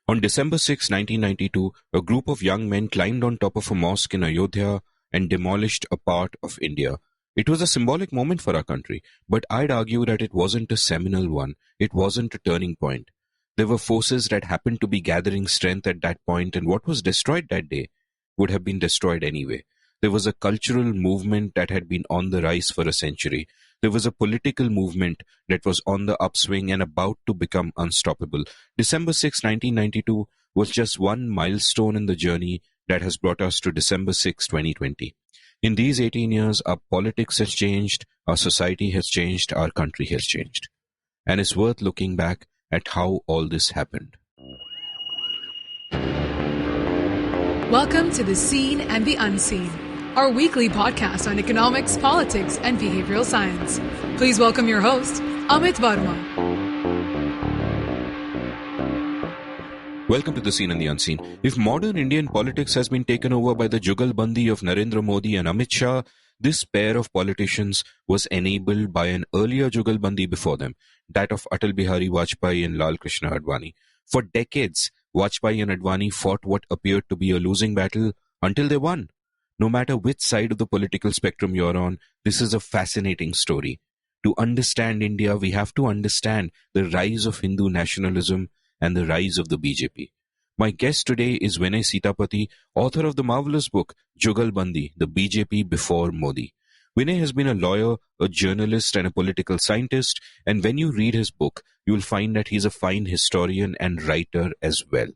On December 6, 1992, a group of young men climbed on top of a mosque in Ayodhya and demolished a part of India. It was a symbolic moment for our country, but I'd argue that it wasn't a seminal one. It wasn't a turning point. There were forces that happened to be gathering strength at that point, and what was destroyed that day would have been destroyed anyway. There was a cultural movement that had been on the rise for a century. There was a political movement that was on the upswing and about to become unstoppable. December 6, 1992 was just one milestone in the journey that has brought us to December 6, 2020. In these 18 years, our politics has changed, our society has changed, our country has changed. And it's worth looking back at how all this happened. Welcome to The Seen and the Unseen, our weekly podcast on economics, politics, and behavioral science. Please welcome your host, Amit Verma. Welcome to The Seen and the Unseen. If modern Indian politics has been taken over by the jugalbandi of Narendra Modi and Amit Shah, this pair of politicians was enabled by an earlier jugalbandi before them, that of Atal Bihari Vajpayee and Lal Krishna Advani. For decades, Vajpayee and Advani fought what appeared to be a losing battle until they won. No matter which side of the political spectrum you're on, this is a fascinating story. To understand India, we have to understand the rise of Hindu nationalism and the rise of the BJP. My guest today is Vinay Sitapati, author of the marvelous book Jugalbandi, the BJP Before Modi. Vinay has been a lawyer, a journalist, and a political scientist, and when you read his book, you will find that he's a fine historian and writer as well.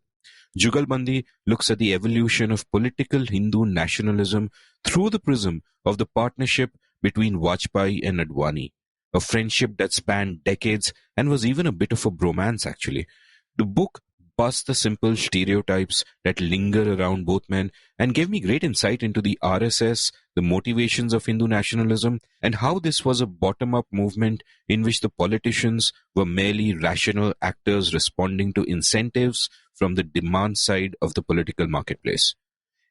Jugalbandi looks at the evolution of political Hindu nationalism through the prism of the partnership between Vajpayee and Advani, a friendship that spanned decades and was even a bit of a bromance actually. The book busts the simple stereotypes that linger around both men and gave me great insight into the RSS, the motivations of Hindu nationalism, and how this was a bottom-up movement in which the politicians were merely rational actors responding to incentives from the demand side of the political marketplace.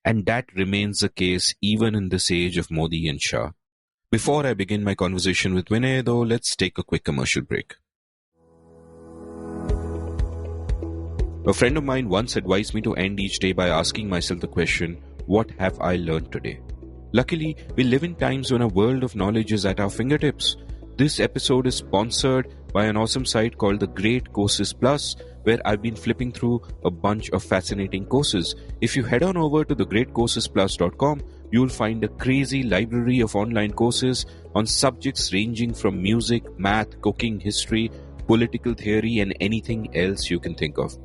And that remains the case even in this age of Modi and Shah. Before I begin my conversation with Vinay, though, let's take a quick commercial break. A friend of mine once advised me to end each day by asking myself the question, what have I learned today? Luckily, we live in times when a world of knowledge is at our fingertips. This episode is sponsored by an awesome site called the Great Courses Plus, where I've been flipping through a bunch of fascinating courses. If you head on over to thegreatcoursesplus.com, you'll find a crazy library of online courses on subjects ranging from music, math, cooking, history, political theory, and anything else you can think of.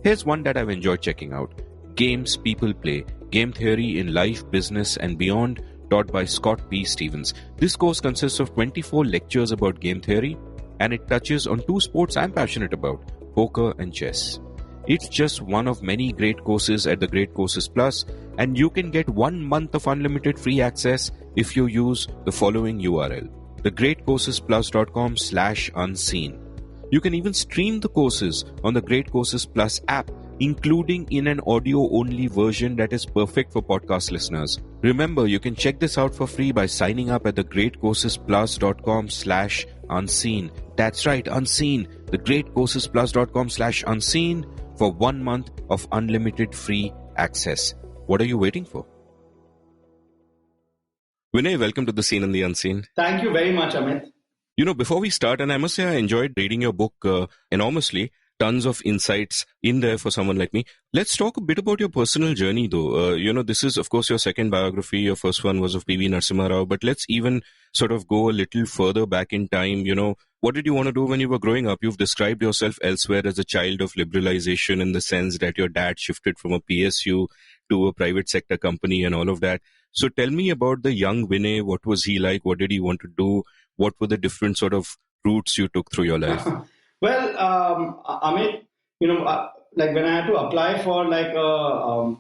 Here's one that I've enjoyed checking out. Games People Play, Game Theory in Life, Business and Beyond, taught by Scott P. Stevens. This course consists of 24 lectures about game theory, and it touches on two sports I'm passionate about, poker and chess. It's just one of many great courses at the Great Courses Plus, and you can get 1 month of unlimited free access if you use the following URL, thegreatcoursesplus.com/unseen. You can even stream the courses on the Great Courses Plus app, including in an audio-only version that is perfect for podcast listeners. Remember, you can check this out for free by signing up at thegreatcoursesplus.com/unseen. That's right, unseen. thegreatcoursesplus.com/unseen for 1 month of unlimited free access. What are you waiting for? Vinay, welcome to The Seen and the Unseen. Thank you very much, Amit. Before we start, and I must say I enjoyed reading your book enormously, tons of insights in there for someone like me. Let's talk a bit about your personal journey though. This is of course your second biography. Your first one was of P.V. Narasimha Rao, but let's even sort of go a little further back in time. What did you want to do when you were growing up? You've described yourself elsewhere as a child of liberalization in the sense that your dad shifted from a PSU to a private sector company and all of that. So tell me about the young Vinay. What was he like? What did he want to do? What were the different sort of routes you took through your life? Well, Amit, like when I had to apply for like a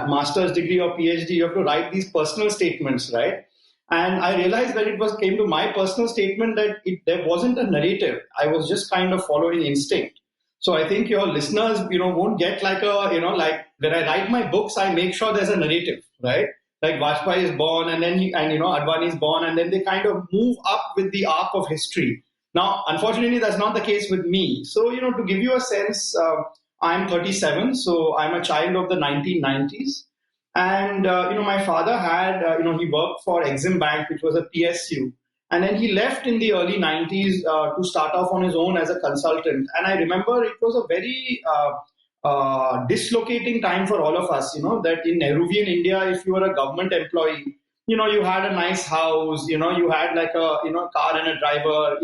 master's degree or PhD, you have to write these personal statements, right? And I realized when came to my personal statement that there wasn't a narrative. I was just kind of following instinct. So I think your listeners, won't get like when I write my books, I make sure there's a narrative, right? Like Vajpayee is born and then Advani is born, and then they kind of move up with the arc of history. Now, unfortunately, that's not the case with me. So, to give you a sense, I'm 37, so I'm a child of the 1990s. And, my father had, he worked for Exim Bank, which was a PSU. And then he left in the early 90s to start off on his own as a consultant. And I remember it was a very dislocating time for all of us, that in Nehruvian India, if you were a government employee, you had a nice house, you had like a, car and a driver,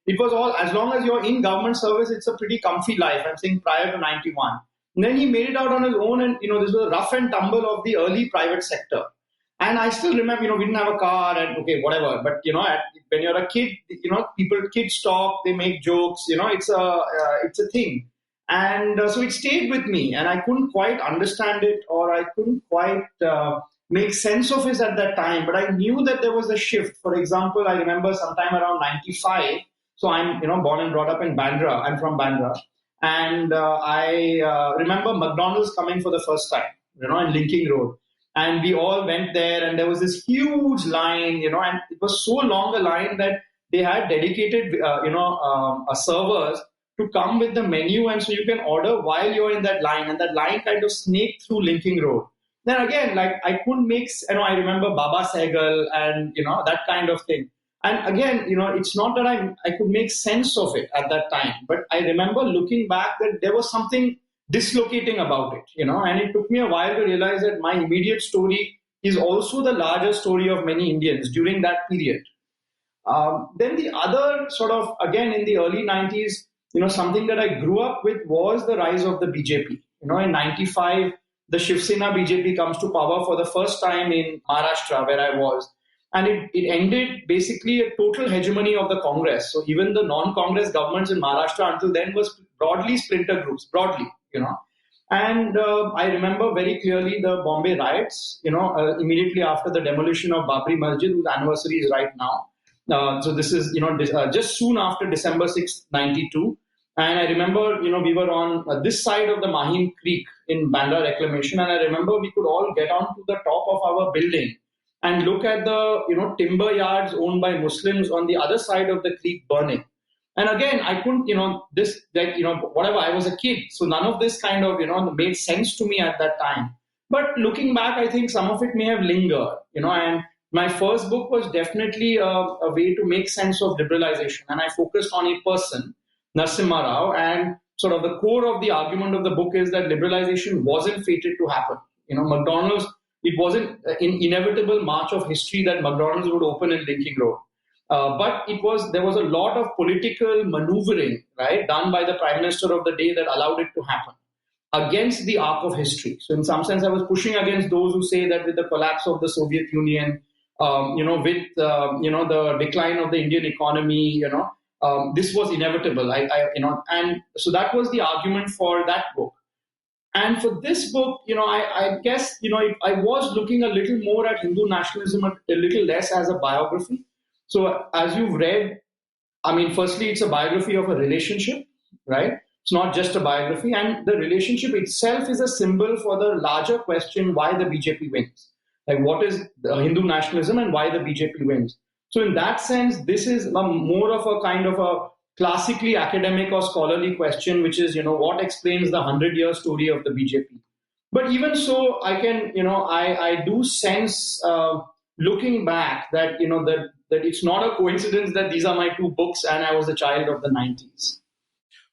it was all, as long as you're in government service, it's a pretty comfy life. I'm saying prior to 91. And then he made it out on his own and, this was a rough and tumble of the early private sector. And I still remember, we didn't have a car and okay, whatever. But, when you're a kid, kids talk, they make jokes, it's a thing. And so it stayed with me and I couldn't quite understand it or I couldn't quite make sense of it at that time. But I knew that there was a shift. For example, I remember sometime around 95. So I'm, born and brought up in Bandra. I'm from Bandra. And I remember McDonald's coming for the first time, in Linking Road. And we all went there and there was this huge line, and it was so long a line that they had dedicated, servers to come with the menu. And so you can order while you're in that line and that line kind of snaked through Linking Road. Then again, like I couldn't make, I remember Baba Sehgal and, that kind of thing. And again, it's not that I could make sense of it at that time, but I remember looking back that there was something dislocating about it, and it took me a while to realize that my immediate story is also the larger story of many Indians during that period. Then the other sort of, again, in the early 90s, something that I grew up with was the rise of the BJP. In 95, the Shiv Sena BJP comes to power for the first time in Maharashtra, where I was. And it ended basically a total hegemony of the Congress. So even the non-Congress governments in Maharashtra until then was broadly splinter groups, And I remember very clearly the Bombay riots, immediately after the demolition of Babri Masjid, whose anniversary is right now. So this is, just soon after December 6, 92. And I remember, we were on this side of the Mahim Creek in Bandra Reclamation. And I remember we could all get onto the top of our building and look at the, timber yards owned by Muslims on the other side of the creek burning. And again, I couldn't, whatever, I was a kid. So none of this kind of, made sense to me at that time. But looking back, I think some of it may have lingered, and my first book was definitely a way to make sense of liberalization. And I focused on a person, Narasimha Rao, and sort of the core of the argument of the book is that liberalization wasn't fated to happen. McDonald's, it wasn't an inevitable march of history that McDonald's would open in Linking Road. But there was a lot of political maneuvering, right, done by the Prime Minister of the day that allowed it to happen against the arc of history. So in some sense, I was pushing against those who say that with the collapse of the Soviet Union, with the decline of the Indian economy, this was inevitable. And so that was the argument for that book. And for this book, I guess, I was looking a little more at Hindu nationalism, a little less as a biography. So as you've read, firstly, it's a biography of a relationship, right? It's not just a biography. And the relationship itself is a symbol for the larger question, why the BJP wins. Like what is the Hindu nationalism and why the BJP wins? So in that sense, this is more of a kind of a classically academic or scholarly question, which is, what explains the 100-year story of the BJP. But even so, I can, I do sense, looking back, that, that it's not a coincidence that these are my two books and I was a child of the 90s.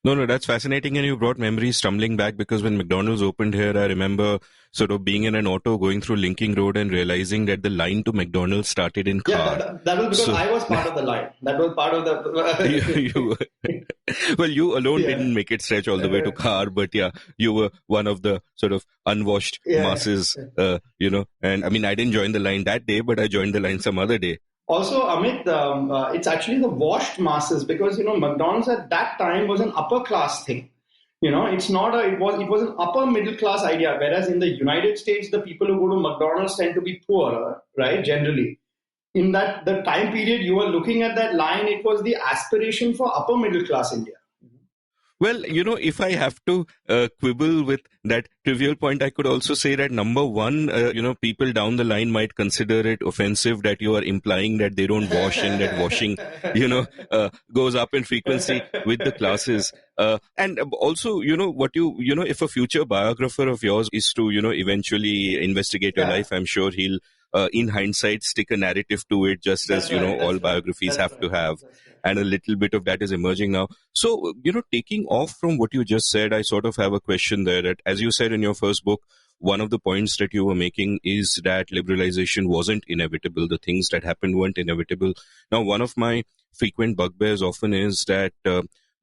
No, that's fascinating. And you brought memories stumbling back because when McDonald's opened here, I remember sort of being in an auto going through Linking Road and realizing that the line to McDonald's started in car. Yeah, that was because I was part of the line. That was part of the... Well, you alone didn't make it stretch all the way to car, but yeah, you were one of the sort of unwashed masses, and I didn't join the line that day, but I joined the line some other day. Also, Amit, it's actually the washed masses because, McDonald's at that time was an upper class thing. It's not it was an upper middle class idea. Whereas in the United States, the people who go to McDonald's tend to be poorer, right? Generally. In the time period you were looking at that line, it was the aspiration for upper middle class India. Well, if I have to quibble with that trivial point, I could also say that number one, people down the line might consider it offensive that you are implying that they don't wash and that washing, goes up in frequency with the classes. And also, if a future biographer of yours is to, eventually investigate your Yeah, life, I'm sure he'll, in hindsight, stick a narrative to it, just as, that's right. all That's right. biographies That's have to right. have. That's right. And a little bit of that is emerging now. So, taking off from what you just said, I sort of have a question there that, as you said in your first book, one of the points that you were making is that liberalization wasn't inevitable. The things that happened weren't inevitable. Now, one of my frequent bugbears often is that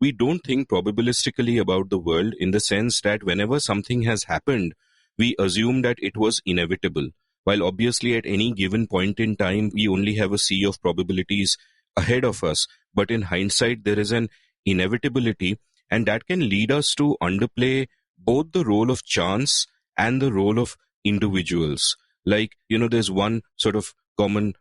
we don't think probabilistically about the world, in the sense that whenever something has happened, we assume that it was inevitable. While obviously at any given point in time, we only have a sea of probabilities ahead of us. But in hindsight, there is an inevitability, and that can lead us to underplay both the role of chance and the role of individuals. Like, there's one sort of common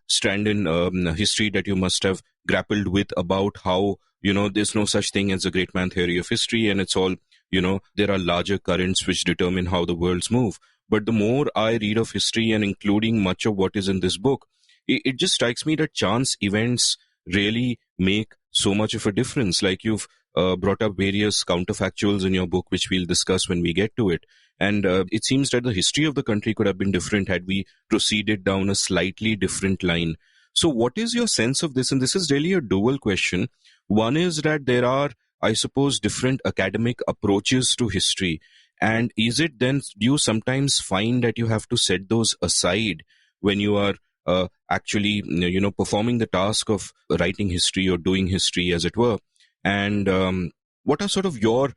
strand in history that you must have grappled with, about how, there's no such thing as a great man theory of history, and it's all, there are larger currents which determine how the worlds move. But the more I read of history, and including much of what is in this book, it just strikes me that chance events really make so much of a difference. Like, you've brought up various counterfactuals in your book, which we'll discuss when we get to it. And it seems that the history of the country could have been different had we proceeded down a slightly different line. So what is your sense of this? And this is really a dual question. One is that there are, I suppose, different academic approaches to history. And is it then, do you sometimes find that you have to set those aside when you are actually, performing the task of writing history or doing history, as it were? And what are sort of your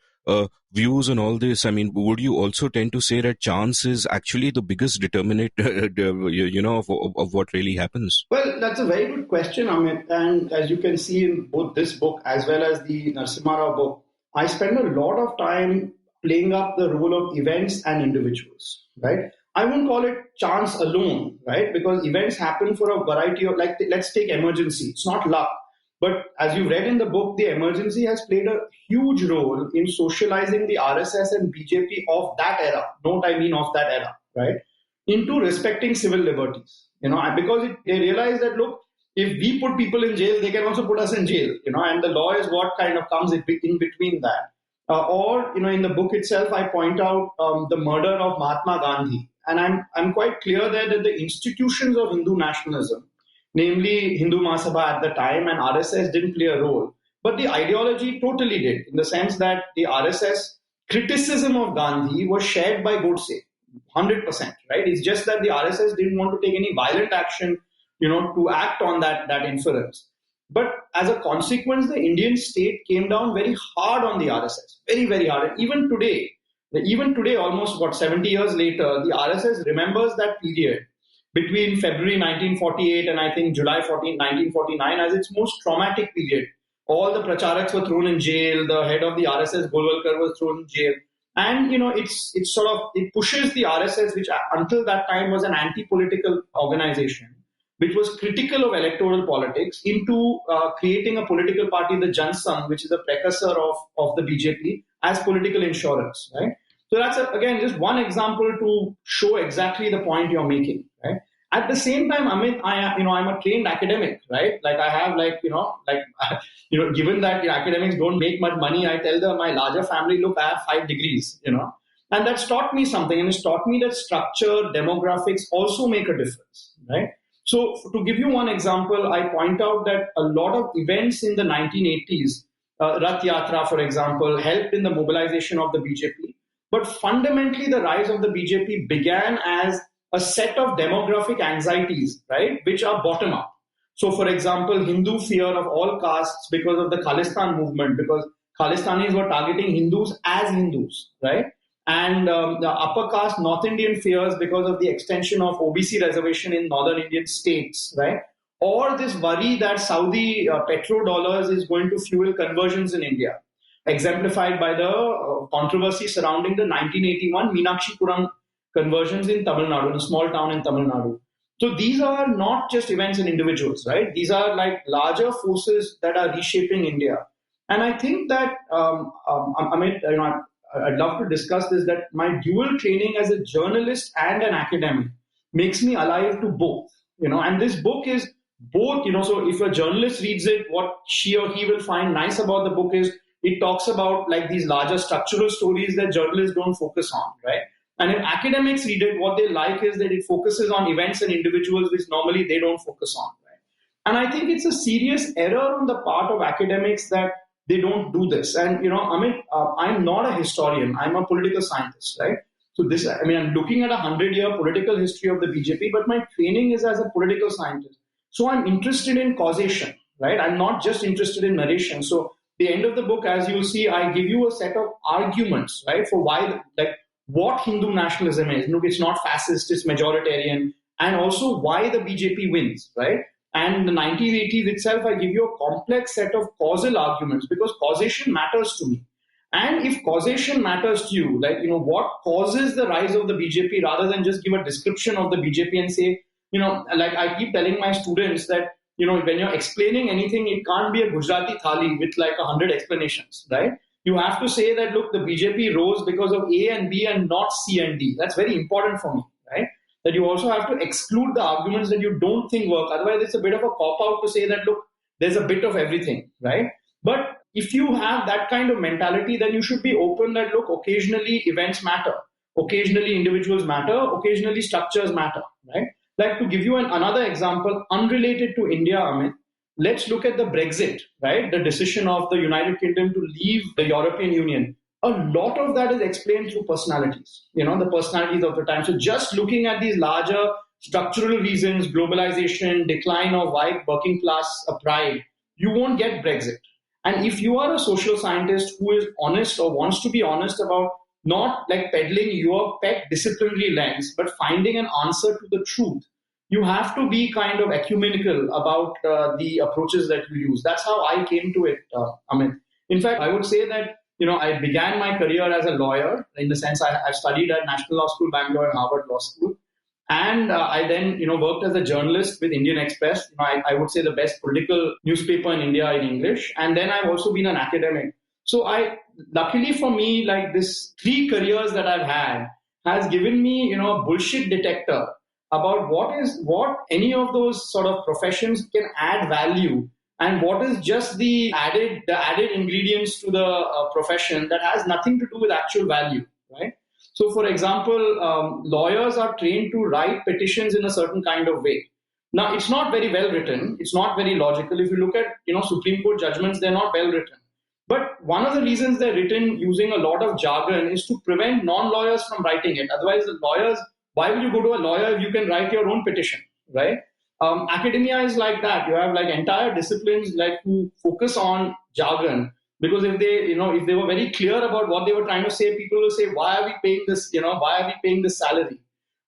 views on all this? I mean, would you also tend to say that chance is actually the biggest determinant, of what really happens? Well, that's a very good question, Amit. And as you can see in both this book as well as the Narasimha Rao book, I spend a lot of time playing up the role of events and individuals, right? I won't call it chance alone, right? Because events happen for a variety of, like, let's take emergency. It's not luck. But as you read in the book, the emergency has played a huge role in socializing the RSS and BJP of that era. Note, I mean of that era, right? Into respecting civil liberties. Because they realize that, look, if we put people in jail, they can also put us in jail. And the law is what kind of comes in between that. In the book itself, I point out the murder of Mahatma Gandhi, and I'm quite clear there that the institutions of Hindu nationalism, namely Hindu Mahasabha at the time and RSS, didn't play a role, but the ideology totally did, in the sense that the RSS criticism of Gandhi was shared by Godse, 100%, right? It's just that the RSS didn't want to take any violent action, to act on that inference. But as a consequence, the Indian state came down very hard on the RSS, very, very hard. And even today, almost 70 years later, the RSS remembers that period between February 1948 and I think July 1949 as its most traumatic period. All the pracharaks were thrown in jail. The head of the RSS, Golwalkar, was thrown in jail. And it pushes the RSS, which until that time was an anti-political organization, which was critical of electoral politics, into creating a political party, the Jana Sangh, which is a precursor of the BJP, as political insurance, right? So that's again just one example to show exactly the point you're making, right? At the same time, Amit, I'm a trained academic, right? Like I have, given that academics don't make much money, I tell my larger family, look, I have 5 degrees, and that's taught me something, and it's taught me that structure, demographics also make a difference, right? So to give you one example, I point out that a lot of events in the 1980s, Rath Yatra, for example, helped in the mobilization of the BJP. But fundamentally, the rise of the BJP began as a set of demographic anxieties, right, which are bottom up. So, for example, Hindu fear of all castes because of the Khalistan movement, because Khalistanis were targeting Hindus as Hindus, right? And the upper caste North Indian fears because of the extension of OBC reservation in northern Indian states, right? Or this worry that Saudi petrodollars is going to fuel conversions in India, exemplified by the controversy surrounding the 1981 Meenakshi conversions in Tamil Nadu, in a small town in Tamil Nadu. So these are not just events and individuals, right? These are like larger forces that are reshaping India. And I think that, I'd love to discuss this, that my dual training as a journalist and an academic makes me alive to both, and this book is both, so if a journalist reads it, what she or he will find nice about the book is it talks about like these larger structural stories that journalists don't focus on, right? And if academics read it, what they like is that it focuses on events and individuals which normally they don't focus on, right? And I think it's a serious error on the part of academics that they don't do this. And, Amit, I'm not a historian. I'm a political scientist, right? So I'm looking at 100-year political history of the BJP, but my training is as a political scientist. So I'm interested in causation, right? I'm not just interested in narration. So the end of the book, as you'll see, I give you a set of arguments, right, for why, what Hindu nationalism is. Look, it's not fascist, it's majoritarian, and also why the BJP wins, right? And in the 1980s itself, I give you a complex set of causal arguments because causation matters to me. And if causation matters to you, what causes the rise of the BJP, rather than just give a description of the BJP and say, I keep telling my students that, when you're explaining anything, it can't be a Gujarati thali with 100 explanations, right? You have to say that, look, the BJP rose because of A and B and not C and D. That's very important for me, right? That you also have to exclude the arguments that you don't think work. Otherwise, it's a bit of a cop-out to say that, look, there's a bit of everything, right? But if you have that kind of mentality, then you should be open that, look, occasionally events matter. Occasionally individuals matter. Occasionally structures matter, right? Like, to give you another example, unrelated to India, Amit, let's look at the Brexit, right? The decision of the United Kingdom to leave the European Union. A lot of that is explained through personalities, the personalities of the time. So just looking at these larger structural reasons, globalization, decline of white working class pride, you won't get Brexit. And if you are a social scientist who is honest or wants to be honest about not peddling your pet disciplinary lens, but finding an answer to the truth, you have to be kind of ecumenical about the approaches that you use. That's how I came to it, Amit. In fact, I would say that, I began my career as a lawyer, in the sense I studied at National Law School, Bangalore, and Harvard Law School. And I then, worked as a journalist with Indian Express. I would say the best political newspaper in India in English. And then I've also been an academic. So luckily for me, this 3 careers that I've had has given me, a bullshit detector about what any of those sort of professions can add value and what is just the added ingredients to the profession that has nothing to do with actual value, right? So, for example, lawyers are trained to write petitions in a certain kind of way. Now, it's not very well written. It's not very logical. If you look at, Supreme Court judgments, they're not well written. But one of the reasons they're written using a lot of jargon is to prevent non-lawyers from writing it. Otherwise, the lawyers, why will you go to a lawyer if you can write your own petition, right? Academia is like that. You have entire disciplines who focus on jargon. Because if they were very clear about what they were trying to say, people will say, why are we paying this, why are we paying this salary?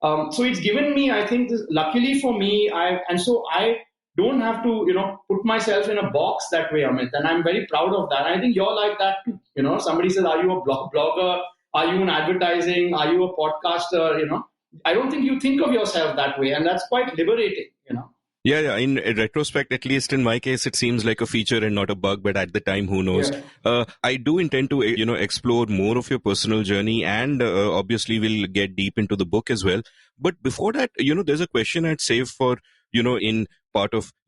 So it's given me, I think, luckily for me, I don't have to, put myself in a box that way, Amit. And I'm very proud of that. And I think you're like that too. Somebody says, are you a blogger? Are you in advertising? Are you a podcaster? I don't think you think of yourself that way. And that's quite liberating, Yeah. In retrospect, at least in my case, it seems like a feature and not a bug, but at the time, who knows? Yeah. I do intend to, explore more of your personal journey, and obviously we'll get deep into the book as well. But before that, there's a question I'd save for, in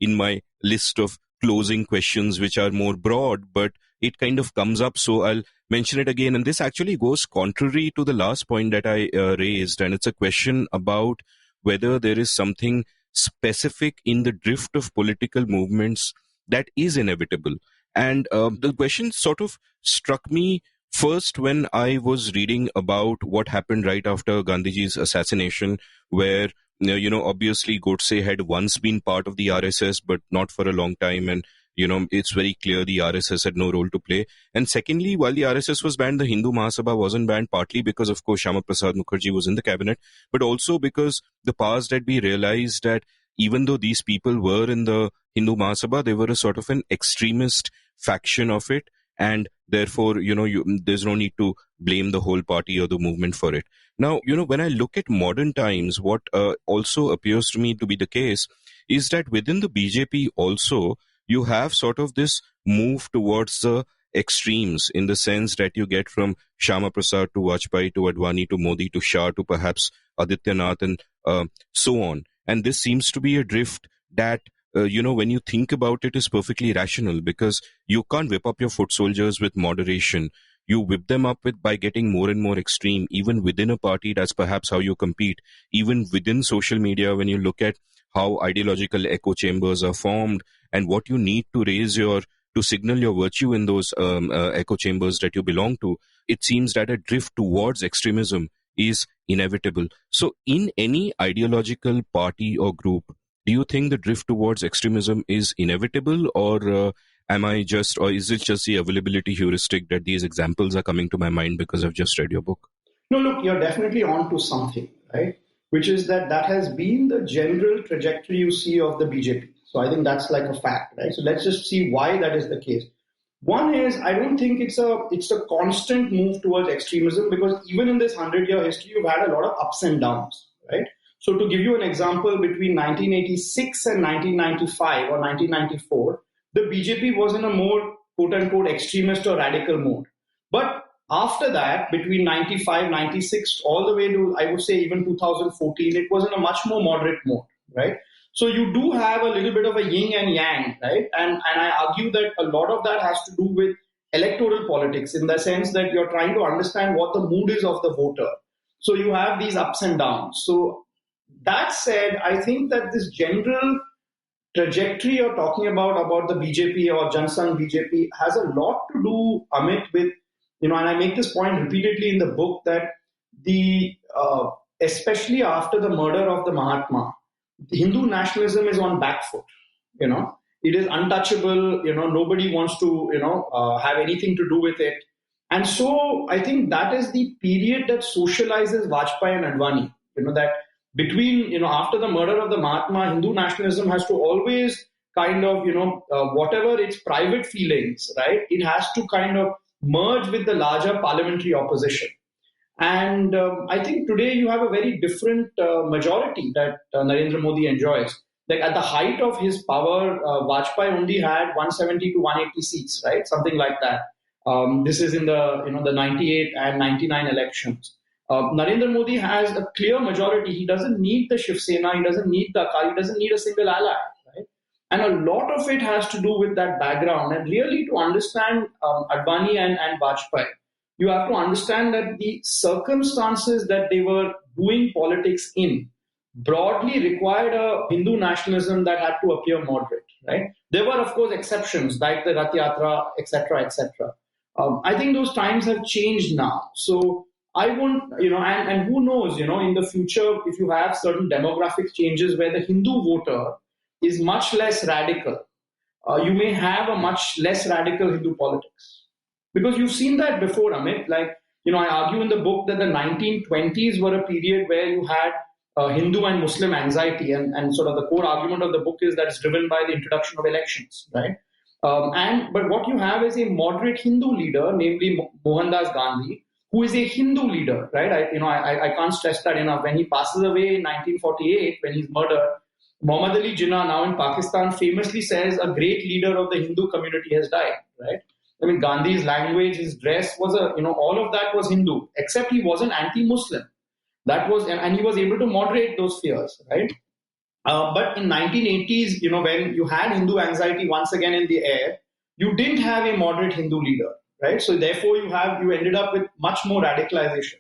my list of closing questions, which are more broad, but it kind of comes up. So I'll mention it again. And this actually goes contrary to the last point that I raised. And it's a question about whether there is something specific in the drift of political movements that is inevitable. And the question sort of struck me first when I was reading about what happened right after Gandhiji's assassination, where, obviously Godse had once been part of the RSS, but not for a long time. And, it's very clear the RSS had no role to play. And secondly, while the RSS was banned, the Hindu Mahasabha wasn't banned, partly because, of course, Shyama Prasad Mukherjee was in the cabinet, but also because the past that we realized that even though these people were in the Hindu Mahasabha, they were a sort of an extremist faction of it. And therefore, there's no need to blame the whole party or the movement for it. Now, when I look at modern times, what also appears to me to be the case is that within the BJP also, you have sort of this move towards the extremes in the sense that you get from Shama Prasad to Vajpayee to Advani to Modi to Shah to perhaps Adityanath and so on. And this seems to be a drift that, when you think about it, is perfectly rational, because you can't whip up your foot soldiers with moderation. You whip them up by getting more and more extreme, even within a party. That's perhaps how you compete. Even within social media, when you look at how ideological echo chambers are formed and what you need to signal your virtue in those echo chambers that you belong to, it seems that a drift towards extremism is inevitable. So in any ideological party or group, do you think the drift towards extremism is inevitable, or is it just the availability heuristic that these examples are coming to my mind because I've just read your book? No, look, you're definitely on to something, right? Which is that has been the general trajectory you see of the BJP. So I think that's like a fact, right? So let's just see why that is the case. One is, I don't think it's a constant move towards extremism, because even in this 100-year history, you've had a lot of ups and downs, right? So to give you an example, between 1986 and 1995 or 1994, the BJP was in a more quote-unquote extremist or radical mode. But after that, between 95, 96, all the way to, I would say, even 2014, it was in a much more moderate mode, right? So you do have a little bit of a yin and yang, right? And I argue that a lot of that has to do with electoral politics, in the sense that you're trying to understand what the mood is of the voter. So you have these ups and downs. So that said, I think that this general trajectory you're talking about the BJP or Jana Sangh BJP has a lot to do, Amit, with, and I make this point repeatedly in the book, that especially after the murder of the Mahatma, Hindu nationalism is on back foot. It is untouchable. Nobody wants to, have anything to do with it. And so I think that is the period that socializes Vajpayee and Advani. That between, after the murder of the Mahatma, Hindu nationalism has to always kind of, whatever its private feelings, right, it has to kind of merge with the larger parliamentary opposition. And I think today you have a very different majority that Narendra Modi enjoys. Like at the height of his power, Vajpayee only had 170 to 180 seats, right? Something like that. This is in the 98 and 99 elections. Narendra Modi has a clear majority. He doesn't need the Shiv Sena, he doesn't need the Akali, he doesn't need a single ally, right? And a lot of it has to do with that background. And really, to understand Advani and Vajpayee, you have to understand that the circumstances that they were doing politics in broadly required a Hindu nationalism that had to appear moderate, right? There were, of course, exceptions like the Rath Yatra, etc., etc. I think those times have changed now. So I won't, and who knows, in the future, if you have certain demographic changes where the Hindu voter is much less radical, you may have a much less radical Hindu politics. Because you've seen that before, Amit. Like, I argue in the book that the 1920s were a period where you had Hindu and Muslim anxiety, and sort of the core argument of the book is that it's driven by the introduction of elections, right? But what you have is a moderate Hindu leader, namely Mohandas Gandhi, who is a Hindu leader, right? I can't stress that enough. When he passes away in 1948, when he's murdered, Muhammad Ali Jinnah, now in Pakistan, famously says a great leader of the Hindu community has died, right? I mean, Gandhi's language, his dress was all of that was Hindu, except he wasn't anti-Muslim. That was, and he was able to moderate those fears, right? But in 1980s, when you had Hindu anxiety once again in the air, you didn't have a moderate Hindu leader, right? So therefore, you ended up with much more radicalization.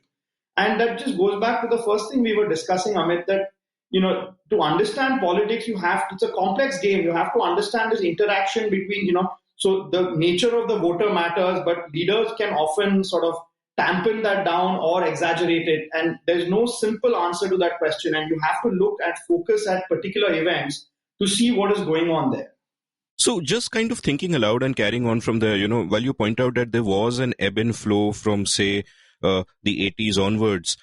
And that just goes back to the first thing we were discussing, Amit, that, to understand politics, it's a complex game. You have to understand this interaction between, so the nature of the voter matters, but leaders can often sort of tampen that down or exaggerate it. And there's no simple answer to that question. And you have to focus at particular events to see what is going on there. So just kind of thinking aloud and carrying on from there, while you point out that there was an ebb and flow from, say, the 80s onwards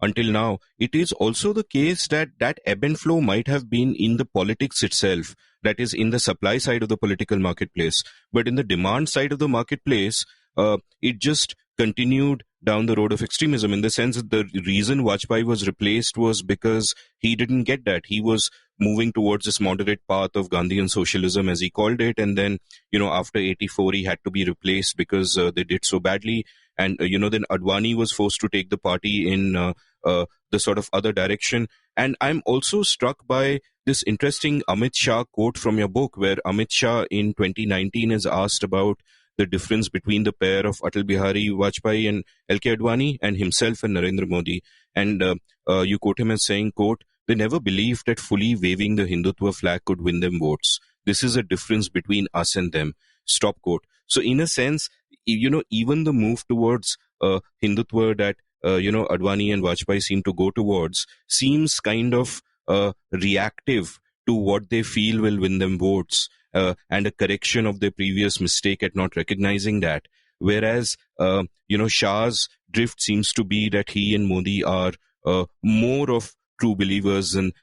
until now, it is also the case that ebb and flow might have been in the politics itself, that is in the supply side of the political marketplace. But in the demand side of the marketplace, it just continued down the road of extremism, in the sense that the reason Vajpayee was replaced was because he didn't get that. He was moving towards this moderate path of Gandhian socialism, as he called it. And then, after 84, he had to be replaced because they did so badly. And, then Advani was forced to take the party in the sort of other direction. And I'm also struck by this interesting Amit Shah quote from your book, where Amit Shah in 2019 is asked about the difference between the pair of Atal Bihari Vajpayee and L.K. Advani and himself and Narendra Modi. And you quote him as saying, quote, "They never believed that fully waving the Hindutva flag could win them votes. This is a difference between us and them." Stop quote. So in a sense, even the move towards Hindutva that, Advani and Vajpayee seem to go towards seems kind of reactive to what they feel will win them votes, and a correction of their previous mistake at not recognizing that. Whereas, Shah's drift seems to be that he and Modi are more of true believers than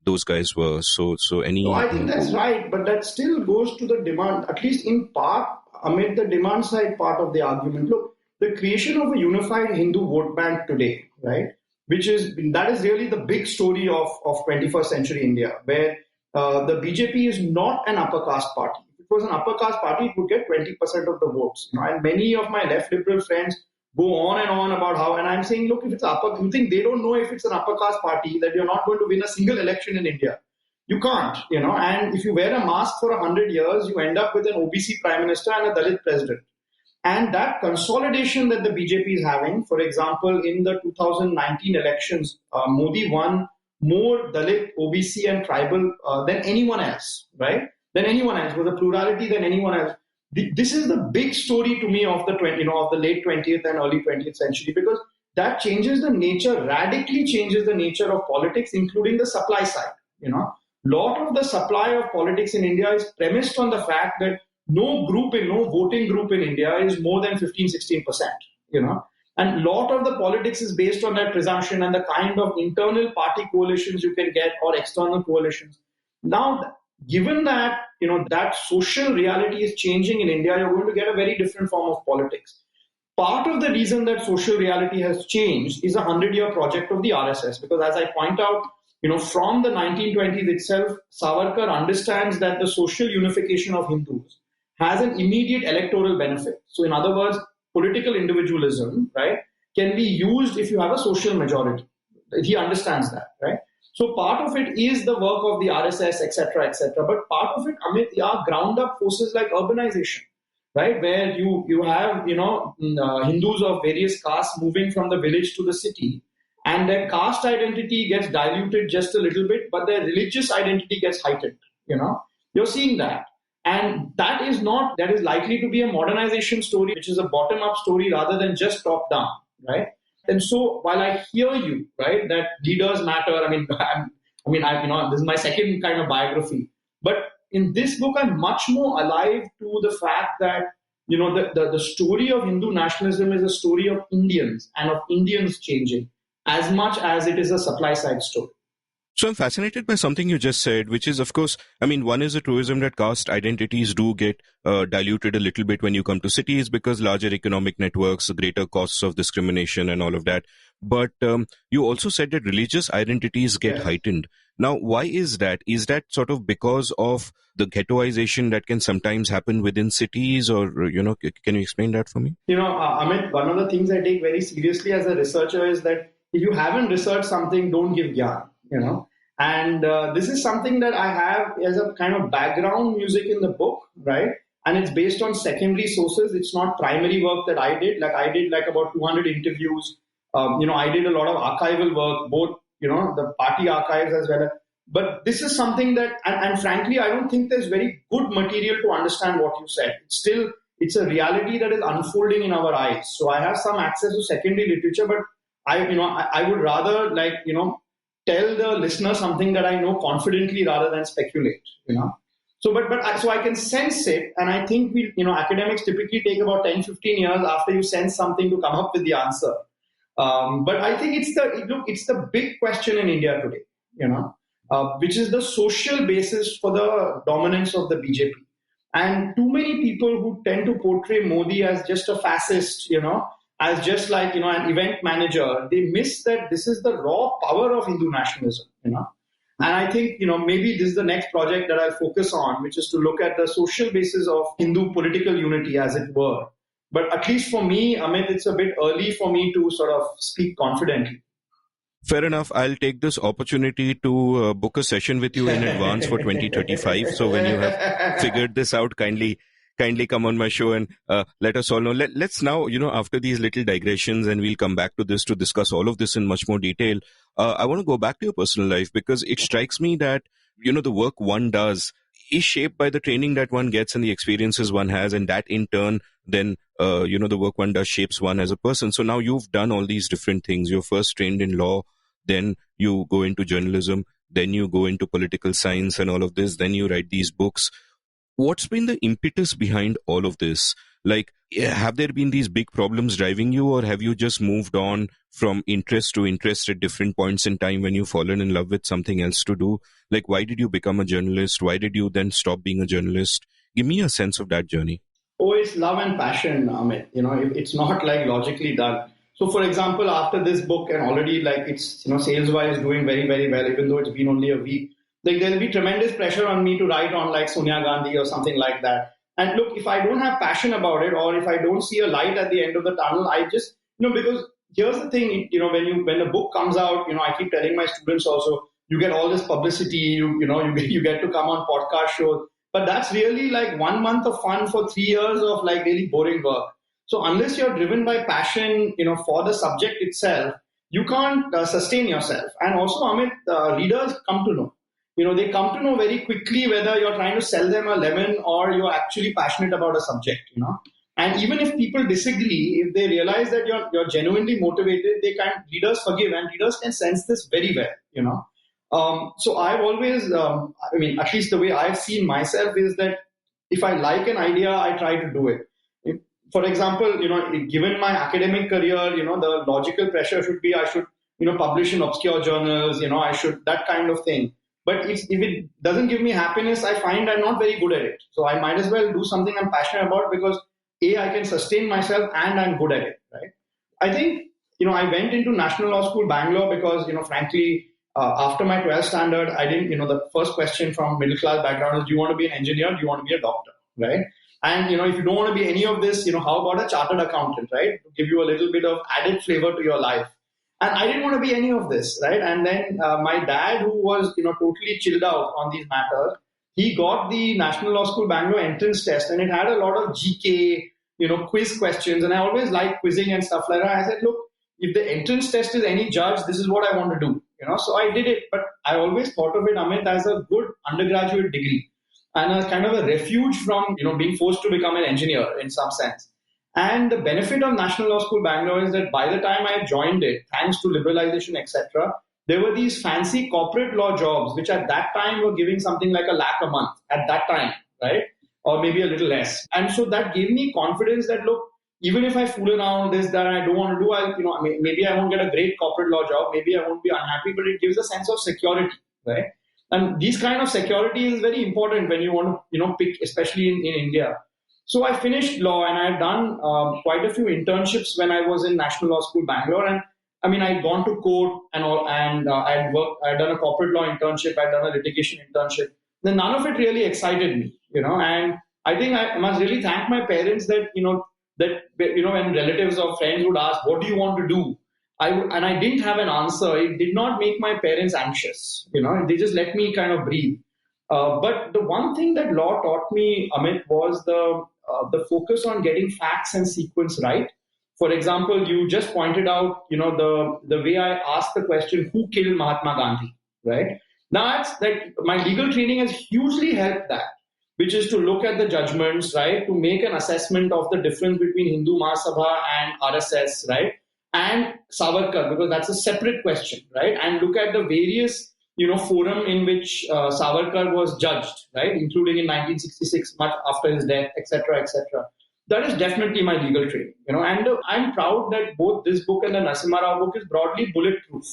those guys were. So any... No, I think that's right, but that still goes to the demand, at least in part, amid the demand side part of the argument. Look, the creation of a unified Hindu vote bank today, right, that is really the big story of 21st century India, where the BJP is not an upper caste party. If it was an upper caste party, it would get 20% of the votes. And many of my left liberal friends go on and on about how, and I'm saying, look, if it's you think they don't know if it's an upper caste party, that you're not going to win a single election in India. You can't, and if you wear a mask for 100 years, you end up with an OBC prime minister and a Dalit president. And that consolidation that the BJP is having, for example, in the 2019 elections, Modi won more Dalit, OBC and tribal than anyone else, right? Than anyone else, with a plurality than anyone else. This is the big story to me of the of the late 20th and early 20th century, because that radically changes the nature of politics, including the supply side. Lot of the supply of politics in India is premised on the fact that no voting group in India is more than 15-16%. And lot of the politics is based on that presumption and the kind of internal party coalitions you can get or external coalitions. Now, given that, that social reality is changing in India, you're going to get a very different form of politics. Part of the reason that social reality has changed is a 100-year project of the RSS, because as I point out, from the 1920s itself, Savarkar understands that the social unification of Hindus has an immediate electoral benefit. So in other words, political individualism, right, can be used if you have a social majority. He understands that, right? So part of it is the work of the RSS, etc., etc. But part of it, Amit, are ground up forces like urbanization, right, where you have Hindus of various castes moving from the village to the city, and their caste identity gets diluted just a little bit, but their religious identity gets heightened. You're seeing that. And that is likely to be a modernization story, which is a bottom-up story rather than just top-down, right? And so while I hear you, right, that leaders matter, this is my second kind of biography. But in this book, I'm much more alive to the fact that, the story of Hindu nationalism is a story of Indians and of Indians changing as much as it is a supply-side story. So I'm fascinated by something you just said, which is, of course, one is a truism that caste identities do get diluted a little bit when you come to cities because larger economic networks, greater costs of discrimination and all of that. But you also said that religious identities get heightened. Now, why is that? Is that sort of because of the ghettoization that can sometimes happen within cities, or, can you explain that for me? Amit, one of the things I take very seriously as a researcher is that if you haven't researched something, don't give gyan. And this is something that I have as a kind of background music in the book, right? And it's based on secondary sources. It's not primary work that I did. I did about 200 interviews. I did a lot of archival work, both, the party archives as well. But this is something that, and frankly, I don't think there's very good material to understand what you said. It's a reality that is unfolding in our eyes. So I have some access to secondary literature, but I would rather tell the listener something that I know confidently rather than speculate, So I can sense it. And I think academics typically take about 10-15 years after you sense something to come up with the answer. But I think it's the big question in India today, which is the social basis for the dominance of the BJP. And too many people who tend to portray Modi as just a fascist, as just an event manager, they miss that this is the raw power of Hindu nationalism, And I think, maybe this is the next project that I'll focus on, which is to look at the social basis of Hindu political unity, as it were. But at least for me, Amit, it's a bit early for me to sort of speak confidently. Fair enough. I'll take this opportunity to book a session with you in advance for 2035. So when you have figured this out, kindly come on my show and let us all know. Let's now, after these little digressions, and we'll come back to this to discuss all of this in much more detail. I want to go back to your personal life, because it strikes me that, the work one does is shaped by the training that one gets and the experiences one has, and that in turn then the work one does shapes one as a person. So now you've done all these different things. You're first trained in law, then you go into journalism, then you go into political science and all of this, then you write these books. What's been the impetus behind all of this? Like, have there been these big problems driving you, or have you just moved on from interest to interest at different points in time when you've fallen in love with something else to do? Like, why did you become a journalist? Why did you then stop being a journalist? Give me a sense of that journey. Oh, it's love and passion, Amit. It's not like logically done. So, for example, after this book, and already like it's, sales-wise doing very, very well, even though it's been only a week, like there'll be tremendous pressure on me to write on like Sonia Gandhi or something like that. And look, if I don't have passion about it, or if I don't see a light at the end of the tunnel, I just, because here's the thing, when the book comes out, I keep telling my students also, you get all this publicity, you get to come on podcast shows, but that's really like 1 month of fun for 3 years of like really boring work. So unless you're driven by passion, for the subject itself, you can't sustain yourself. And also, Amit, readers come to know. They come to know very quickly whether you're trying to sell them a lemon or you're actually passionate about a subject, And even if people disagree, if they realize that you're genuinely motivated, readers forgive, and readers can sense this very well, So I've always, at least the way I've seen myself is that if I like an idea, I try to do it. For example, given my academic career, the logical pressure should be I should, publish in obscure journals, I should, that kind of thing. But if it doesn't give me happiness, I find I'm not very good at it. So I might as well do something I'm passionate about, because A, I can sustain myself and I'm good at it, right? I think, I went into National Law School, Bangalore, because, frankly, after my 12th standard, I didn't, the first question from middle class background is, do you want to be an engineer? Do you want to be a doctor, right? And, if you don't want to be any of this, how about a chartered accountant, right? To give you a little bit of added flavor to your life. And I didn't want to be any of this, right? And then my dad, who was, totally chilled out on these matters, he got the National Law School Bangalore entrance test, and it had a lot of GK, quiz questions. And I always liked quizzing and stuff like that. I said, look, if the entrance test is any judge, this is what I want to do, So I did it. But I always thought of it, Amit, as a good undergraduate degree and a kind of a refuge from, being forced to become an engineer in some sense. And the benefit of National Law School Bangalore is that by the time I joined it, thanks to liberalization, etc., there were these fancy corporate law jobs, which at that time were giving something like $1 lakh a month at that time, right? Or maybe a little less. And so that gave me confidence that, look, even if I fool around this, that I don't want to do, maybe I won't get a great corporate law job, maybe I won't be unhappy, but it gives a sense of security, right? And these kind of security is very important when you want to, pick, especially in India. So I finished law, and I've done quite a few internships when I was in National Law School, Bangalore. And I'd gone to court and all, and I'd done a corporate law internship, I'd done a litigation internship. Then none of it really excited me, and I think I must really thank my parents that, when relatives or friends would ask, what do you want to do? I didn't have an answer. It did not make my parents anxious. They just let me kind of breathe. But the one thing that law taught me, Amit, was the focus on getting facts and sequence right. For example, you just pointed out, the way I asked the question, who killed Mahatma Gandhi, right? Now, that's like my legal training has hugely helped that, which is to look at the judgments, right? To make an assessment of the difference between Hindu Mahasabha and RSS, right? And Savarkar, because that's a separate question, right? And look at the various, forum in which Savarkar was judged, right? Including in 1966, much after his death, etc., etc. That is definitely my legal training, and I'm proud that both this book and the Narasimha Rao book is broadly bulletproof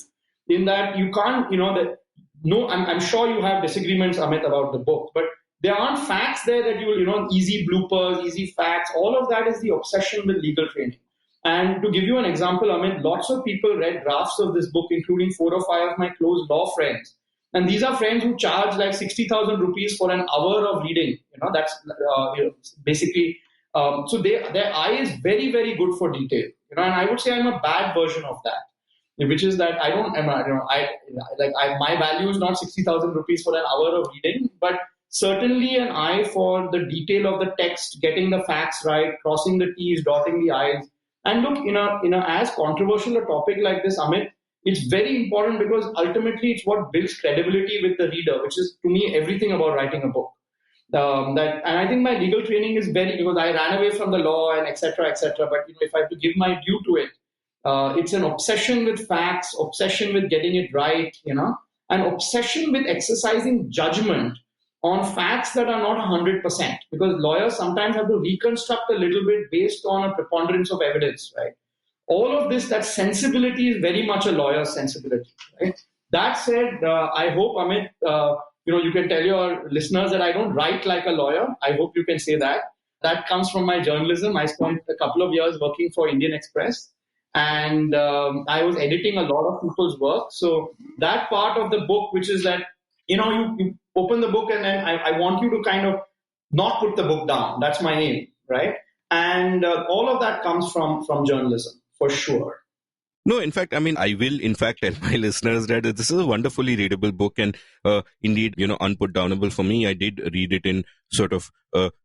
in that you can't, I'm sure you have disagreements, Amit, about the book, but there aren't facts there that you will, easy bloopers, easy facts. All of that is the obsession with legal training. And to give you an example, Amit, lots of people read drafts of this book, including 4 or 5 of my close law friends. And these are friends who charge like 60,000 rupees for an hour of reading. That's basically, so their eye is very, very good for detail. And I would say I'm a bad version of that, which is that I don't, my value is not 60,000 rupees for an hour of reading, but certainly an eye for the detail of the text, getting the facts right, crossing the T's, dotting the I's. And look, in a as controversial a topic like this, Amit, it's very important because ultimately it's what builds credibility with the reader, which is to me everything about writing a book. And I think my legal training is very, because I ran away from the law and etc. etc. But if I have to give my due to it, it's an obsession with facts, obsession with getting it right, an obsession with exercising judgment on facts that are not 100%, because lawyers sometimes have to reconstruct a little bit based on a preponderance of evidence, right? All of this, that sensibility is very much a lawyer's sensibility, right? That said, I hope, Amit, you can tell your listeners that I don't write like a lawyer. I hope you can say that. That comes from my journalism. I spent a couple of years working for Indian Express, and I was editing a lot of people's work. So that part of the book, which is that, you open the book and then I want you to kind of not put the book down. That's my aim, right? And all of that comes from journalism, for sure. No, in fact, I will, tell my listeners that this is a wonderfully readable book and indeed, unputdownable for me. I did read it in sort of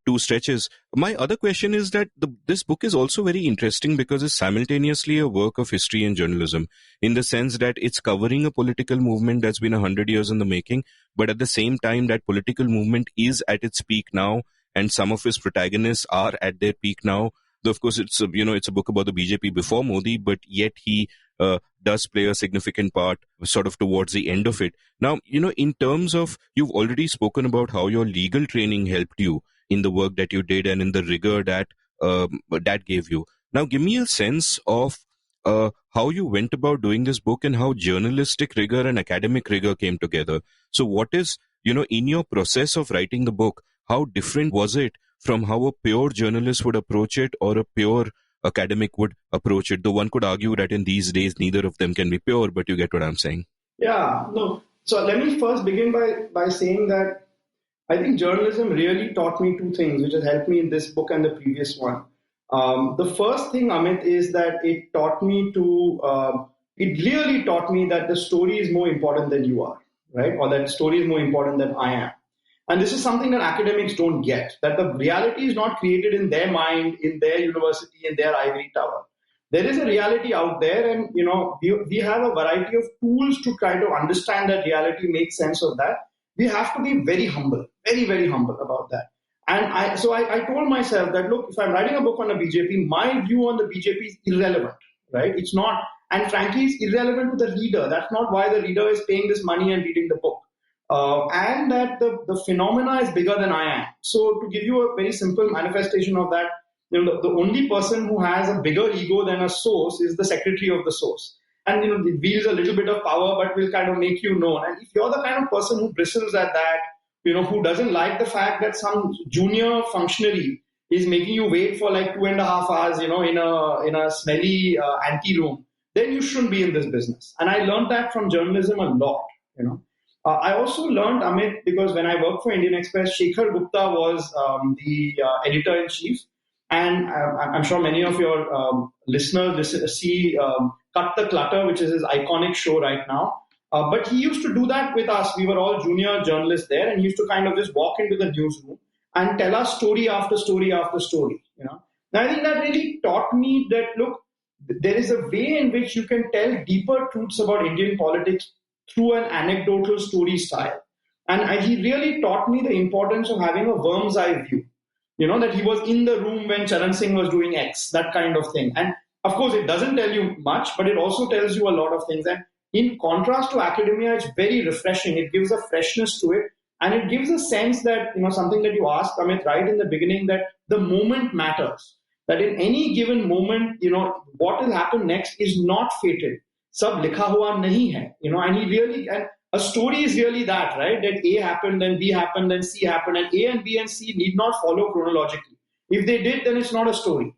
2 stretches. My other question is that this book is also very interesting because it's simultaneously a work of history and journalism, in the sense that it's covering a political movement that's been 100 years in the making, but at the same time, that political movement is at its peak now, and some of its protagonists are at their peak now. Though, of course, it's a book about the BJP before Modi, but yet he does play a significant part sort of towards the end of it. Now, in terms of, you've already spoken about how your legal training helped you in the work that you did and in the rigor that gave you. Now, give me a sense of how you went about doing this book and how journalistic rigor and academic rigor came together. So what is, in your process of writing the book, how different was it from how a pure journalist would approach it or a pure academic would approach it? Though one could argue that in these days, neither of them can be pure, but you get what I'm saying. Yeah, no. So let me first begin by saying that I think journalism really taught me 2 things, which has helped me in this book and the previous one. The first thing, Amit, is that it really taught me that the story is more important than you are, right? Or that story is more important than I am. And this is something that academics don't get, that the reality is not created in their mind, in their university, in their ivory tower. There is a reality out there, and we have a variety of tools to try to understand that reality, make sense of that. We have to be very humble, very, very humble about that. And I told myself that, look, if I'm writing a book on the BJP, my view on the BJP is irrelevant, right? It's not, and frankly, it's irrelevant to the reader. That's not why the reader is paying this money and reading the book. And that the phenomena is bigger than I am. So to give you a very simple manifestation of that, the only person who has a bigger ego than a source is the secretary of the source. And it wields a little bit of power, but will kind of make you known. And if you're the kind of person who bristles at that, who doesn't like the fact that some junior functionary is making you wait for like 2.5 hours, in a smelly ante room, then you shouldn't be in this business. And I learned that from journalism a lot, I also learned, Amit, because when I worked for Indian Express, Shekhar Gupta was the editor-in-chief. And I'm sure many of your listeners see Cut the Clutter, which is his iconic show right now. But he used to do that with us. We were all junior journalists there, and he used to kind of just walk into the newsroom and tell us story after story after story. Now, I think that really taught me that, look, there is a way in which you can tell deeper truths about Indian politics through an anecdotal story style. And he really taught me the importance of having a worm's eye view. That he was in the room when Charan Singh was doing X, that kind of thing. And of course, it doesn't tell you much, but it also tells you a lot of things. And in contrast to academia, it's very refreshing. It gives a freshness to it. And it gives a sense that, something that you asked, Amit, right in the beginning, that the moment matters. That in any given moment, what will happen next is not fated. Sab likha hua nahi hai. And a story is really that, right? That A happened, then B happened, then C happened, and A and B and C need not follow chronologically. If they did, then it's not a story,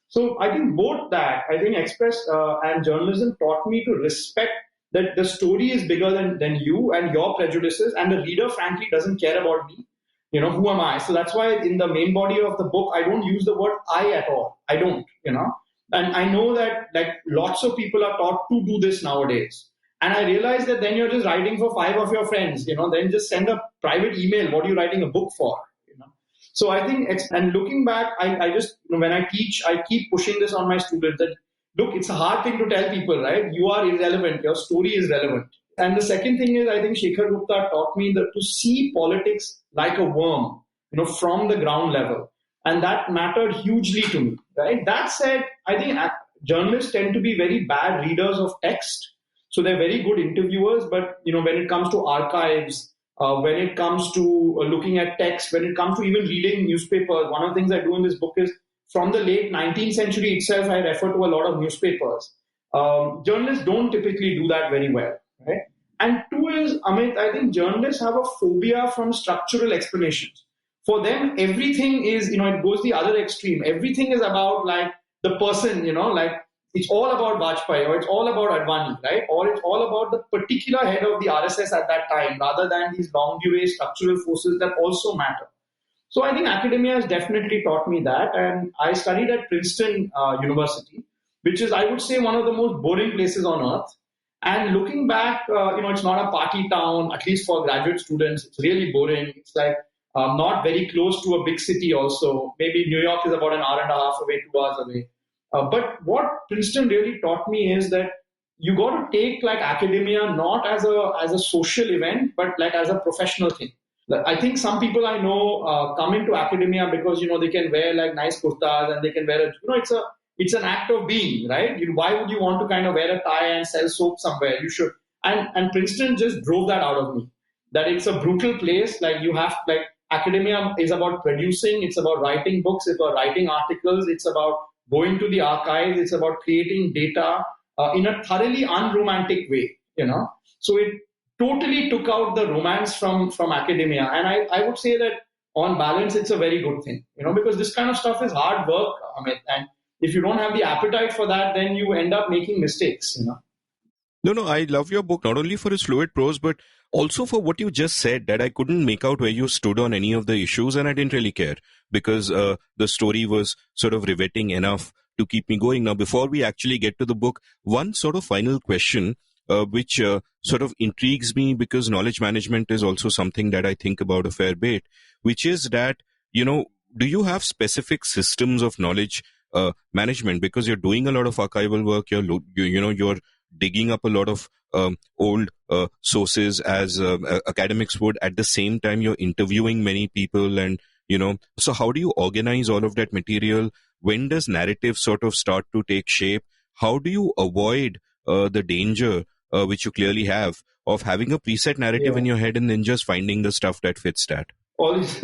So I think both that, Express and journalism taught me to respect that the story is bigger than you and your prejudices, and the reader, frankly, doesn't care about me. Who am I? So that's why in the main body of the book, I don't use the word I at all. I don't. And I know that like lots of people are taught to do this nowadays. And I realize that then you're just writing for 5 of your friends, then just send a private email. What are you writing a book for? So I think, and looking back, I just, when I teach, I keep pushing this on my students that, look, it's a hard thing to tell people, right? You are irrelevant. Your story is relevant. And the second thing is, I think Shekhar Gupta taught me that to see politics like a worm, from the ground level. And that mattered hugely to me, right? That said, I think journalists tend to be very bad readers of text. So they're very good interviewers, but, when it comes to archives, when it comes to looking at text, when it comes to even reading newspapers, one of the things I do in this book is from the late 19th century itself, I refer to a lot of newspapers. Journalists don't typically do that very well, right? And two is, Amit, I think journalists have a phobia from structural explanations. For them, everything is, it goes the other extreme. Everything is about like the person, like it's all about Vajpayee or it's all about Advani, right? Or it's all about the particular head of the RSS at that time rather than these long durée structural forces that also matter. So I think academia has definitely taught me that. And I studied at Princeton University, which is, I would say, one of the most boring places on earth. And looking back, it's not a party town, at least for graduate students. It's really boring. It's like not very close to a big city also. Maybe New York is about an hour and a half away, 2 hours away. But what Princeton really taught me is that you got to take like academia not as a social event, but like as a professional thing. I think some people I know come into academia because they can wear like nice kurtas and they can wear it's an act of being, right? Why would you want to kind of wear a tie and sell soap somewhere? You should. And Princeton just drove that out of me. That it's a brutal place. Like academia is about producing. It's about writing books. It's about writing articles. It's about going to the archives. It's about creating data in a thoroughly unromantic way. So it totally took out the romance from academia. And I would say that on balance, it's a very good thing. Because this kind of stuff is hard work, Amit, and if you don't have the appetite for that, then you end up making mistakes, No, I love your book, not only for its fluid prose, but also for what you just said, that I couldn't make out where you stood on any of the issues, and I didn't really care because the story was sort of riveting enough to keep me going. Now, before we actually get to the book, one sort of final question, which sort of intrigues me because knowledge management is also something that I think about a fair bit, which is that, do you have specific systems of knowledge management, because you're doing a lot of archival work, you're digging up a lot of old sources as academics would. At the same time, you're interviewing many people, and so how do you organize all of that material? When does narrative sort of start to take shape? How do you avoid the danger which you clearly have of having a preset narrative in your head and then just finding the stuff that fits that? All these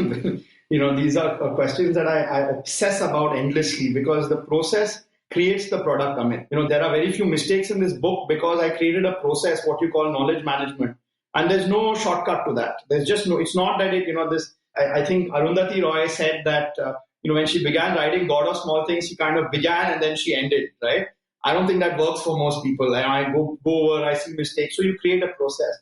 these are questions that I obsess about endlessly because the process creates the product, Amit. There are very few mistakes in this book because I created a process, what you call knowledge management. And there's no shortcut to that. There's just it's not that I think Arundhati Roy said that, when she began writing God of Small Things, she kind of began and then she ended, right? I don't think that works for most people. I go over, I see mistakes. So you create a process.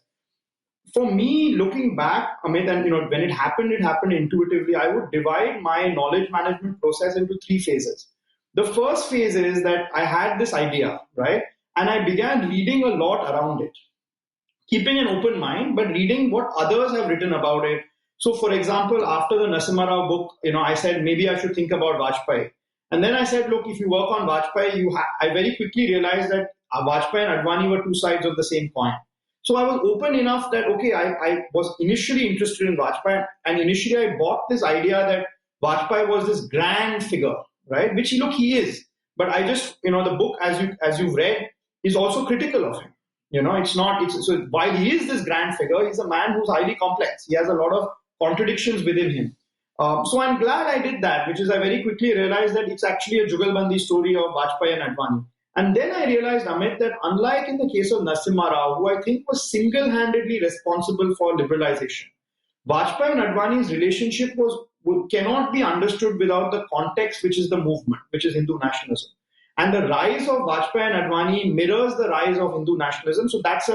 For me, looking back, Amit, and when it happened intuitively. I would divide my knowledge management process into 3 phases. The first phase is that I had this idea, right? And I began reading a lot around it, keeping an open mind, but reading what others have written about it. So, for example, after the Narasimha Rao book, I said, maybe I should think about Vajpayee. And then I said, look, if you work on Vajpayee, I very quickly realized that Vajpayee and Advani were 2 sides of the same coin. So I was open enough that, okay, I was initially interested in Vajpayee, and initially I bought this idea that Vajpayee was this grand figure, right? Which, he is. But I just, the book, as you've read, is also critical of him. So while he is this grand figure, he's a man who's highly complex. He has a lot of contradictions within him. So I'm glad I did that, which is I very quickly realized that it's actually a jugalbandi story of Vajpayee and Advani. And then I realized, Amit, that unlike in the case of Narasimha Rao, who I think was single-handedly responsible for liberalization, Vajpayee and Advani's relationship cannot be understood without the context, which is the movement, which is Hindu nationalism. And the rise of Vajpayee and Advani mirrors the rise of Hindu nationalism. That's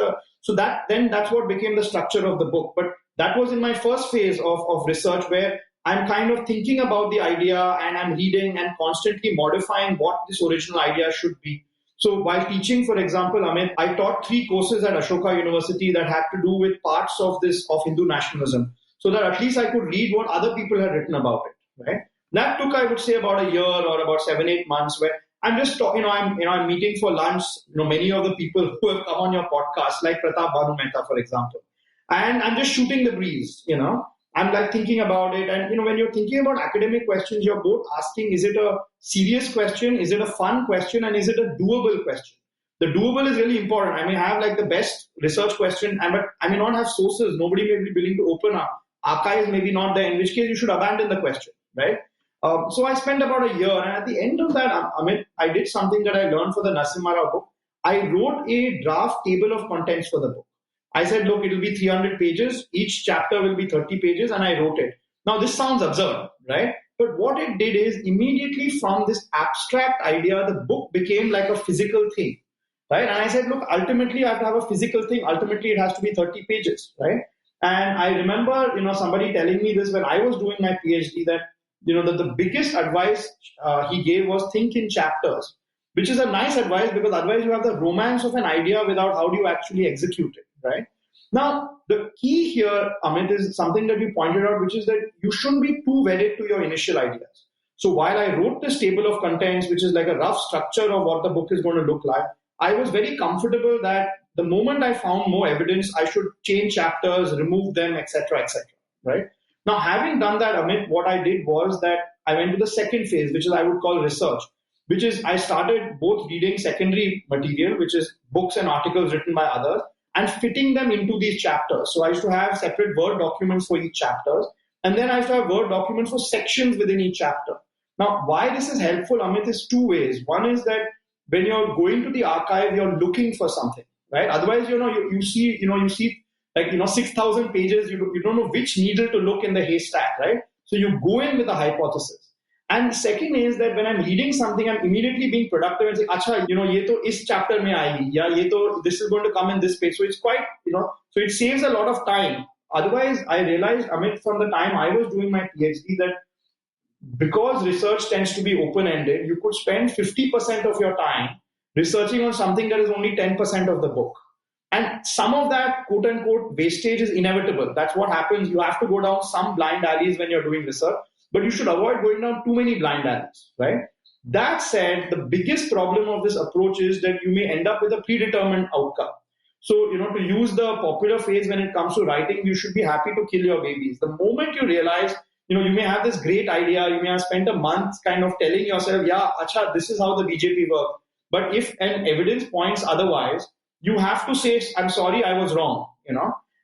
what became the structure of the book. But that was in my first phase of research, where I'm kind of thinking about the idea and I'm reading and constantly modifying what this original idea should be. So while teaching, for example, Amit, I taught 3 courses at Ashoka University that had to do with parts of Hindu nationalism, so that at least I could read what other people had written about it. Right? That took, I would say, about a year or about 7-8 months, where I'm just talking. I'm meeting for lunch. Many of the people who have come on your podcast, like Pratap Bhanu Mehta, for example, and I'm just shooting the breeze. I'm like thinking about it. And, when you're thinking about academic questions, you're both asking, is it a serious question? Is it a fun question? And is it a doable question? The doable is really important. I may have like the best research question, but I may not have sources. Nobody may be willing to open up. Archives maybe not there, in which case you should abandon the question, right? So I spent about a year. And at the end of that, I did something that I learned for the Narasimha Rao book. I wrote a draft table of contents for the book. I said, look, it will be 300 pages. Each chapter will be 30 pages. And I wrote it. Now, this sounds absurd, right? But what it did is immediately from this abstract idea, the book became like a physical thing, right? And I said, look, ultimately, I have to have a physical thing. Ultimately, it has to be 30 pages, right? And I remember, somebody telling me this when I was doing my PhD, that, that the biggest advice he gave was think in chapters, which is a nice advice, because otherwise you have the romance of an idea without how do you actually execute it. Right? Now, the key here, Amit, is something that you pointed out, which is that you shouldn't be too wedded to your initial ideas. So while I wrote this table of contents, which is like a rough structure of what the book is going to look like, I was very comfortable that the moment I found more evidence, I should change chapters, remove them, etc., etc. Right? Now, having done that, Amit, what I did was that I went to the second phase, which is I would call research, which is I started both reading secondary material, which is books and articles written by others, and fitting them into these chapters. So I used to have separate Word documents for each chapter, and then I used to have Word documents for sections within each chapter. Now, why this is helpful, Amit, is 2 ways. One is that when you're going to the archive, you're looking for something, right? Otherwise, you see like 6,000 pages, you don't know which needle to look in the haystack, right? So you go in with a hypothesis. And second is that when I'm reading something, I'm immediately being productive and saying, acha, ye to is chapter mein aayegi, ya ye to, this is going to come in this page. So it's quite, so it saves a lot of time. Otherwise, I realized, Amit, from the time I was doing my PhD, that because research tends to be open-ended, you could spend 50% of your time researching on something that is only 10% of the book. And some of that, quote unquote, wastage is inevitable. That's what happens. You have to go down some blind alleys when you're doing research. But you should avoid going down too many blind alleys, right? That said, the biggest problem of this approach is that you may end up with a predetermined outcome. So, to use the popular phrase when it comes to writing, you should be happy to kill your babies. The moment you realize, you may have this great idea, you may have spent a month kind of telling yourself, yeah, acha, this is how the BJP works. But if an evidence points otherwise, you have to say, I'm sorry, I was wrong,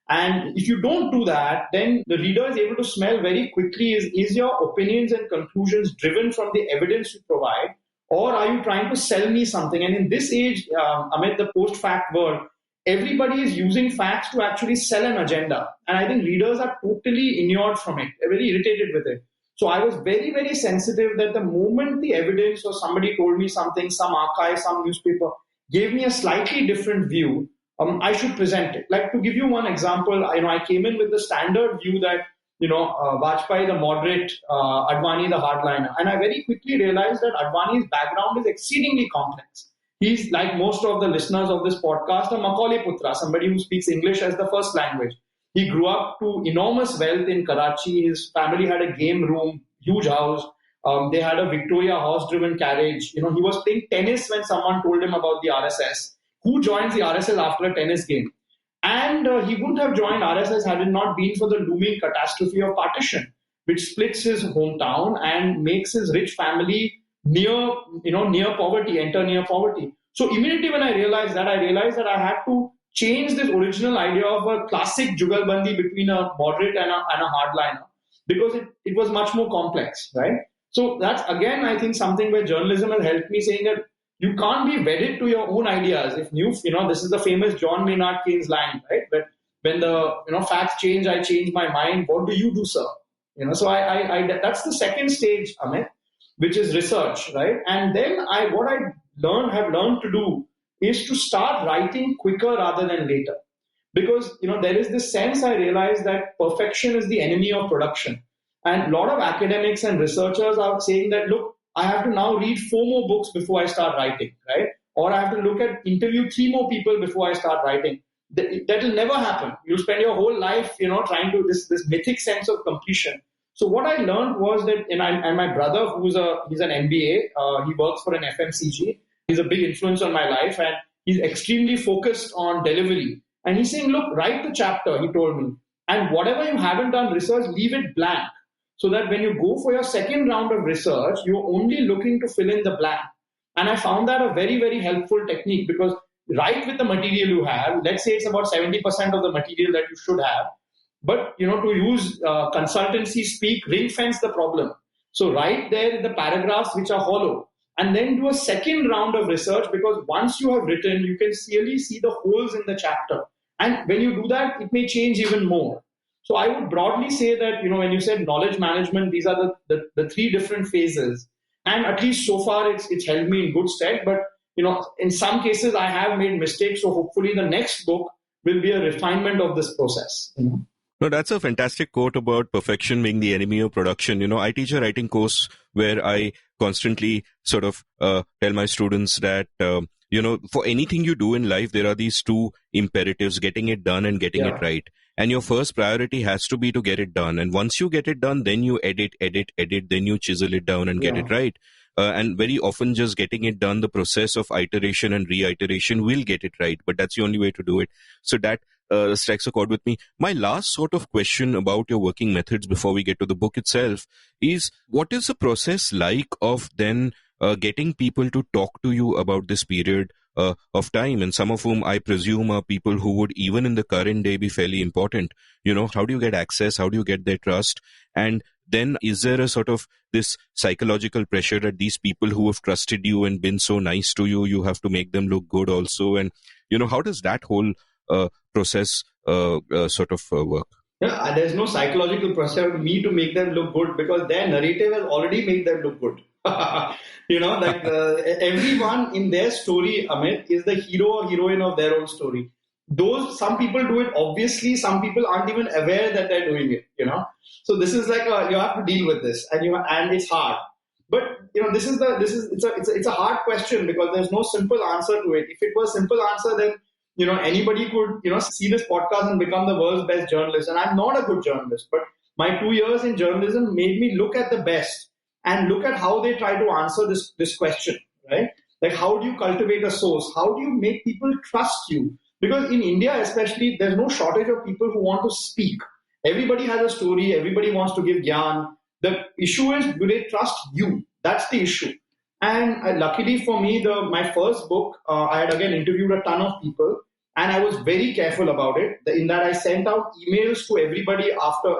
And if you don't do that, then the reader is able to smell very quickly, is your opinions and conclusions driven from the evidence you provide, or are you trying to sell me something? And in this age, amid the post-fact world, everybody is using facts to actually sell an agenda. And I think readers are totally inured from it. They're very irritated with it. So I was very, very sensitive that the moment the evidence or somebody told me something, some archive, some newspaper, gave me a slightly different view, I should present it. Like, to give you one example, I came in with the standard view that, Vajpayee, the moderate, Advani, the hardliner. And I very quickly realized that Advani's background is exceedingly complex. He's, like most of the listeners of this podcast, a Macaulay Putra, somebody who speaks English as the first language. He grew up to enormous wealth in Karachi. His family had a game room, huge house. They had a Victoria horse-driven carriage. He was playing tennis when someone told him about the RSS. Who joins the RSS after a tennis game? And he wouldn't have joined RSS had it not been for the looming catastrophe of partition, which splits his hometown and makes his rich family near poverty. So immediately when I realized that I had to change this original idea of a classic jugalbandi between a moderate and a hardliner, because it was much more complex, right? So that's, again, I think something where journalism has helped me, saying that you can't be wedded to your own ideas. If this is the famous John Maynard Keynes line, right? But when the facts change, I change my mind. What do you do, sir? So I that's the second stage, Amit, which is research, right? And then what I have learned to do is to start writing quicker rather than later. Because there is this sense I realize that perfection is the enemy of production. And a lot of academics and researchers are saying that, look, I have to now read 4 more books before I start writing, right? Or I have to interview 3 more people before I start writing. That will never happen. You'll spend your whole life, trying to this mythic sense of completion. So what I learned was that, and my brother, he's an MBA, he works for an FMCG. He's a big influence on my life, and he's extremely focused on delivery. And he's saying, look, write the chapter, he told me. And whatever you haven't done research, leave it blank. So that when you go for your second round of research, you're only looking to fill in the blank. And I found that a very, very helpful technique, because write with the material you have. Let's say it's about 70% of the material that you should have. But, to use consultancy speak, ring fence the problem. So write there the paragraphs which are hollow. And then do a second round of research, because once you have written, you can clearly see the holes in the chapter. And when you do that, it may change even more. So I would broadly say that, when you said knowledge management, these are the 3 different phases. And at least so far, it's held me in good stead. But, in some cases, I have made mistakes. So hopefully the next book will be a refinement of this process. No, that's a fantastic quote about perfection being the enemy of production. I teach a writing course where I constantly sort of tell my students that, for anything you do in life, there are these 2 imperatives, getting it done and getting it right. And your first priority has to be to get it done. And once you get it done, then you edit, then you chisel it down and get it right. And very often just getting it done, the process of iteration and reiteration will get it right. But that's the only way to do it. So that strikes a chord with me. My last sort of question about your working methods before we get to the book itself is, what is the process like of then getting people to talk to you about this period of time, and some of whom I presume are people who would even in the current day be fairly important? How do you get access? How do you get their trust? And then is there a sort of this psychological pressure that these people who have trusted you and been so nice to you, you have to make them look good also? And, how does that whole process sort of work? Yeah, there's no psychological pressure on me to make them look good, because their narrative has already made them look good. Everyone in their story, Amit, is the hero or heroine of their own story. Some people do it obviously, some people aren't even aware that they're doing it, So this is like you have to deal with this, and it's hard. But it's a hard question, because there's no simple answer to it. If it was a simple answer, then anybody could see this podcast and become the world's best journalist. And I'm not a good journalist, but my 2 years in journalism made me look at the best and look at how they try to answer this question, right? Like, how do you cultivate a source? How do you make people trust you? Because in India especially, there's no shortage of people who want to speak. Everybody has a story. Everybody wants to give gyan. The issue is, do they trust you? That's the issue. And luckily for me, my first book, I had again interviewed a ton of people, and I was very careful about it. In that I sent out emails to everybody after,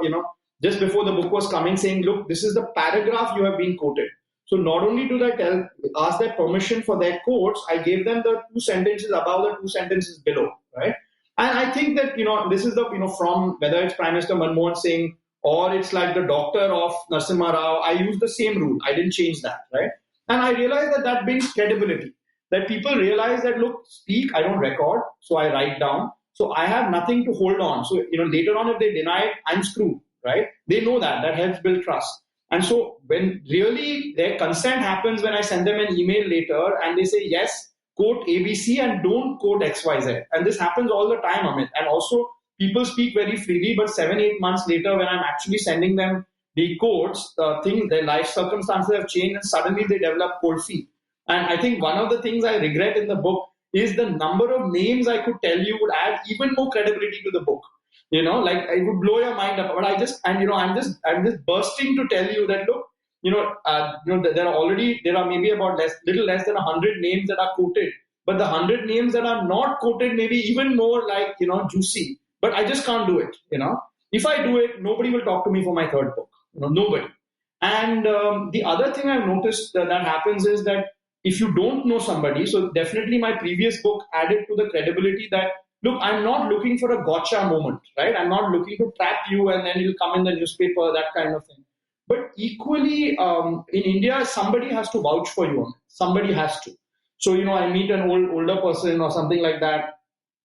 just before the book was coming, saying, look, this is the paragraph you have been quoted. So not only did I ask their permission for their quotes, I gave them the 2 sentences above, the 2 sentences below, right? And I think that, this is from whether it's Prime Minister Manmohan Singh or it's like the doctor of Narasimha Rao, I used the same rule. I didn't change that, right? And I realized that brings credibility, that people realize that, look, speak, I don't record, so I write down. So I have nothing to hold on. So, later on, if they deny it, I'm screwed, right? They know that helps build trust. And so when really their consent happens, when I send them an email later and they say, yes, quote ABC and don't quote XYZ. And this happens all the time, Amit. And also people speak very freely, but 7-8 months later, when I'm actually sending them the quotes, their life circumstances have changed and suddenly they develop cold feet. And I think one of the things I regret in the book is the number of names I could tell you would add even more credibility to the book. Like it would blow your mind up. But I'm just bursting to tell you that, look, there are maybe about little less than 100 names that are quoted, but the 100 names that are not quoted maybe even more like, juicy. But I just can't do it. If I do it, nobody will talk to me for my third book. Nobody. And the other thing I've noticed that happens is that if you don't know somebody, so definitely my previous book added to the credibility that, look, I'm not looking for a gotcha moment, right? I'm not looking to trap you and then you'll come in the newspaper, that kind of thing. But equally, in India, somebody has to vouch for you. Somebody has to. So, I meet an older person or something like that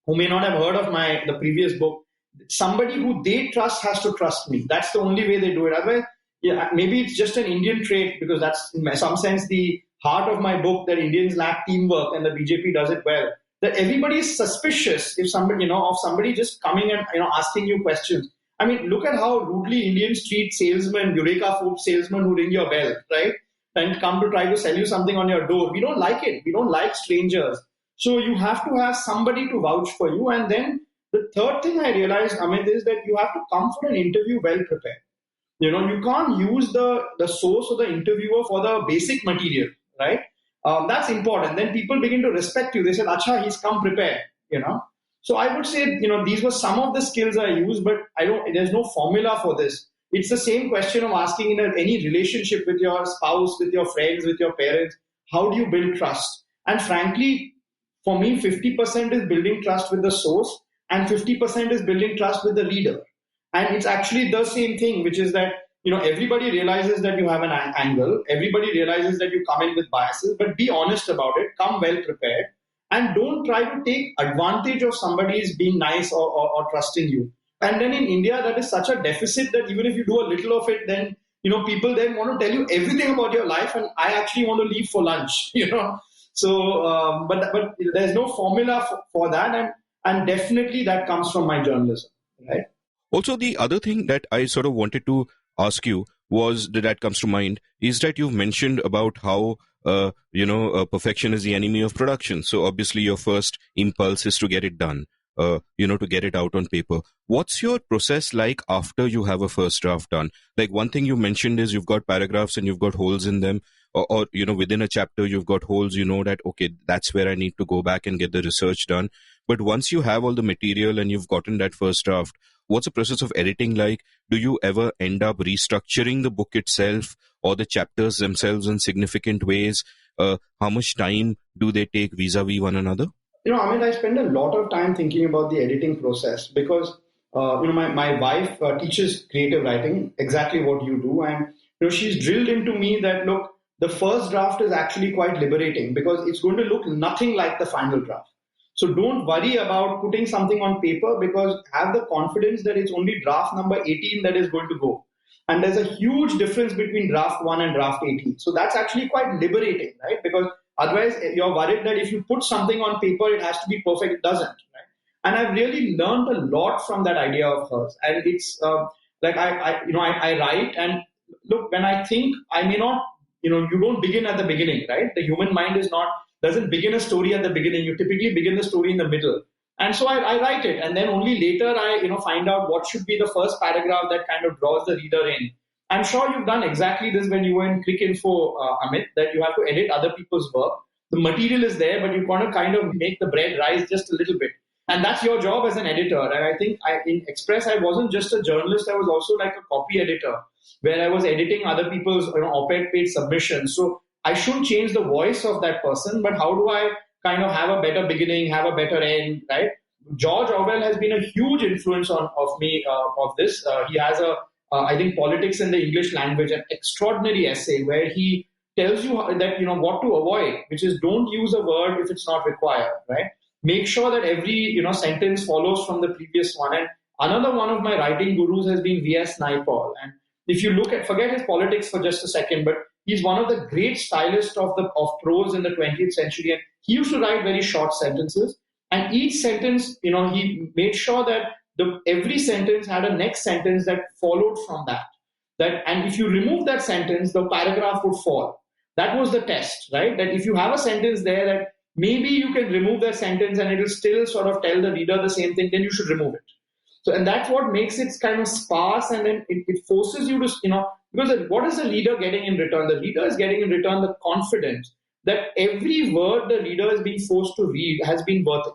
who may not have heard of the previous book. Somebody who they trust has to trust me. That's the only way they do it. Otherwise, yeah, maybe it's just an Indian trait, because that's in some sense the heart of my book, that Indians lack teamwork and the BJP does it well. That everybody is suspicious if somebody, of somebody just coming and asking you questions. I mean, look at how rudely Indians treat salesmen, Eureka Food salesmen who ring your bell, right? And come to try to sell you something on your door. We don't like it. We don't like strangers. So you have to have somebody to vouch for you. And then the third thing I realized, Amit, is that you have to come for an interview well prepared. You can't use the source or the interviewer for the basic material, right? That's important. Then people begin to respect you. They said, "Acha, he's come prepared." So I would say, these were some of the skills I use, but there's no formula for this. It's the same question of asking in any relationship with your spouse, with your friends, with your parents, how do you build trust? And frankly, for me, 50% is building trust with the source and 50% is building trust with the leader. And it's actually the same thing, which is that, everybody realizes that you have an angle. Everybody realizes that you come in with biases, but be honest about it. Come well prepared and don't try to take advantage of somebody's being nice or trusting you. And then in India, that is such a deficit that even if you do a little of it, then, people then want to tell you everything about your life. And I actually want to leave for lunch, So, but there's no formula for that. And definitely that comes from my journalism, right? Also, the other thing that I sort of wanted to ask you that comes to mind is that you've mentioned about how, perfection is the enemy of production. So obviously your first impulse is to get it done. To get it out on paper. What's your process like after you have a first draft done? Like one thing you mentioned is you've got paragraphs and you've got holes in them, or within a chapter you've got holes, that, okay, that's where I need to go back and get the research done. But once you have all the material and you've gotten that first draft, what's the process of editing like? Do you ever end up restructuring the book itself or the chapters themselves in significant ways? How much time do they take vis-a-vis one another? I spend a lot of time thinking about the editing process because, my wife teaches creative writing, exactly what you do. And, she's drilled into me that, look, the first draft is actually quite liberating because it's going to look nothing like the final draft. So don't worry about putting something on paper because have the confidence that it's only draft number 18 that is going to go. And there's a huge difference between draft 1 and draft 18. So that's actually quite liberating, right? Because otherwise, you're worried that if you put something on paper, it has to be perfect. It doesn't. Right? And I've really learned a lot from that idea of hers. And it's like I write and look, when I think, I may not, you don't begin at the beginning, right? The human mind doesn't begin a story at the beginning. You typically begin the story in the middle. And so I write it. And then only later I, find out what should be the first paragraph that kind of draws the reader in. I'm sure you've done exactly this when you were in Crick Info, Amit, that you have to edit other people's work. The material is there, but you want to kind of make the bread rise just a little bit. And that's your job as an editor. And I think in Express, I wasn't just a journalist. I was also like a copy editor where I was editing other people's op-ed page submissions. So I should change the voice of that person, but how do I kind of have a better beginning, have a better end, right? George Orwell has been a huge influence of me of this. He has I think, Politics in the English Language, an extraordinary essay where he tells you that, what to avoid, which is don't use a word if it's not required, right? Make sure that every, sentence follows from the previous one. And another one of my writing gurus has been V.S. Naipaul. And if you forget his politics for just a second, but he's one of the great stylists of prose in the 20th century. And he used to write very short sentences. And each sentence, he made sure that every sentence had a next sentence that followed from that. And if you remove that sentence, the paragraph would fall. That was the test, right? That if you have a sentence there that maybe you can remove that sentence and it will still sort of tell the reader the same thing, then you should remove it. So, and that's what makes it kind of sparse, and then it forces you to, because what is the reader getting in return? The reader is getting in return the confidence that every word the reader is being forced to read has been worth it.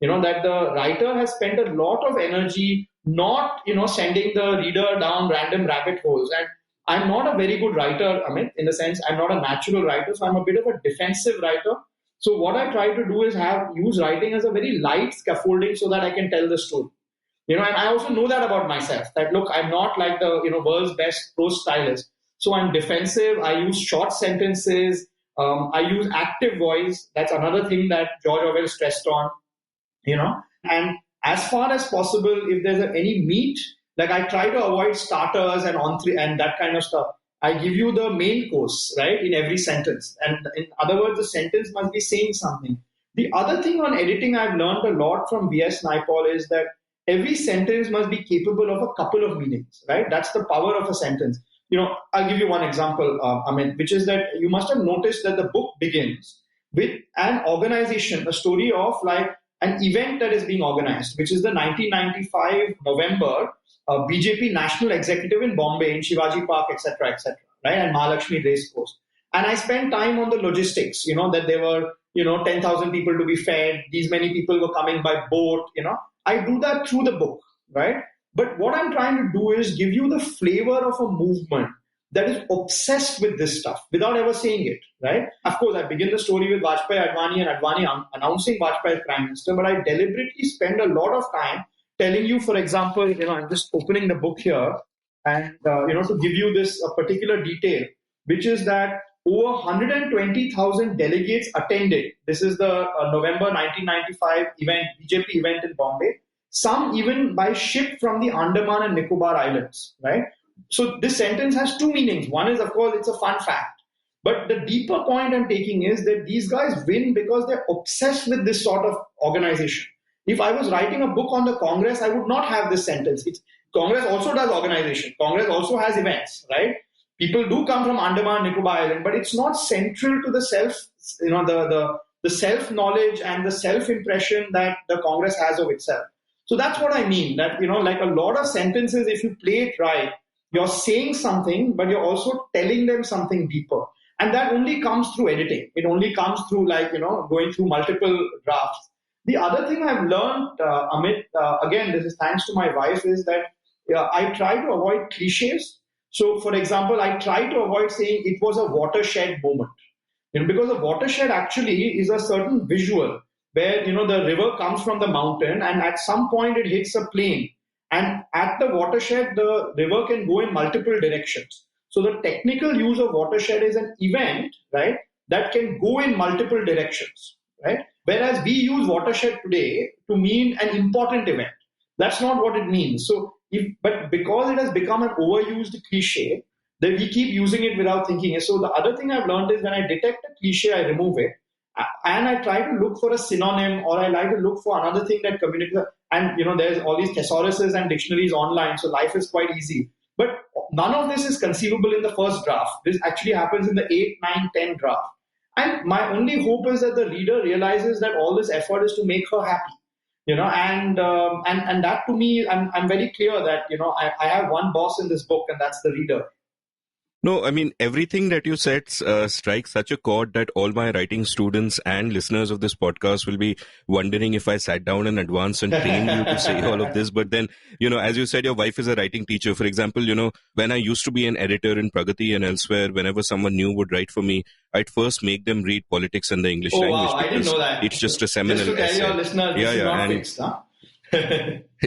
That the writer has spent a lot of energy not, sending the reader down random rabbit holes. And I'm not a very good writer, Amit, in the sense I'm not a natural writer, so I'm a bit of a defensive writer. So what I try to do is use writing as a very light scaffolding so that I can tell the story. And I also know that about myself, that look, I'm not like the, world's best prose stylist. So I'm defensive. I use short sentences. I use active voice. That's another thing that George Orwell stressed on, and as far as possible, if there's any meat, like I try to avoid starters and and that kind of stuff. I give you the main course, right, in every sentence. And in other words, the sentence must be saying something. The other thing on editing I've learned a lot from V.S. Naipaul is that every sentence must be capable of a couple of meanings, right? That's the power of a sentence. I'll give you one example, Amit, which is that you must have noticed that the book begins with an organization, a story of like an event that is being organized, which is the 1995 November BJP National Executive in Bombay, in Shivaji Park, etc., right, and Mahalakshmi Race Course. And I spent time on the logistics, that there were, 10,000 people to be fed, these many people were coming by boat, I do that through the book, right? But what I'm trying to do is give you the flavor of a movement that is obsessed with this stuff without ever saying it, right? Of course, I begin the story with Vajpayee, Advani, and Advani announcing Vajpayee as Prime Minister, but I deliberately spend a lot of time telling you, for example, I'm just opening the book here and, to give you this particular detail, which is that over 120,000 delegates attended. This is the November 1995 event, BJP event in Bombay. Some even by ship from the Andaman and Nicobar Islands, right? So this sentence has two meanings. One is, of course, it's a fun fact. But the deeper point I'm taking is that these guys win because they're obsessed with this sort of organization. If I was writing a book on the Congress, I would not have this sentence. Congress also does organization. Congress also has events, right? People do come from Andaman, Nicobar Island, but it's not central to the self, the self-knowledge and the self-impression that the Congress has of itself. So that's what I mean, that, like a lot of sentences, if you play it right, you're saying something, but you're also telling them something deeper. And that only comes through editing. It only comes through going through multiple drafts. The other thing I've learned, Amit, again, this is thanks to my wife, is that I try to avoid cliches. So, for example, I try to avoid saying it was a watershed moment. Because a watershed actually is a certain visual where, the river comes from the mountain and at some point it hits a plain. And at the watershed, the river can go in multiple directions. So the technical use of watershed is an event, right, that can go in multiple directions, right? Whereas we use watershed today to mean an important event. That's not what it means. So, but because it has become an overused cliche, that we keep using it without thinking. So the other thing I've learned is when I detect a cliche, I remove it. And I try to look for a synonym, or I like to look for another thing that communicates. And, there's all these thesauruses and dictionaries online, so life is quite easy. But none of this is conceivable in the first draft. This actually happens in the 8, 9, 10 draft. And my only hope is that the reader realizes that all this effort is to make her happy. And that to me, I'm very clear that, I have one boss in this book, and that's the reader. No, I mean, everything that you said strikes such a chord that all my writing students and listeners of this podcast will be wondering if I sat down in advance and trained you to say all of this. But then, as you said, your wife is a writing teacher. For example, when I used to be an editor in Pragati and elsewhere, whenever someone new would write for me, I'd first make them read politics in the English language. Wow, I didn't know that. It's just a seminal essay. Just to tell your listeners, this is not fixed, huh?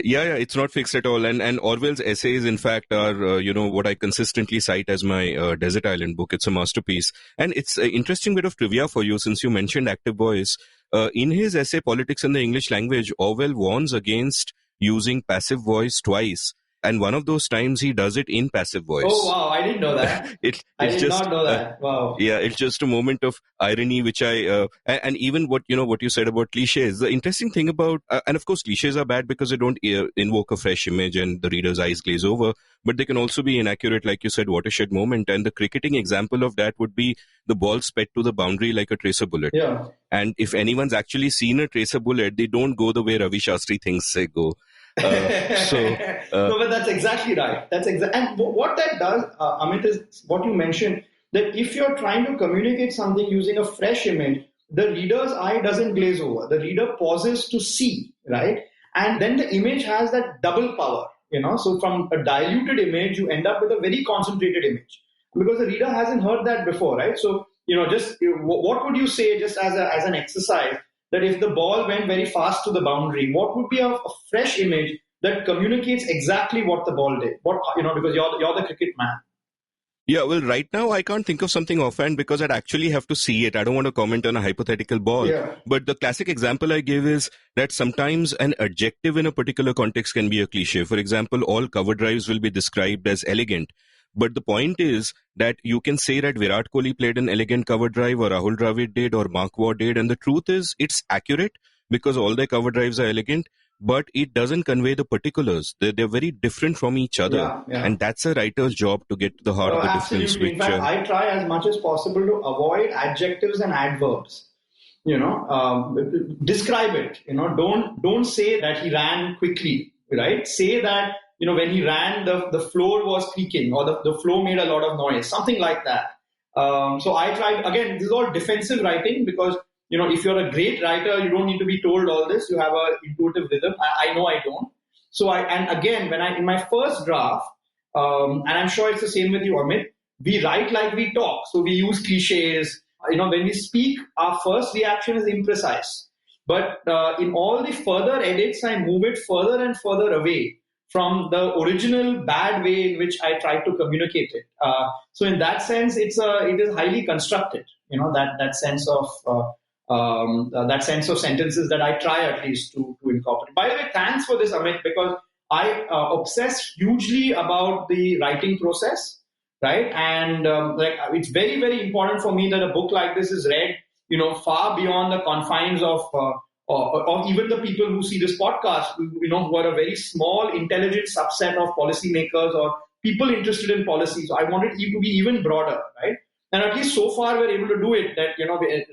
Yeah, it's not fixed at all. And Orwell's essays, in fact, are, what I consistently cite as my Desert Island book. It's a masterpiece. And it's an interesting bit of trivia for you, since you mentioned active voice. In his essay, Politics in the English Language, Orwell warns against using passive voice twice. And one of those times he does it in passive voice. Oh, wow. I didn't know that. I did not know that. Wow. Yeah, it's just a moment of irony, which and even what you said about cliches. The interesting thing about, and of course, cliches are bad because they don't invoke a fresh image and the reader's eyes glaze over, but they can also be inaccurate, like you said, watershed moment. And the cricketing example of that would be the ball sped to the boundary like a tracer bullet. Yeah. And if anyone's actually seen a tracer bullet, they don't go the way Ravi Shastri thinks they go. No, but that's exactly right. And what that does, Amit, is what you mentioned, that if you're trying to communicate something using a fresh image, the reader's eye doesn't glaze over. The reader pauses to see, right? And then the image has that double power, So from a diluted image, you end up with a very concentrated image because the reader hasn't heard that before, right? So, what would you say, just as an exercise, that if the ball went very fast to the boundary, what would be a fresh image that communicates exactly what the ball did? Because you're the cricket man. Yeah, well, right now I can't think of something offhand because I'd actually have to see it. I don't want to comment on a hypothetical ball. Yeah. But the classic example I give is that sometimes an adjective in a particular context can be a cliche. For example, all cover drives will be described as elegant. But the point is that you can say that Virat Kohli played an elegant cover drive, or Rahul Dravid did, or Mark Waugh did. And the truth is, it's accurate because all their cover drives are elegant, but it doesn't convey the particulars. They're very different from each other. Yeah, yeah. And that's a writer's job to get to the heart of the difference. Absolutely. In fact, I try as much as possible to avoid adjectives and adverbs. Describe it. Don't say that he ran quickly, right? Say that, when he ran, the floor was creaking, or the floor made a lot of noise, something like that. So I tried, again, this is all defensive writing because, if you're a great writer, you don't need to be told all this. You have an intuitive rhythm. I know I don't. So again, in my first draft, and I'm sure it's the same with you, Amit, we write like we talk. So we use cliches. When we speak, our first reaction is imprecise. But in all the further edits, I move it further and further away from the original bad way in which I tried to communicate it. So in that sense, it is highly constructed. That sense of sentences that I try at least to incorporate. By the way, thanks for this, Amit, because I obsess hugely about the writing process, right? And it's very, very important for me that a book like this is read, far beyond the confines of even the people who see this podcast, who are a very small, intelligent subset of policymakers or people interested in policy. So I want it to be even broader, right? And at least so far we're able to do it. That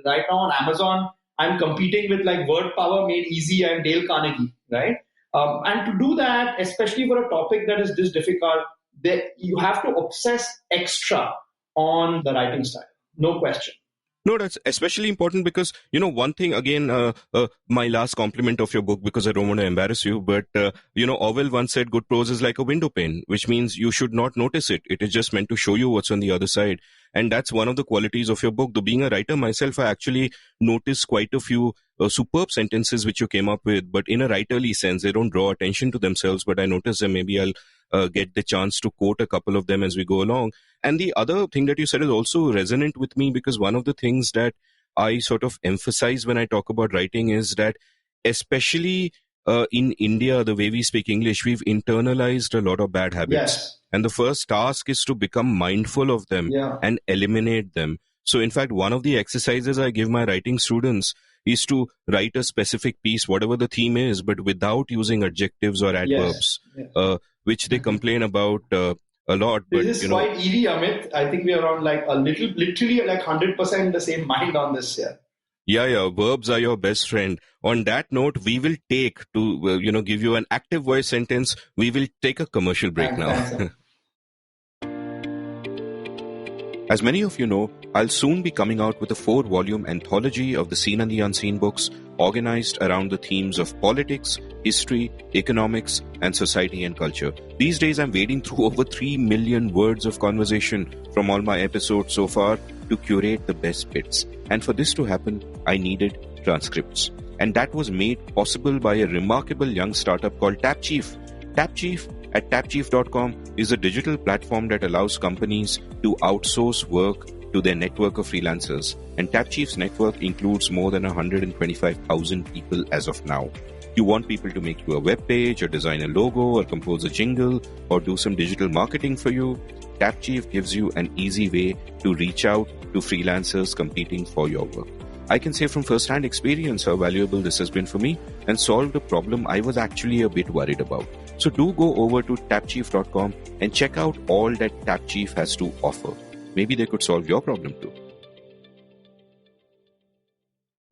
right now on Amazon, I'm competing with like Word Power Made Easy and Dale Carnegie, right? And to do that, especially for a topic that is this difficult, you have to obsess extra on the writing style. No question. No, that's especially important because, one thing, again, my last compliment of your book, because I don't want to embarrass you, but, Orwell once said good prose is like a window pane, which means you should not notice it. It is just meant to show you what's on the other side. And that's one of the qualities of your book. Though being a writer myself, I actually noticed quite a few superb sentences which you came up with, but in a writerly sense, they don't draw attention to themselves, but I noticed them. Maybe I'll get the chance to quote a couple of them as we go along. And the other thing that you said is also resonant with me, because one of the things that I sort of emphasize when I talk about writing is that, especially in India, the way we speak English, we've internalized a lot of bad habits. Yes. And the first task is to become mindful of them and eliminate them. So in fact, one of the exercises I give my writing students is to write a specific piece, whatever the theme is, but without using adjectives or adverbs, which they complain about a lot. This is quite eerie, Amit. I think we are on literally 100% the same mind on this here. Yeah. Verbs are your best friend. On that note, we will take to, give you an active voice sentence. We will take a commercial break now. As many of you know, I'll soon be coming out with a 4-volume anthology of the Seen and the Unseen books organized around the themes of politics, history, economics, and society and culture. These days, I'm wading through over 3 million words of conversation from all my episodes so far to curate the best bits. And for this to happen, I needed transcripts. And that was made possible by a remarkable young startup called TapChief. TapChief at tapchief.com is a digital platform that allows companies to outsource work to their network of freelancers. And TapChief's network includes more than 125,000 people as of now. You want people to make you a web page or design a logo or compose a jingle or do some digital marketing for you. TapChief gives you an easy way to reach out to freelancers competing for your work. I can say from first-hand experience how valuable this has been for me and solved a problem I was actually a bit worried about. So do go over to tapchief.com and check out all that TapChief has to offer. Maybe they could solve your problem too.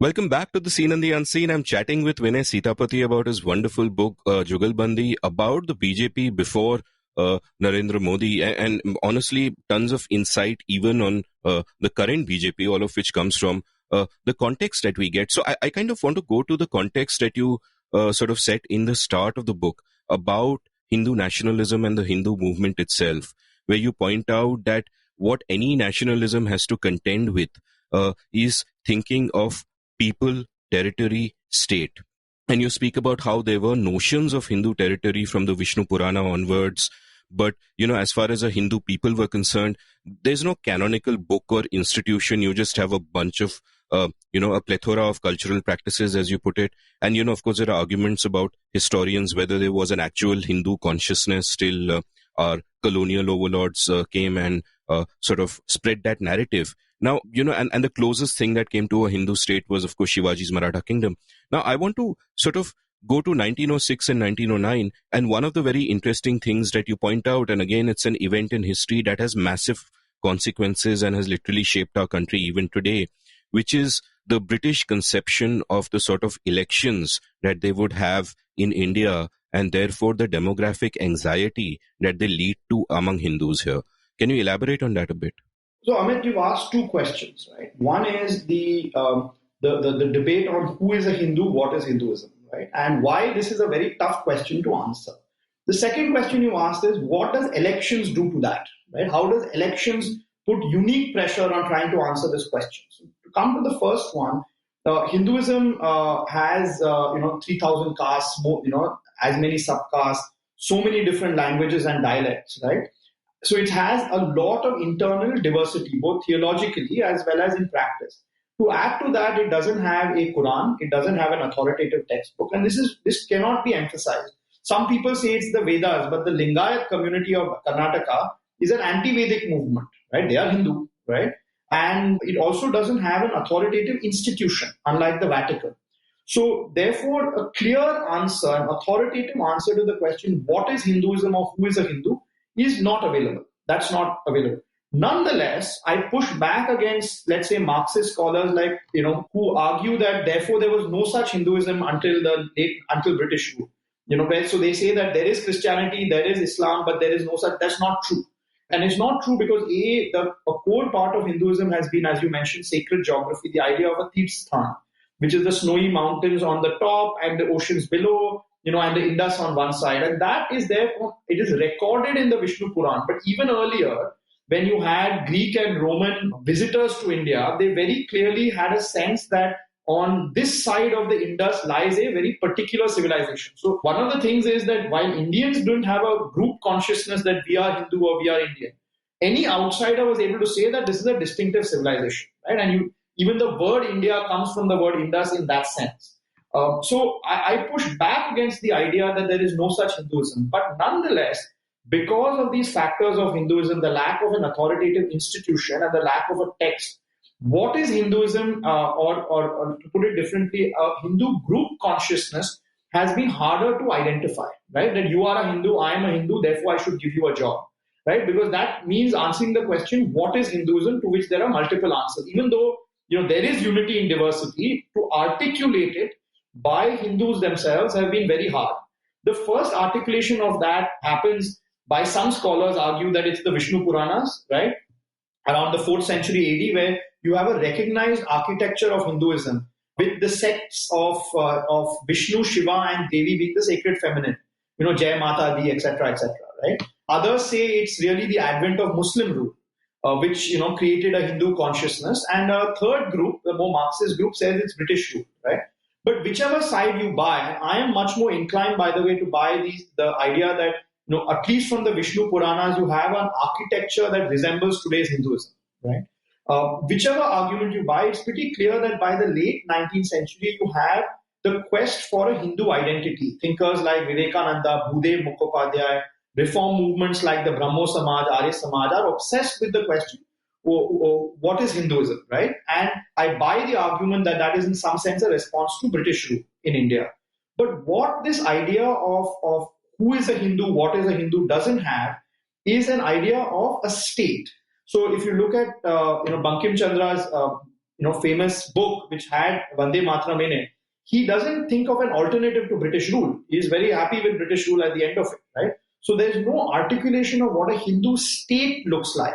Welcome back to the Seen and the Unseen. I'm chatting with Vinay Sitapati about his wonderful book, Jugalbandi, about the BJP before Narendra Modi, and honestly, tons of insight even on the current BJP, all of which comes from the context that we get. So I kind of want to go to the context that you sort of set in the start of the book about Hindu nationalism and the Hindu movement itself, where you point out that what any nationalism has to contend with is thinking of people, territory, state. And you speak about how there were notions of Hindu territory from the Vishnu Purana onwards, But, as far as a Hindu people were concerned, there's no canonical book or institution. You just have a bunch of, a plethora of cultural practices, as you put it. And, of course, there are arguments about historians, whether there was an actual Hindu consciousness till our colonial overlords came and sort of spread that narrative. Now, and the closest thing that came to a Hindu state was, of course, Shivaji's Maratha kingdom. Now, I want to sort of go to 1906 and 1909. And one of the very interesting things that you point out, and again, it's an event in history that has massive consequences and has literally shaped our country even today, which is the British conception of the sort of elections that they would have in India, and therefore the demographic anxiety that they lead to among Hindus here. Can you elaborate on that a bit? So, Amit, you've asked two questions, right? One is the debate on who is a Hindu, what is Hinduism, right? And why this is a very tough question to answer. The second question you asked is, what does elections do to that, right? How does elections put unique pressure on trying to answer this question? So to come to the first one, Hinduism has 3,000 castes, as many subcastes, so many different languages and dialects, right? So it has a lot of internal diversity, both theologically as well as in practice. To add to that, it doesn't have a Quran, it doesn't have an authoritative textbook, and this cannot be emphasized. Some people say it's the Vedas, but the Lingayat community of Karnataka is an anti-Vedic movement, right? They are Hindu, right? And it also doesn't have an authoritative institution, unlike the Vatican. So therefore, a clear answer, an authoritative answer to the question, what is Hinduism or who is a Hindu, is not available. That's not available. Nonetheless, I push back against, let's say, Marxist scholars who argue that therefore there was no such Hinduism until British rule. So they say that there is Christianity, there is Islam, but there is no such. That's not true. And it's not true because a core part of Hinduism has been, as you mentioned, sacred geography, the idea of a Tirthan, which is the snowy mountains on the top and the oceans below, and the Indus on one side. And that is therefore, it is recorded in the Vishnu Puran. But even earlier, when you had Greek and Roman visitors to India, they very clearly had a sense that on this side of the Indus lies a very particular civilization. So one of the things is that while Indians don't have a group consciousness that we are Hindu or we are Indian, any outsider was able to say that this is a distinctive civilization, right? And even the word India comes from the word Indus in that sense. So I push back against the idea that there is no such Hinduism. But nonetheless, because of these factors of Hinduism, the lack of an authoritative institution and the lack of a text, what is Hinduism, or to put it differently, a Hindu group consciousness has been harder to identify, right? That you are a Hindu, I am a Hindu, therefore I should give you a job, right? Because that means answering the question, what is Hinduism, to which there are multiple answers. Even though there is unity in diversity, to articulate it by Hindus themselves have been very hard. The first articulation of that happens by some scholars argue that it's the Vishnu Puranas, right? Around the 4th century AD, where you have a recognized architecture of Hinduism with the sects of Vishnu, Shiva and Devi being the sacred feminine, Jai Mata Di, etc., right? Others say it's really the advent of Muslim rule, which, created a Hindu consciousness. And a third group, the more Marxist group, says it's British rule, right? But whichever side you buy, and I am much more inclined, by the way, to buy the idea that, at least from the Vishnu Puranas, you have an architecture that resembles today's Hinduism, right? Whichever argument you buy, it's pretty clear that by the late 19th century, you have the quest for a Hindu identity. Thinkers like Vivekananda, Bhudev Mukhopadhyay, reform movements like the Brahmo Samaj, Arya Samaj are obsessed with the question, what is Hinduism, right? And I buy the argument that that is in some sense a response to British rule in India. But what this idea of who is a Hindu, what is a Hindu doesn't have is an idea of a state. So if you look at Bankim Chandra's famous book which had Vande Mataram in it, he doesn't think of an alternative to British rule. He is very happy with British rule at the end of it, right? So there's no articulation of what a Hindu state looks like.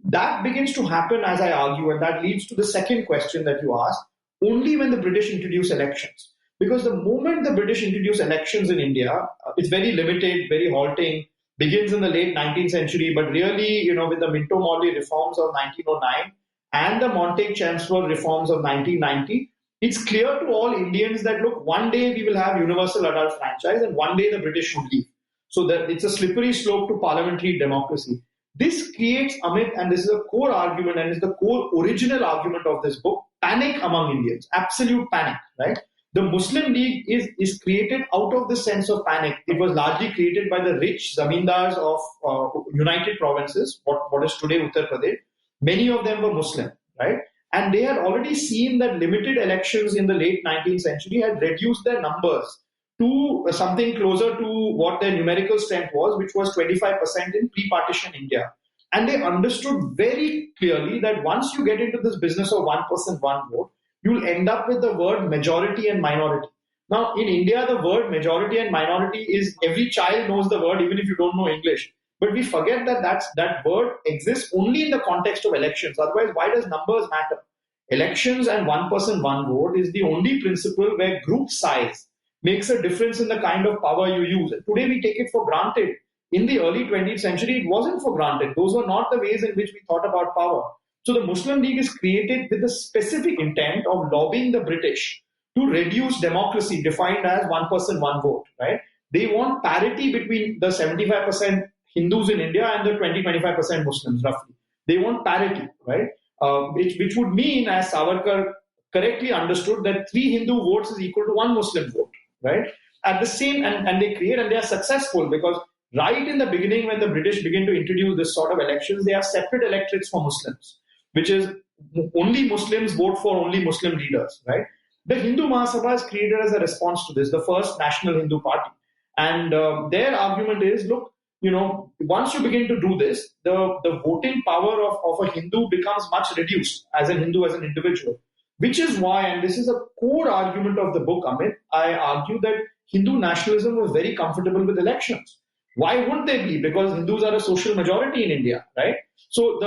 That begins to happen, as I argue, and that leads to the second question that you asked, only when the British introduce elections. Because the moment the British introduce elections in India, it's very limited, very halting, begins in the late 19th century, but really, with the Minto-Morley reforms of 1909 and the Montague-Chelmsford reforms of 1990, it's clear to all Indians that, look, one day we will have universal adult franchise and one day the British should leave. So that it's a slippery slope to parliamentary democracy. This creates, Amit, and this is a core argument and is the core original argument of this book, panic among Indians, absolute panic, right? The Muslim League is created out of this sense of panic. It was largely created by the rich zamindars of United Provinces, what is today Uttar Pradesh. Many of them were Muslim, right? And they had already seen that limited elections in the late 19th century had reduced their numbers to something closer to what their numerical strength was, which was 25% in pre-partition India. And they understood very clearly that once you get into this business of one person, one vote, you'll end up with the word majority and minority. Now, in India, the word majority and minority is, every child knows the word, even if you don't know English. But we forget that that word exists only in the context of elections. Otherwise, why does numbers matter? Elections and one person, one vote is the only principle where group size makes a difference in the kind of power you use. Today, we take it for granted. In the early 20th century, it wasn't for granted. Those were not the ways in which we thought about power. So the Muslim League is created with the specific intent of lobbying the British to reduce democracy defined as one person, one vote, right? They want parity between the 75% Hindus in India and the 20-25% Muslims, roughly. They want parity, right? Which would mean, as Savarkar correctly understood, that 3 Hindu votes is equal to 1 Muslim vote, right? At the same, and they create, and they are successful because right in the beginning, when the British begin to introduce this sort of elections, they have separate electorates for Muslims, which is only Muslims vote for only Muslim leaders, right? The Hindu Mahasabha is created as a response to this, the first national Hindu party. And their argument is, look, once you begin to do this, the voting power of a Hindu becomes much reduced as a Hindu, as an individual. Which is why, and this is a core argument of the book, Amit, I argue that Hindu nationalism was very comfortable with elections. Why wouldn't they be? Because Hindus are a social majority in India, right? So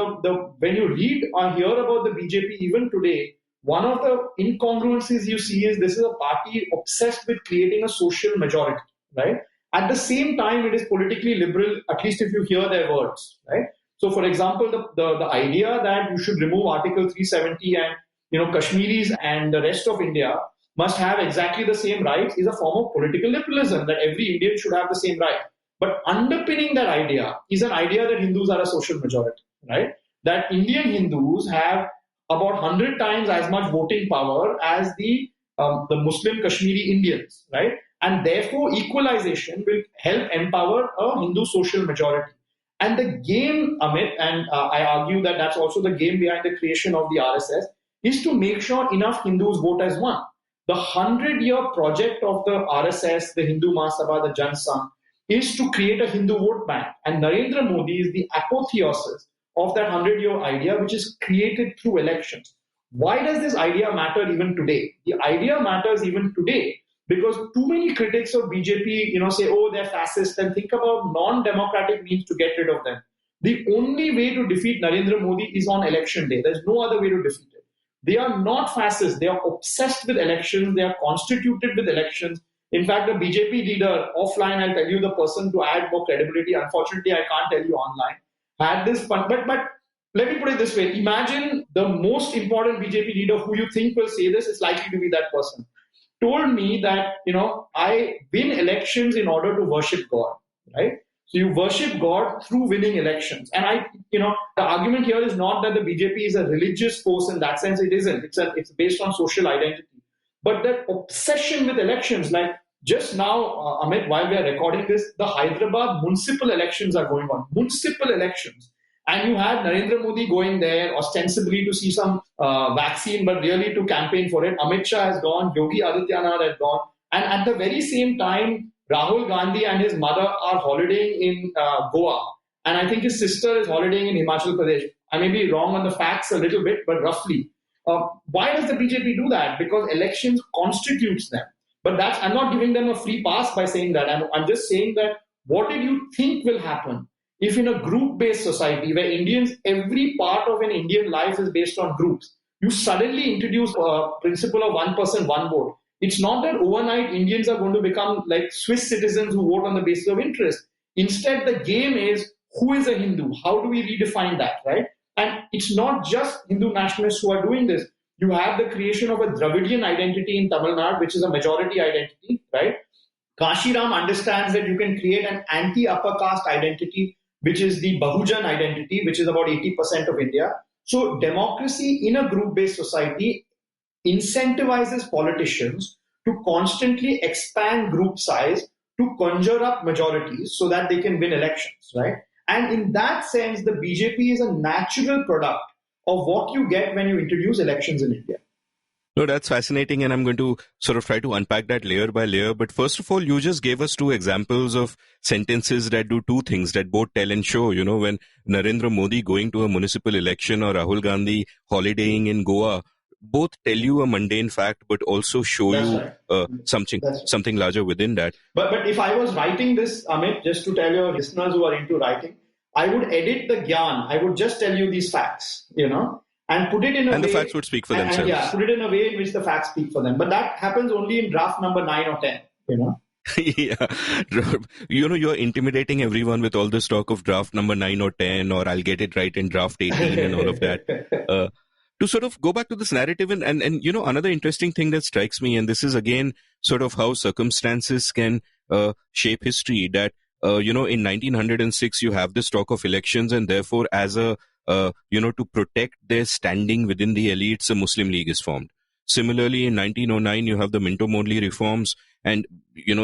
when you read or hear about the BJP even today, one of the incongruencies you see is this is a party obsessed with creating a social majority, right? At the same time, it is politically liberal, at least if you hear their words, right? So, for example, the idea that you should remove Article 370 and Kashmiris and the rest of India must have exactly the same rights is a form of political liberalism, that every Indian should have the same right. But underpinning that idea is an idea that Hindus are a social majority, right? That Indian Hindus have about 100 times as much voting power as the Muslim Kashmiri Indians, right? And therefore, equalization will help empower a Hindu social majority. And the game, Amit, and I argue that that's also the game behind the creation of the RSS, is to make sure enough Hindus vote as one. The 100-year project of the RSS, the Hindu Mahasabha, the Jana Sangh, is to create a Hindu vote bank. And Narendra Modi is the apotheosis of that 100-year idea, which is created through elections. Why does this idea matter even today? The idea matters even today because too many critics of BJP, say, oh, they're fascist, and think about non-democratic means to get rid of them. The only way to defeat Narendra Modi is on election day. There's no other way to defeat it. They are not fascists. They are obsessed with elections. They are constituted with elections. In fact, the BJP leader, offline, I'll tell you the person to add more credibility. Unfortunately, I can't tell you online. Had this fun, but let me put it this way. Imagine the most important BJP leader who you think will say this is likely to be that person. Told me that, I win elections in order to worship God, right? So you worship God through winning elections. And the argument here is not that the BJP is a religious force in that sense. It isn't. It's based on social identity. But that obsession with elections, like just now, Amit, while we are recording this, the Hyderabad municipal elections are going on. Municipal elections. And you had Narendra Modi going there ostensibly to see some vaccine, but really to campaign for it. Amit Shah has gone, Yogi Adityanath has gone. And at the very same time, Rahul Gandhi and his mother are holidaying in Goa. And I think his sister is holidaying in Himachal Pradesh. I may be wrong on the facts a little bit, but roughly. Why does the BJP do that? Because elections constitutes them. But I'm not giving them a free pass by saying that. I'm just saying that what did you think will happen if in a group-based society where every part of an Indian life is based on groups, you suddenly introduce a principle of one person, one vote. It's not that overnight Indians are going to become like Swiss citizens who vote on the basis of interest. Instead, the game is who is a Hindu? How do we redefine that, right? And it's not just Hindu nationalists who are doing this. You have the creation of a Dravidian identity in Tamil Nadu, which is a majority identity, right? Kashiram understands that you can create an anti-upper caste identity, which is the Bahujan identity, which is about 80% of India. So democracy in a group-based society incentivizes politicians to constantly expand group size to conjure up majorities so that they can win elections, right? And in that sense, the BJP is a natural product of what you get when you introduce elections in India. No, that's fascinating, and I'm going to sort of try to unpack that layer by layer. But first of all, you just gave us two examples of sentences that do two things, that both tell and show. When Narendra Modi going to a municipal election or Rahul Gandhi holidaying in Goa, both tell you a mundane fact, but also show That's you right. something larger within that. But if I was writing this, Amit, just to tell your listeners who are into writing, I would edit the gyan. I would just tell you these facts, and put it in a way. And the facts would speak for themselves. Put it in a way in which the facts speak for them. But that happens only in draft number 9 or 10, Yeah, you're intimidating everyone with all this talk of draft number 9 or 10, or I'll get it right in draft 18 and all of that. To sort of go back to this narrative and another interesting thing that strikes me, and this is again sort of how circumstances can shape history, that in 1906 you have this talk of elections, and therefore as a to protect their standing within the elites, a Muslim League is formed. Similarly, in 1909 you have the Minto-Morley reforms, and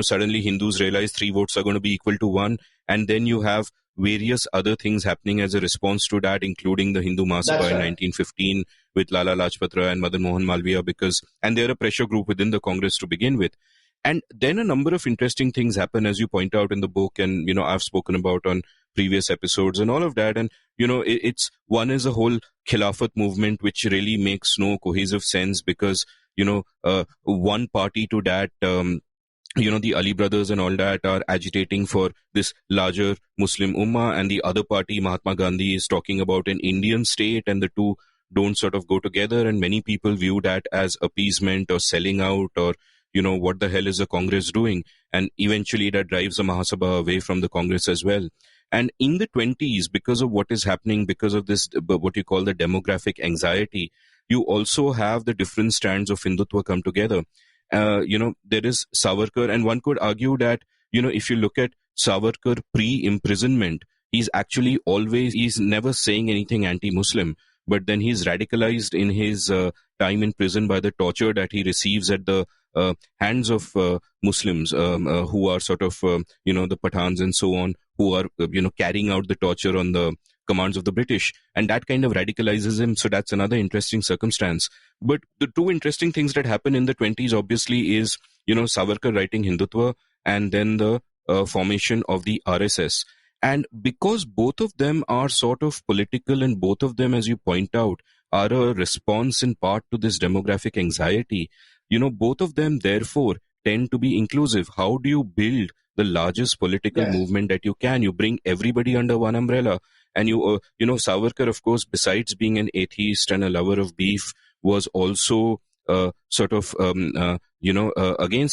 suddenly Hindus realize 3 votes are going to be equal to 1, and then you have various other things happening as a response to that, including the Hindu Mahasabha in 1915 with Lala Lajpat Rai and Madan Mohan Malviya, and they're a pressure group within the Congress to begin with. And then a number of interesting things happen, as you point out in the book, and I've spoken about on previous episodes and all of that. And it's one is a whole Khilafat movement, which really makes no cohesive sense, because one party to that, the Ali brothers and all that, are agitating for this larger Muslim Ummah, and the other party, Mahatma Gandhi, is talking about an Indian state, and the two don't sort of go together. And many people view that as appeasement or selling out, or what the hell is the Congress doing? And eventually that drives the Mahasabha away from the Congress as well. And in the 20s, because of what is happening, because of this, what you call the demographic anxiety, you also have the different strands of Hindutva come together. There is Savarkar, and one could argue that, if you look at Savarkar pre-imprisonment, he's never saying anything anti-Muslim, but then he's radicalized in his time in prison by the torture that he receives at the hands of Muslims who are sort of, the Pathans and so on, who are, carrying out the torture on the commands of the British. And that kind of radicalizes him. So that's another interesting circumstance. But the two interesting things that happen in the 20s, obviously, is, Savarkar writing Hindutva, and then the formation of the RSS. And because both of them are sort of political, and both of them, as you point out, are a response in part to this demographic anxiety, both of them therefore tend to be inclusive. How do you build the largest political movement that you can? You bring everybody under one umbrella. And Savarkar, of course, besides being an atheist and a lover of beef, was also against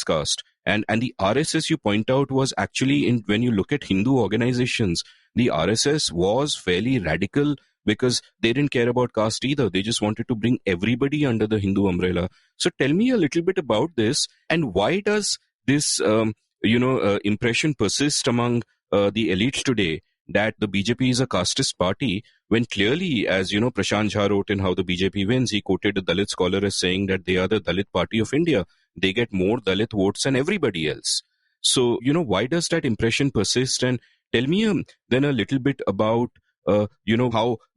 caste. And the RSS, you point out, was actually, when you look at Hindu organizations, the RSS was fairly radical, because they didn't care about caste either. They just wanted to bring everybody under the Hindu umbrella. So tell me a little bit about this, and why does this, impression persist among the elites today that the BJP is a casteist party, when clearly, as Prashant Jha wrote in How the BJP Wins, he quoted a Dalit scholar as saying that they are the Dalit party of India. They get more Dalit votes than everybody else. So, why does that impression persist? And tell me then a little bit about, how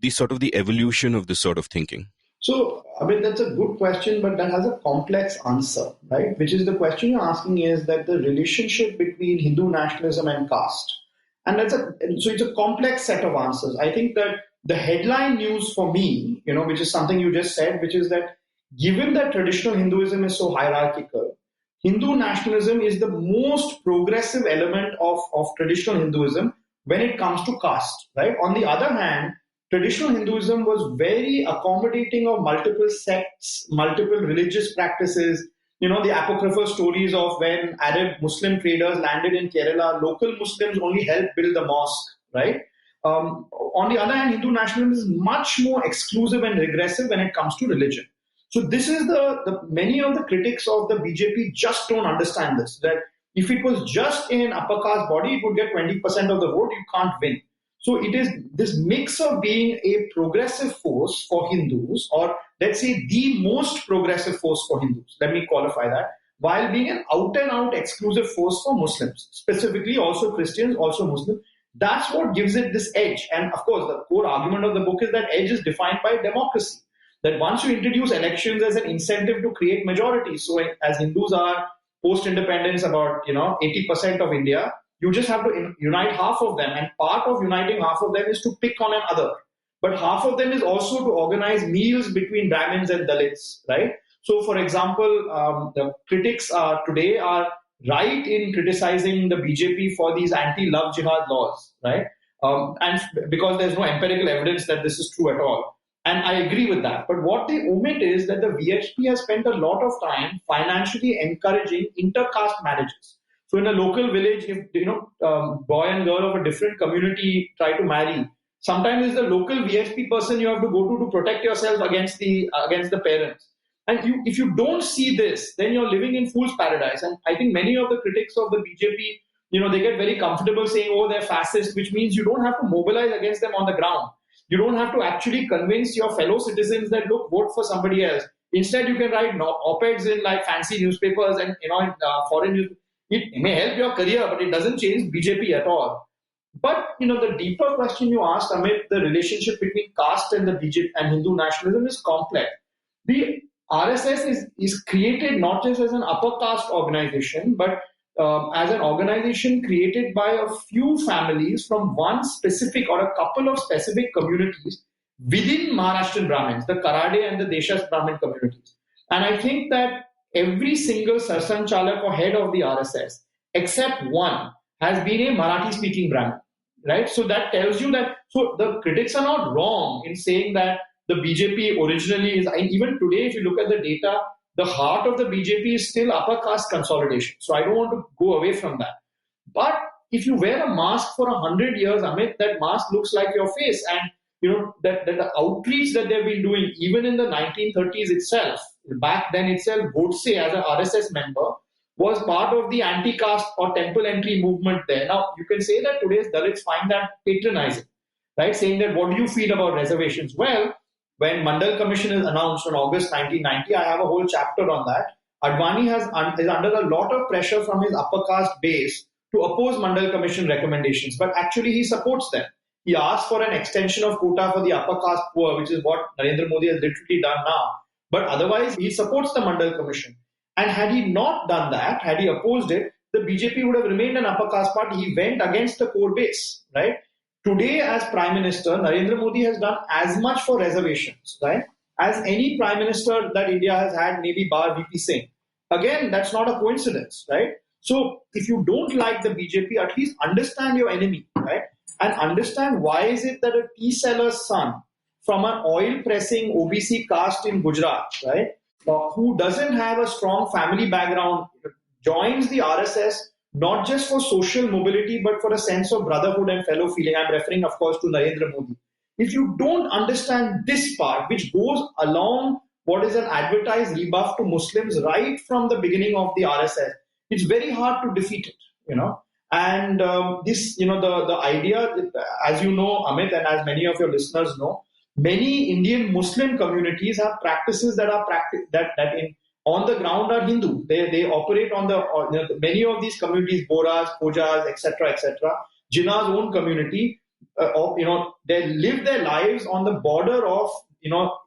the evolution of this sort of thinking. So, that's a good question, but that has a complex answer, right? Which is, the question you're asking is that the relationship between Hindu nationalism and caste. And so it's a complex set of answers. I think that the headline news for me, which is something you just said, which is that given that traditional Hinduism is so hierarchical, Hindu nationalism is the most progressive element of traditional Hinduism when it comes to caste, right? On the other hand, traditional Hinduism was very accommodating of multiple sects, multiple religious practices. The apocryphal stories of when Arab Muslim traders landed in Kerala, local Muslims only helped build the mosque, right? On the other hand, Hindu nationalism is much more exclusive and regressive when it comes to religion. So this is the many of the critics of the BJP just don't understand this, that If it was just an upper caste body, it would get 20% of the vote. You can't win. So it is this mix of being a progressive force for Hindus, or let's say the most progressive force for Hindus, let me qualify that, while being an out and out exclusive force for Muslims, specifically also Christians, also Muslims. That's what gives it this edge. And of course, the core argument of the book is that edge is defined by democracy. That once you introduce elections as an incentive to create majorities, so as Hindus are post-independence about 80% of India, you just have to unite half of them, and part of uniting half of them is to pick on another. But half of them is also to organize meals between Brahmins and Dalits, right? So, for example, the critics today are right in criticizing the BJP for these anti-love jihad laws, right? And because there's no empirical evidence that this is true at all. And I agree with that. But what they omit is that the VHP has spent a lot of time financially encouraging intercaste marriages. So in a local village, if boy and girl of a different community try to marry, sometimes it's the local VHP person you have to go to protect yourself against the parents. And if you don't see this, then you're living in fool's paradise. And I think many of the critics of the BJP, they get very comfortable saying, oh, they're fascist, which means you don't have to mobilize against them on the ground. You don't have to actually convince your fellow citizens that, look, vote for somebody else. Instead, you can write op-eds in like fancy newspapers and in foreign news. It may help your career, but it doesn't change BJP at all. But the deeper question you asked, Amit, the relationship between caste and the BJP and Hindu nationalism is complex. The RSS is created not just as an upper caste organization, but as an organization created by a few families from one specific or a couple of specific communities within Maharashtrian Brahmins, the Karade and the Deshas Brahmin communities. And I think that every single Sarsan Chalak or head of the RSS, except one, has been a Marathi-speaking Brahmin, right? So that tells you that, so the critics are not wrong in saying that the BJP originally is, and even today, if you look at the data, the heart of the BJP is still upper caste consolidation. So I don't want to go away from that. But if you wear a mask for 100 years, Amit, that mask looks like your face. And that the outreach that they've been doing, even in the 1930s itself, back then itself, Godse as an RSS member was part of the anti-caste or temple entry movement there. Now, you can say that today's Dalits find that patronizing, right? Saying that, what do you feel about reservations? Well, when Mandal Commission is announced in August 1990, I have a whole chapter on that. Advani is under a lot of pressure from his upper caste base to oppose Mandal Commission recommendations, but actually he supports them. He asked for an extension of quota for the upper caste poor, which is what Narendra Modi has literally done now. But otherwise, he supports the Mandal Commission. And had he not done that, had he opposed it, the BJP would have remained an upper caste party. He went against the core base, right? Today, as Prime Minister, Narendra Modi has done as much for reservations, right, as any Prime Minister that India has had, maybe bar VP Singh. Again, that's not a coincidence, right? So if you don't like the BJP, at least understand your enemy, right? And understand why is it that a tea seller's son from an oil-pressing OBC caste in Gujarat, right, who doesn't have a strong family background, joins the RSS not just for social mobility, but for a sense of brotherhood and fellow feeling. I'm referring, of course, to Narendra Modi. If you don't understand this part, which goes along what is an advertised rebuff to Muslims right from the beginning of the RSS, it's very hard to defeat it, And the idea, as you know, Amit, and as many of your listeners know, many Indian Muslim communities have practices that are on the ground are Hindu. They operate on many of these communities, Boras, Kojas, etc., Jinnah's own community, they live their lives on the border of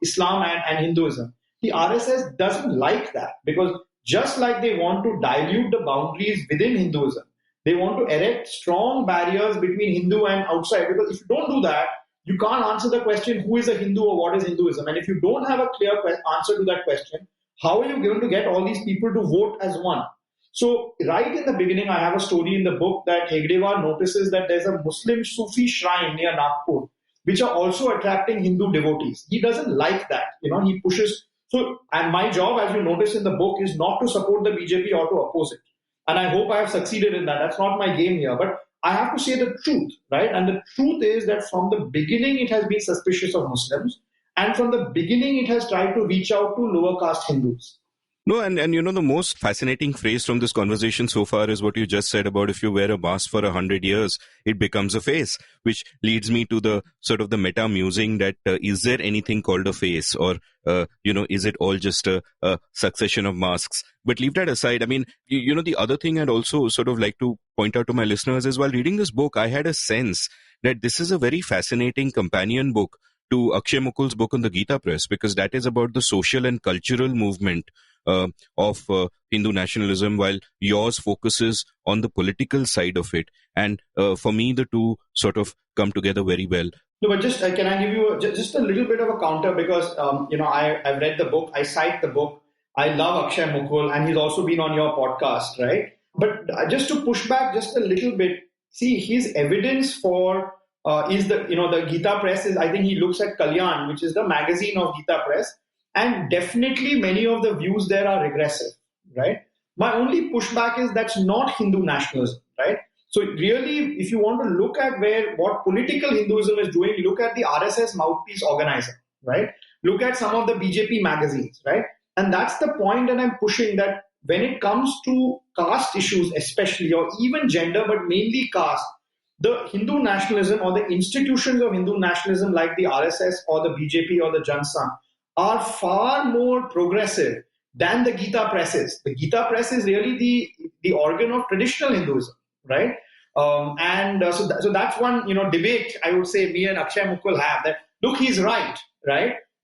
Islam and Hinduism. The RSS doesn't like that, because just like they want to dilute the boundaries within Hinduism, they want to erect strong barriers between Hindu and outside. Because if you don't do that, you can't answer the question, who is a Hindu or what is Hinduism? And if you don't have a clear answer to that question, how are you going to get all these people to vote as one? So right in the beginning, I have a story in the book that Hegdewar notices that there's a Muslim Sufi shrine near Nagpur, which are also attracting Hindu devotees. He doesn't like that. He pushes. So, and my job, as you notice in the book, is not to support the BJP or to oppose it. And I hope I have succeeded in that. That's not my game here. But I have to say the truth, right? And the truth is that from the beginning, it has been suspicious of Muslims. And from the beginning, it has tried to reach out to lower caste Hindus. No, and the most fascinating phrase from this conversation so far is what you just said about if you wear a mask for 100 years, it becomes a face, which leads me to the sort of the meta musing that is there anything called a face, or, is it all just a succession of masks? But leave that aside. I mean, the other thing I'd also sort of like to point out to my listeners is while reading this book, I had a sense that this is a very fascinating companion book to Akshay Mukul's book on the Gita Press, because that is about the social and cultural movement of Hindu nationalism, while yours focuses on the political side of it. And for me, the two sort of come together very well. No, but just can I give you just a little bit of a counter, because I've read the book, I cite the book, I love Akshay Mukul, and he's also been on your podcast, right? But just to push back just a little bit, see, his evidence for is the Gita Press is, I think he looks at Kalyan, which is the magazine of Gita Press, and definitely many of the views there are regressive, right? My only pushback is that's not Hindu nationalism, right? So really, if you want to look at what political Hinduism is doing, look at the RSS mouthpiece organizer, right? Look at some of the BJP magazines, right? And that's the point that I'm pushing, that when it comes to caste issues especially, or even gender, but mainly caste, the Hindu nationalism or the institutions of Hindu nationalism like the RSS or the BJP or the Jana Sangh are far more progressive than the Gita Press is. The Gita Press is really the organ of traditional Hinduism, right? So that's one debate I would say me and Akshay Mukul have, that look, he's right?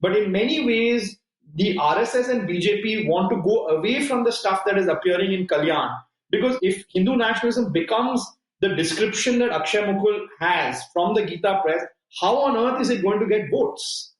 But in many ways, the RSS and BJP want to go away from the stuff that is appearing in Kalyan, because if Hindu nationalism becomes the description that Akshay Mukul has from the Gita Press, how on earth is it going to get votes?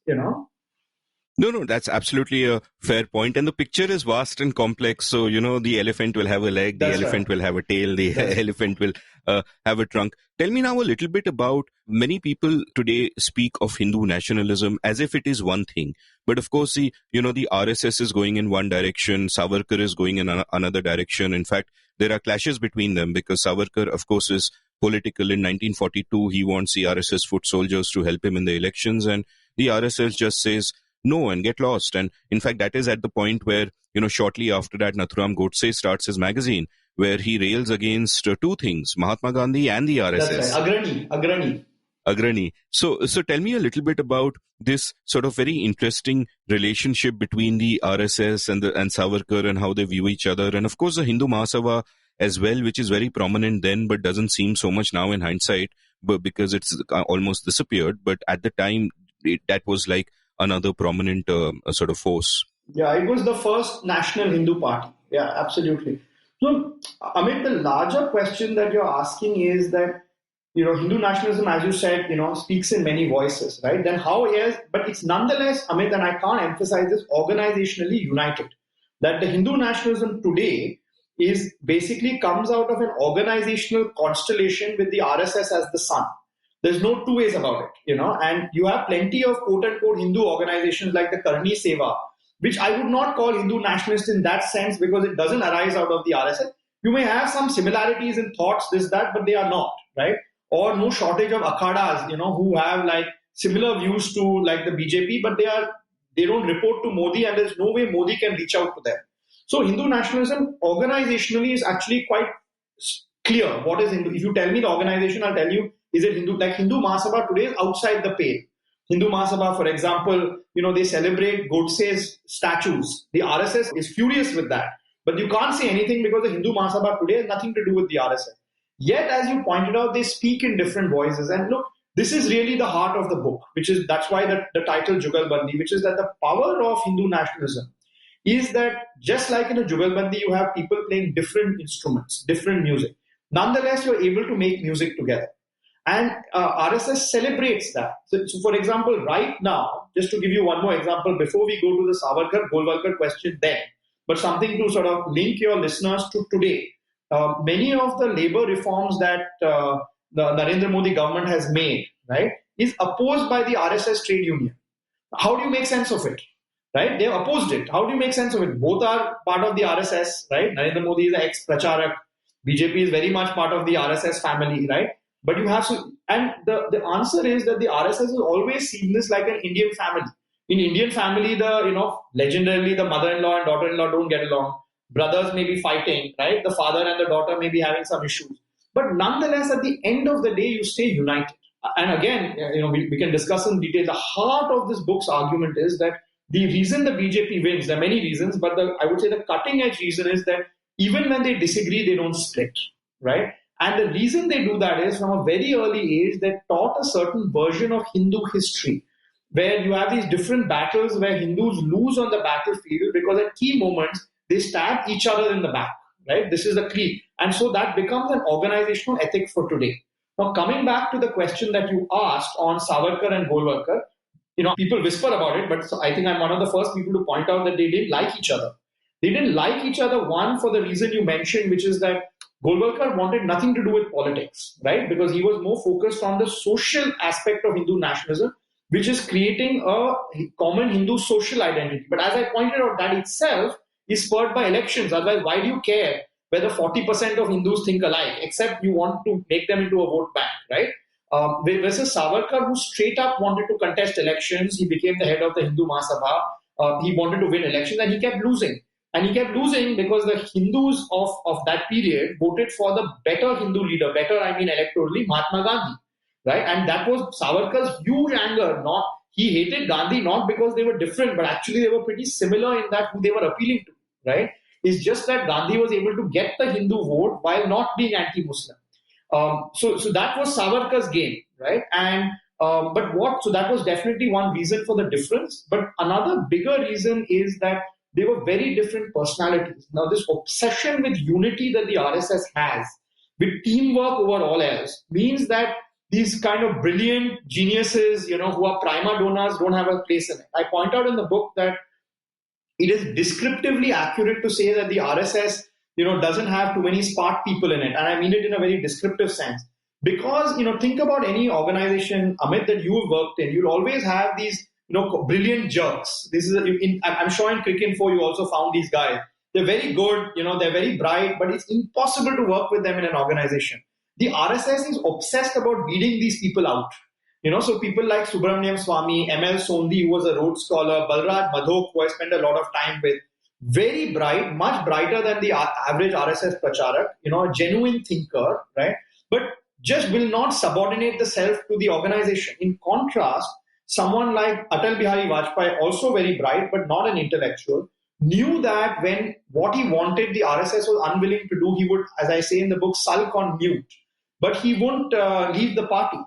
No, that's absolutely a fair point. And the picture is vast and complex. So, the elephant will have a leg, the elephant will have a tail, the elephant will have a trunk. Tell me now a little bit about, many people today speak of Hindu nationalism as if it is one thing. But of course, the RSS is going in one direction, Savarkar is going in another direction. In fact, there are clashes between them, because Savarkar, of course, is political. In 1942, he wants the RSS foot soldiers to help him in the elections, and the RSS just says no and get lost. And in fact, that is at the point where, shortly after that, Nathuram Godse starts his magazine, where he rails against two things, Mahatma Gandhi and the RSS. That's right. Agrani. So tell me a little bit about this sort of very interesting relationship between the RSS and Savarkar, and how they view each other. And of course, the Hindu Mahasabha as well, which is very prominent then, but doesn't seem so much now in hindsight, but because it's almost disappeared. But at the time, that was like another prominent sort of force. Yeah, it was the first national Hindu party. Yeah, absolutely. So, Amit, the larger question that you're asking is that, Hindu nationalism, as you said, speaks in many voices, right? Then how is, but it's nonetheless, Amit, and I can't emphasize this, organizationally united. That the Hindu nationalism today is basically comes out of an organizational constellation with the RSS as the sun. There's no two ways about it, and you have plenty of quote-unquote Hindu organizations like the Karni Seva, which I would not call Hindu nationalist in that sense, because it doesn't arise out of the RSS. You may have some similarities in thoughts, this, that, but they are not, right? Or no shortage of akhadas, who have like similar views to like the BJP, but they don't report to Modi, and there's no way Modi can reach out to them. So Hindu nationalism organizationally is actually quite clear. What is Hindu? If you tell me the organization, I'll tell you, is it Hindu? Like Hindu Mahasabha today is outside the pale. Hindu Mahasabha, for example, they celebrate Godse's statues. The RSS is furious with that. But you can't say anything, because the Hindu Mahasabha today has nothing to do with the RSS. Yet, as you pointed out, they speak in different voices. And look, this is really the heart of the book, that's why the title Jugalbandi, which is that the power of Hindu nationalism is that just like in a Jugalbandi, you have people playing different instruments, different music. Nonetheless, you're able to make music together. And RSS celebrates that. So, for example, right now, just to give you one more example, before we go to the Savarkar Golwalkar question then, but something to sort of link your listeners to today. Many of the labor reforms that the Narendra Modi government has made, right, is opposed by the RSS trade union. How do you make sense of it? Right? They have opposed it. How do you make sense of it? Both are part of the RSS, right? Narendra Modi is an ex-pracharak. BJP is very much part of the RSS family, right? But you have to, and the answer is that the RSS has always seen this like an Indian family. In Indian family, legendarily the mother-in-law and daughter-in-law don't get along. Brothers may be fighting, right? The father and the daughter may be having some issues. But nonetheless, at the end of the day, you stay united. And again, we can discuss in detail. The heart of this book's argument is that the reason the BJP wins, there are many reasons, but I would say the cutting edge reason is that even when they disagree, they don't split, right? And the reason they do that is from a very early age, they taught a certain version of Hindu history, where you have these different battles where Hindus lose on the battlefield because at key moments, they stab each other in the back, right? This is the creed. And so that becomes an organizational ethic for today. Now, coming back to the question that you asked on Savarkar and Golwalkar, people whisper about it, but I think I'm one of the first people to point out that they didn't like each other. They didn't like each other, one, for the reason you mentioned, which is that Golwalkar wanted nothing to do with politics, right? Because he was more focused on the social aspect of Hindu nationalism, which is creating a common Hindu social identity. But as I pointed out, that itself is spurred by elections. Otherwise, why do you care whether 40% of Hindus think alike, except you want to make them into a vote bank, right? Versus Savarkar, who straight up wanted to contest elections. He became the head of the Hindu Mahasabha. He wanted to win elections and he kept losing. And he kept losing because the Hindus of that period voted for the better Hindu leader, better I mean electorally, Mahatma Gandhi, right? And that was Savarkar's huge anger. He hated Gandhi not because they were different, but actually they were pretty similar in that who they were appealing to, right? It's just that Gandhi was able to get the Hindu vote while not being anti-Muslim. So that was Savarkar's game, right? And so that was definitely one reason for the difference. But another bigger reason is that they were very different personalities. Now, this obsession with unity that the RSS has, with teamwork over all else, means that these kind of brilliant geniuses, who are prima donnas, don't have a place in it. I point out in the book that it is descriptively accurate to say that the RSS, doesn't have too many smart people in it. And I mean it in a very descriptive sense. Because, think about any organization, Amit, that you've worked in, you'll always have these brilliant jerks. I'm sure in Cricinfo you also found these guys. They're very good, they're very bright, but it's impossible to work with them in an organization. The RSS is obsessed about weeding these people out. So people like Subramaniam Swamy, M.L. Sondhi, who was a Rhodes Scholar, Balraj Madhok, who I spent a lot of time with, very bright, much brighter than the average RSS pracharak, a genuine thinker, right? But just will not subordinate the self to the organization. In contrast, someone like Atal Bihari Vajpayee, also very bright, but not an intellectual, knew that when what he wanted, the RSS was unwilling to do, he would, as I say in the book, sulk on mute. But he wouldn't leave the party.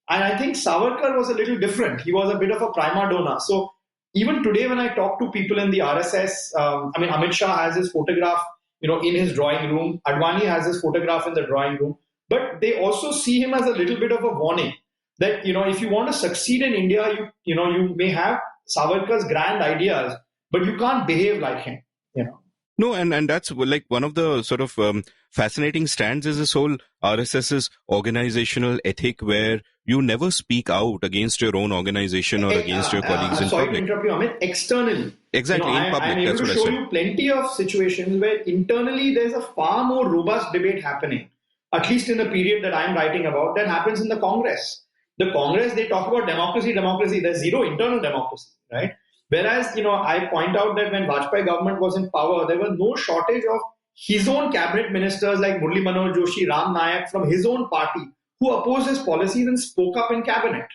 And I think Savarkar was a little different. He was a bit of a prima donna. So even today when I talk to people in the RSS, Amit Shah has his photograph, in his drawing room. Advani has his photograph in the drawing room. But they also see him as a little bit of a warning that, if you want to succeed in India, you may have Savarkar's grand ideas, but you can't behave like him, No, and that's like one of the sort of fascinating strands is this whole RSS's organizational ethic where you never speak out against your own organization or against your colleagues in sorry public. To interrupt you, Amit. Externally. Exactly, in public. I'm able to show you plenty of situations where internally there's a far more robust debate happening, at least in the period that I'm writing about, that happens in the Congress. The Congress, they talk about democracy. There's zero internal democracy, right? Whereas, I point out that when Vajpayee government was in power, there was no shortage of his own cabinet ministers like Murli Manohar Joshi, Ram Nayak from his own party who opposed his policies and spoke up in cabinet,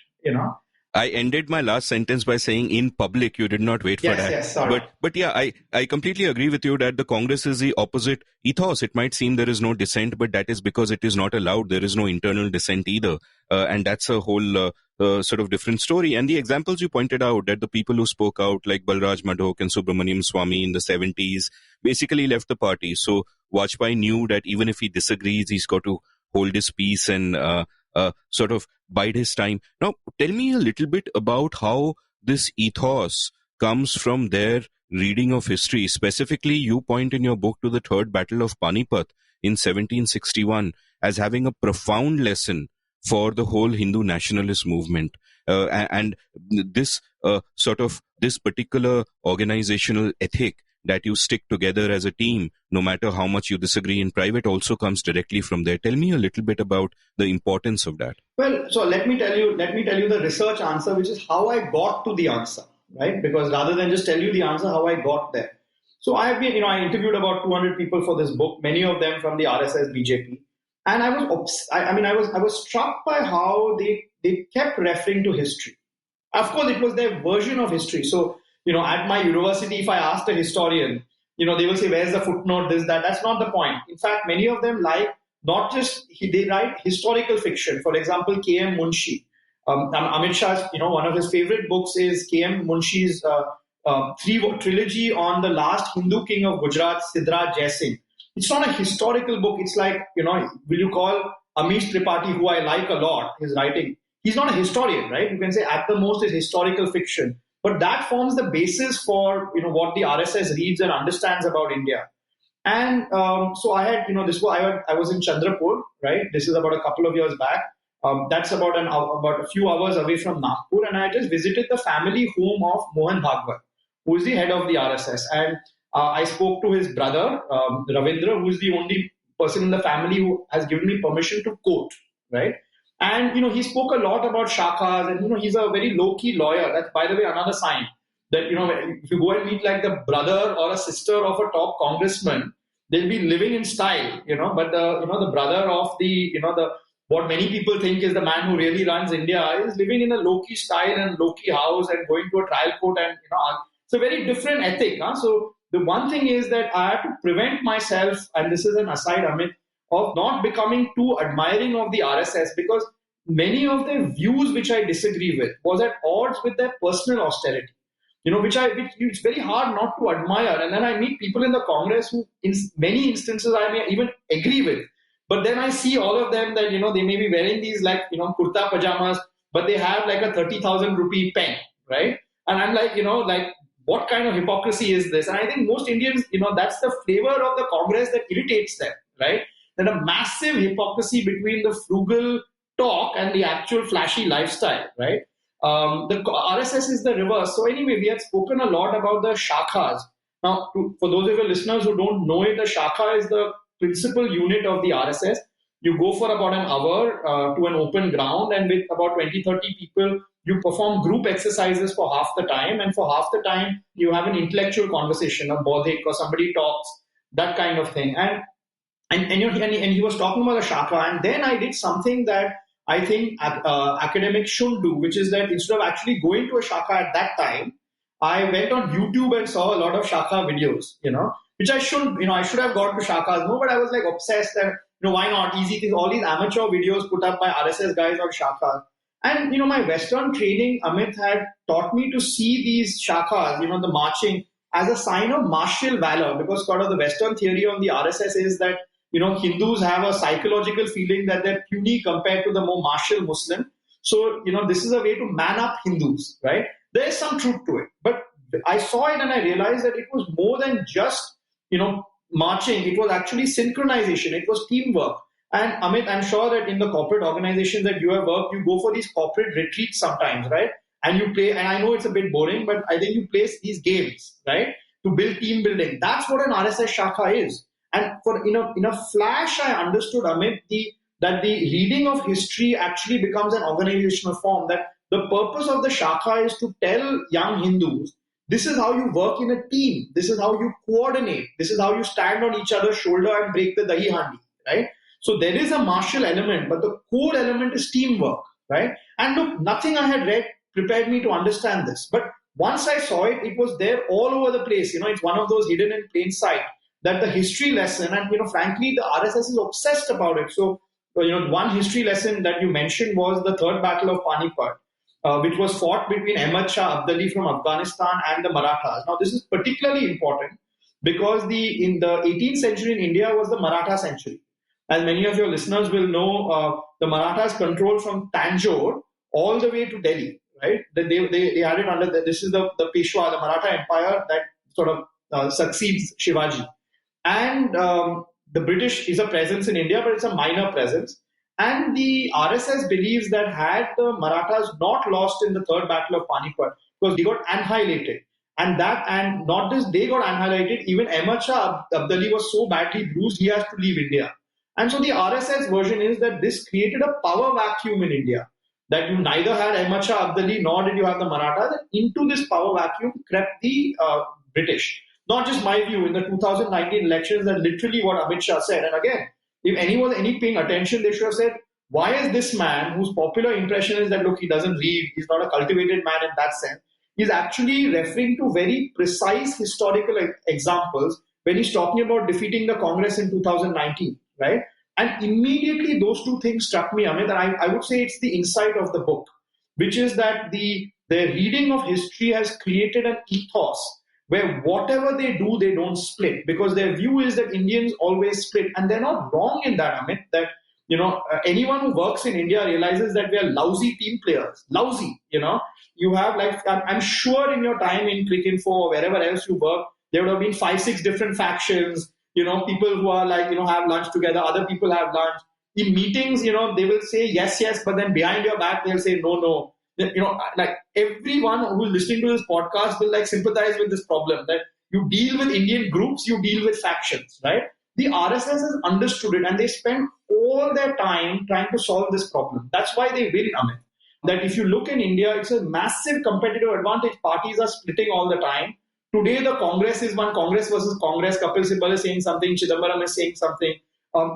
I ended my last sentence by saying in public, you did not wait for that. Yes, sorry. But yeah, I completely agree with you that the Congress is the opposite ethos. It might seem there is no dissent, but that is because it is not allowed. There is no internal dissent either. And that's a whole sort of different story. And the examples you pointed out that the people who spoke out like Balraj Madhok and Subramaniam Swamy in the 70s basically left the party. So Vajpayee knew that even if he disagrees, he's got to hold his peace and sort of bide his time. Now, tell me a little bit about how this ethos comes from their reading of history. Specifically, you point in your book to the Third Battle of Panipat in 1761 as having a profound lesson for the whole Hindu nationalist movement. And this this particular organizational ethic that you stick together as a team, no matter how much you disagree in private, also comes directly from there. Tell me a little bit about the importance of that. Well, so let me tell you the research answer, which is how I got to the answer, right? Because rather than just tell you the answer, how I got there. So I have been, I interviewed about 200 people for this book, many of them from the RSS BJP. And I was struck by how they kept referring to history. Of course, it was their version of history. So, at my university, if I asked a historian, they will say, where's the footnote, this, that. That's not the point. In fact, many of them not just, they write historical fiction. For example, K.M. Munshi. Amit Shah's, one of his favorite books is K.M. Munshi's trilogy on the last Hindu king of Gujarat, Siddharth Jai Singh. It's not a historical book. It's like, will you call Amish Tripathi, who I like a lot, his writing. He's not a historian, right? You can say at the most it's historical fiction. But that forms the basis for, what the RSS reads and understands about India. And so I had, I was in Chandrapur, right? This is about a couple of years back. That's about a few hours away from Nagpur. And I just visited the family home of Mohan Bhagwat, who is the head of the RSS. And I spoke to his brother, Ravindra, who is the only person in the family who has given me permission to quote, right? And, he spoke a lot about shakas and, he's a very low-key lawyer. That's, by the way, another sign that, if you go and meet like the brother or a sister of a top congressman, they'll be living in style, but the brother of what many people think is the man who really runs India is living in a low-key style and low-key house and going to a trial court and, it's a very different ethic. So the one thing is that I have to prevent myself, and this is an aside, Amit, of not becoming too admiring of the RSS, because many of their views which I disagree with was at odds with their personal austerity, which it's very hard not to admire. And then I meet people in the Congress who in many instances I may even agree with. But then I see all of them that, they may be wearing these kurta pajamas, but they have like a 30,000 rupee pen, right? And I'm like, what kind of hypocrisy is this? And I think most Indians, that's the flavor of the Congress that irritates them, right? That a massive hypocrisy between the frugal talk and the actual flashy lifestyle, right? The RSS is the reverse. So anyway, we had spoken a lot about the shakhas. Now, for those of your listeners who don't know it, the shakha is the principal unit of the RSS. You go for about an hour to an open ground, and with about 20, 30 people, you perform group exercises for half the time, and for half the time, you have an intellectual conversation, a bodhik, or somebody talks, that kind of thing. And he was talking about the shaka, and then I did something that I think academics should do, which is that instead of actually going to a shaka at that time, I went on YouTube and saw a lot of shaka videos, which I should have gone to shakas more, but I was like obsessed that, why not? Easy things, all these amateur videos put up by RSS guys on shakas. And, my Western training, Amit, had taught me to see these shakas, the marching, as a sign of martial valor, because part of the Western theory on the RSS is that, Hindus have a psychological feeling that they're puny compared to the more martial Muslim. So, this is a way to man up Hindus, right? There is some truth to it. But I saw it and I realized that it was more than just, marching. It was actually synchronization. It was teamwork. And Amit, I'm sure that in the corporate organization that you have worked, you go for these corporate retreats sometimes, right? And you play, and I know it's a bit boring, but I think you play these games, right? To build team building. That's what an RSS Shakha is. And in a flash, I understood, Amit, that the reading of history actually becomes an organizational form, that the purpose of the Shakha is to tell young Hindus, this is how you work in a team. This is how you coordinate. This is how you stand on each other's shoulder and break the dahi handi, right? So there is a martial element, but the core element is teamwork, right? And look, nothing I had read prepared me to understand this. But once I saw it, it was there all over the place. It's one of those hidden in plain sight, that the history lesson, and frankly, the RSS is obsessed about it. So, one history lesson that you mentioned was the Third Battle of Panipat, which was fought between Ahmad Shah Abdali from Afghanistan and the Marathas. Now, this is particularly important because in the 18th century in India was the Maratha century. As many of your listeners will know, the Marathas controlled from Tanjore all the way to Delhi, right? They had it under, this is the Peshwa, the Maratha Empire that sort of succeeds Shivaji. And the British is a presence in India, but it's a minor presence. And the RSS believes that had the Marathas not lost in the Third Battle of Panipat, because they got annihilated. And not just they got annihilated, even Ahmad Shah Abdali was so badly bruised, he has to leave India. And so the RSS version is that this created a power vacuum in India. that you neither had Ahmad Shah Abdali nor did you have the Marathas. And into this power vacuum crept the British. Not just my view, in the 2019 elections, that literally what Amit Shah said. And again, if anyone was paying attention, they should have said, why is this man, whose popular impression is that, look, he doesn't read, he's not a cultivated man in that sense, he's actually referring to very precise historical examples when he's talking about defeating the Congress in 2019, right? And immediately those two things struck me, Amit, and I would say it's the insight of the book, which is that the reading of history has created an ethos where whatever they do, they don't split, because their view is that Indians always split. And they're not wrong in that, Amit, that, anyone who works in India realizes that we are lousy team players. Lousy, You have, like, I'm sure in your time in Cricinfo or wherever else you work, there would have been 5-6 different factions, people who are like, have lunch together, other people have lunch. In meetings, they will say yes, yes, but then behind your back, they'll say no, no. Like everyone who's listening to this podcast will like sympathize with this problem, that you deal with Indian groups, you deal with factions, right? The RSS has understood it and they spend all their time trying to solve this problem. That's why they win, Amit. That if you look in India, it's a massive competitive advantage. Parties are splitting all the time. Today, the Congress is one Congress versus Congress. Kapil Sibal is saying something, Chidambaram is saying something.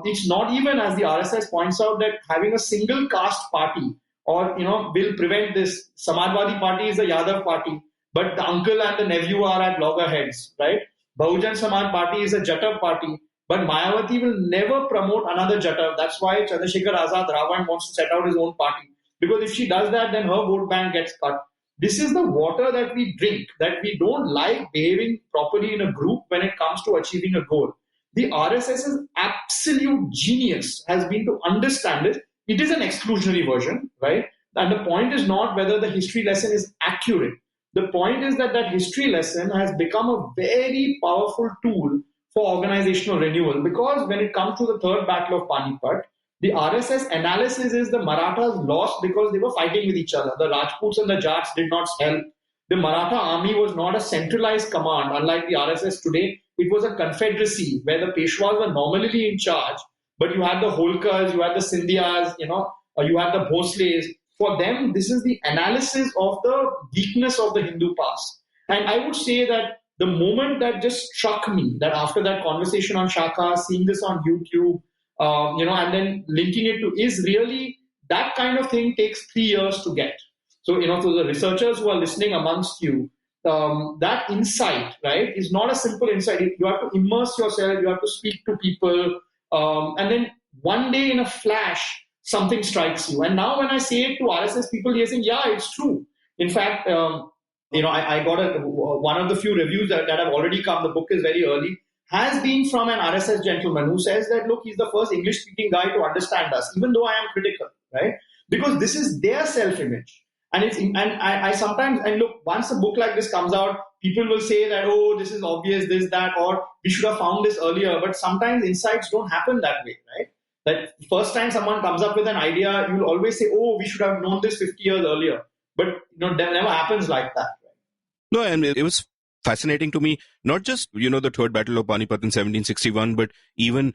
It's not even, as the RSS points out, that having a single caste party or, will prevent this. Samajwadi Party is a Yadav party, but the uncle and the nephew are at loggerheads, right? Bahujan Samaj Party is a Jatav party, but Mayawati will never promote another Jatav. That's why Chandrasekhar Azad Ravan wants to set out his own party. Because if she does that, then her vote bank gets cut. This is the water that we drink, that we don't like behaving properly in a group when it comes to achieving a goal. The RSS's absolute genius has been to understand it. It is an exclusionary version, right? And the point is not whether the history lesson is accurate. The point is that history lesson has become a very powerful tool for organizational renewal, because when it comes to the third battle of Panipat, the RSS analysis is the Marathas lost because they were fighting with each other. The Rajputs and the Jats did not help. The Maratha army was not a centralized command, unlike the RSS today. It was a confederacy where the Peshwas were nominally in charge, but you had the Holkars, you had the Scindias, you had the Bhosles. For them, this is the analysis of the weakness of the Hindu past. And I would say that the moment that just struck me, that after that conversation on Shaka, seeing this on YouTube, and then linking it to, is really that kind of thing takes 3 years to get. So, to the researchers who are listening amongst you, that insight, right, is not a simple insight. You have to immerse yourself, you have to speak to people, and then one day in a flash, something strikes you. And now when I say it to RSS people, they're saying, yeah, it's true. In fact, I got one of the few reviews that have already come. The book is very early. Has been from an RSS gentleman who says that, look, he's the first English-speaking guy to understand us, even though I am critical, right? Because this is their self-image. And I sometimes, and look, once a book like this comes out, people will say that, oh, this is obvious, this, that, or we should have found this earlier. But sometimes insights don't happen that way, right? That first time someone comes up with an idea, you'll always say, oh, we should have known this 50 years earlier. But, that never happens like that. Right? No, and it was fascinating to me, not just, the Third Battle of Panipat in 1761, but even,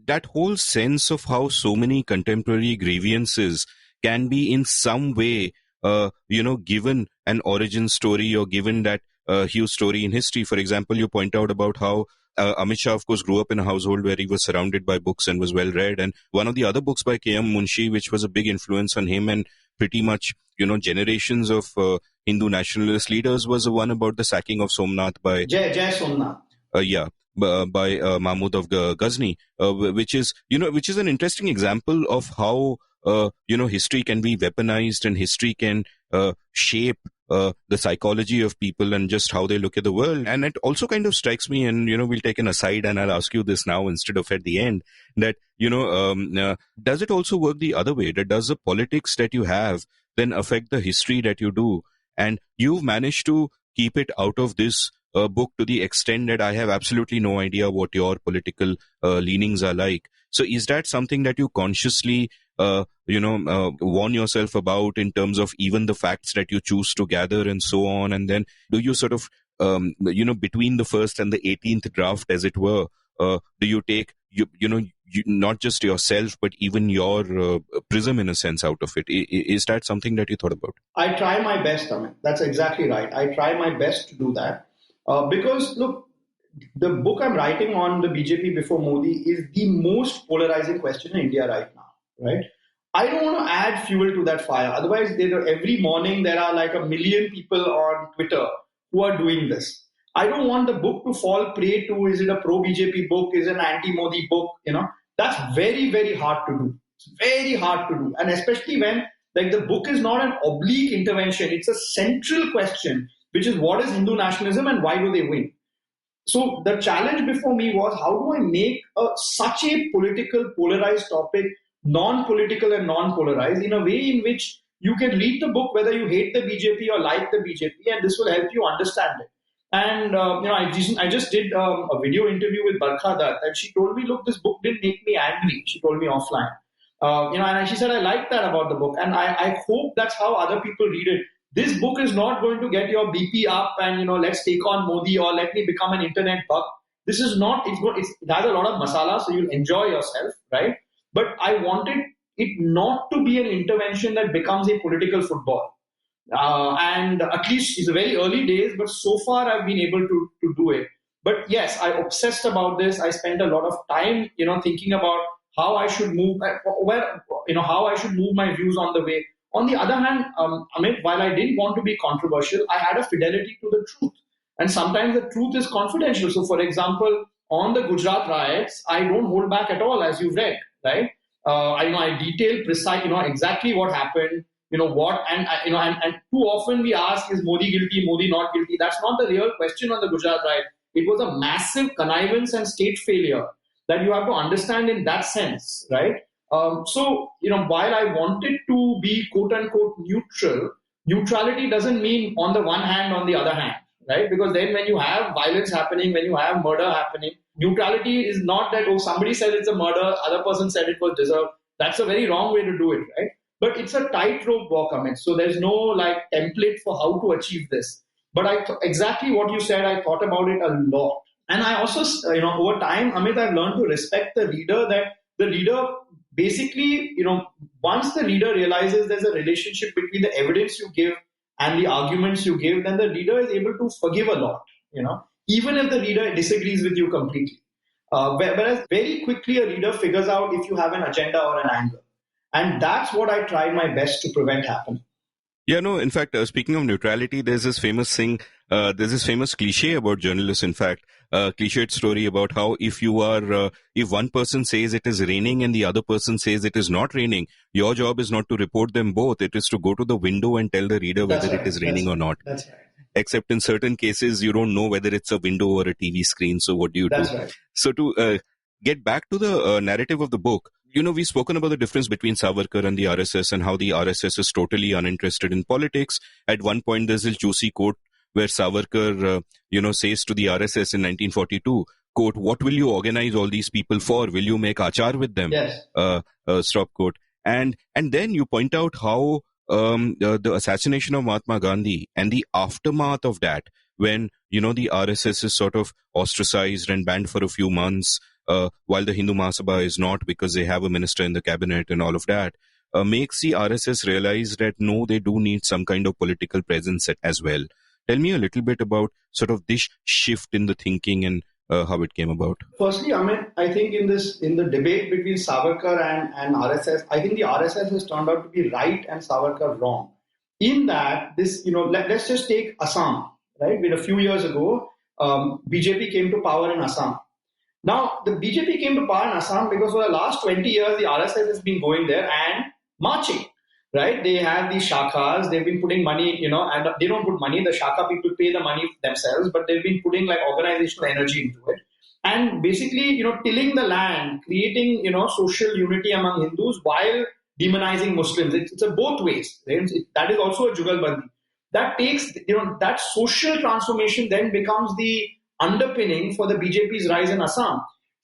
that whole sense of how so many contemporary grievances can be in some way, given an origin story or given that huge story in history. For example, you point out about how Amit Shah, of course, grew up in a household where he was surrounded by books and was well read. And one of the other books by K.M. Munshi, which was a big influence on him and pretty much, generations of Hindu nationalist leaders, was the one about the sacking of Somnath by Jai Somnath. By Mahmud of Ghazni, which is an interesting example of how history can be weaponized and history can shape the psychology of people and just how they look at the world. And it also kind of strikes me, and we'll take an aside, and I'll ask you this now instead of at the end, that does it also work the other way? That does the politics that you have then affect the history that you do? And you've managed to keep it out of this book to the extent that I have absolutely no idea what your political leanings are like. So is that something that you consciously warn yourself about in terms of even the facts that you choose to gather and so on? And then do you sort of, between the first and the 18th draft, as it were, do you take, not just yourself, but even your prism in a sense out of it. Is that something that you thought about? I try my best, Amit. That's exactly right. I try my best to do that. Because, look, the book I'm writing on the BJP before Modi is the most polarizing question in India right now, right? I don't want to add fuel to that fire. Otherwise, every morning there are like 1 million people on Twitter who are doing this. I don't want the book to fall prey to, is it a pro-BJP book, is it an anti-Modi book, That's very, very hard to do. It's very hard to do. And especially when like the book is not an oblique intervention, it's a central question, which is what is Hindu nationalism and why do they win? So the challenge before me was, how do I make such a political, polarized topic non-political and non-polarized in a way in which you can read the book whether you hate the BJP or like the BJP, and this will help you understand it. And I just did a video interview with Barkha Dutt, and she told me, look, this book didn't make me angry. She told me offline. And she said, I like that about the book, and I hope that's how other people read it. This book is not going to get your BP up and, let's take on Modi or let me become an internet buck. This is not, it has a lot of masala, so you'll enjoy yourself, right? But I wanted it not to be an intervention that becomes a political football. And at least it's very early days, but so far I've been able to do it. But yes, I obsessed about this. I spent a lot of time, thinking about how I should move, how I should move my views on the way. On the other hand, Amit, while I didn't want to be controversial, I had a fidelity to the truth. And sometimes the truth is confidential. So, for example, on the Gujarat riots, I don't hold back at all, as you've read, right? I detail precise, exactly what happened, and too often we ask, is Modi guilty, Modi not guilty? That's not the real question on the Gujarat riot. It was a massive connivance and state failure that you have to understand in that sense, right? So, while I wanted to be quote unquote neutral, neutrality doesn't mean on the one hand, on the other hand, right? Because then when you have violence happening, when you have murder happening, neutrality is not that, oh, somebody said it's a murder, other person said it was deserved. That's a very wrong way to do it, right? But it's a tightrope walk, Amit. So there's no template for how to achieve this. But exactly what you said, I thought about it a lot. And I also, over time, Amit, I've learned to respect the reader, that the reader basically, once the reader realizes there's a relationship between the evidence you give and the arguments you give, then the reader is able to forgive a lot, even if the reader disagrees with you completely. Whereas very quickly a reader figures out if you have an agenda or an angle. And that's what I tried my best to prevent happening. Yeah, no, in fact, speaking of neutrality, there's this famous thing, there's this famous cliche about journalists, in fact, cliched story about how if one person says it is raining and the other person says it is not raining, your job is not to report them both. It is to go to the window and tell the reader whether it is raining or not. That's right. Except in certain cases, you don't know whether it's a window or a TV screen. So what do you do? That's right. So to get back to the narrative of the book, we've spoken about the difference between Savarkar and the RSS and how the RSS is totally uninterested in politics. At one point, there's a juicy quote where Savarkar, says to the RSS in 1942, quote, "What will you organize all these people for? Will you make achar with them?" Yes. Stop quote. And then you point out how the assassination of Mahatma Gandhi and the aftermath of that, when, the RSS is sort of ostracized and banned for a few months, while the Hindu Mahasabha is not, because they have a minister in the cabinet and all of that, makes the RSS realize that no, they do need some kind of political presence as well. Tell me a little bit about sort of this shift in the thinking and how it came about. Firstly, Amit, I think in the debate between Savarkar and RSS, I think the RSS has turned out to be right and Savarkar wrong. In that, let's just take Assam, right? A few years ago, BJP came to power in Assam. Now, the BJP came to power in Assam because for the last 20 years, the RSS has been going there and marching, right? They have these shakas, they've been putting money, and they don't put money, the shaka people pay the money themselves, but they've been putting organizational energy into it. And basically, tilling the land, creating, social unity among Hindus while demonizing Muslims. It's a both ways. Right? That is also a jugalbandi. That takes, that social transformation then becomes the underpinning for the BJP's rise in Assam.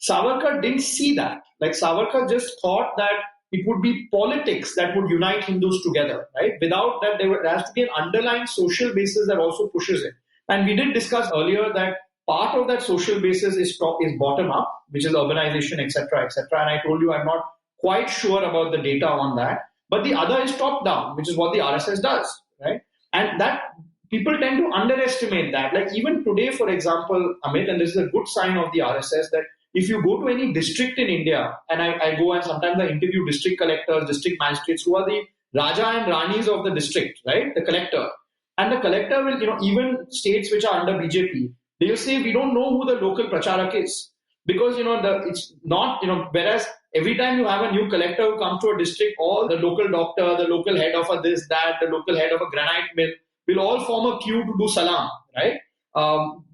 Savarkar didn't see that. Savarkar just thought that it would be politics that would unite Hindus together, right? Without that, there has to be an underlying social basis that also pushes it. And we did discuss earlier that part of that social basis is bottom up, which is urbanization, etc., etc. And I told you I'm not quite sure about the data on that. But the other is top down, which is what the RSS does, right? And that people tend to underestimate that. Like even today, for example, Amit, and this is a good sign of the RSS, that if you go to any district in India, and I go and sometimes I interview district collectors, district magistrates, who are the Raja and Ranis of the district, right? The collector. And the collector will, even states which are under BJP, they'll say, we don't know who the local pracharak is. Because, it's not, whereas every time you have a new collector who comes to a district, all the local doctor, the local head of a this, that, the local head of a granite mill will all form a queue to do salam, right?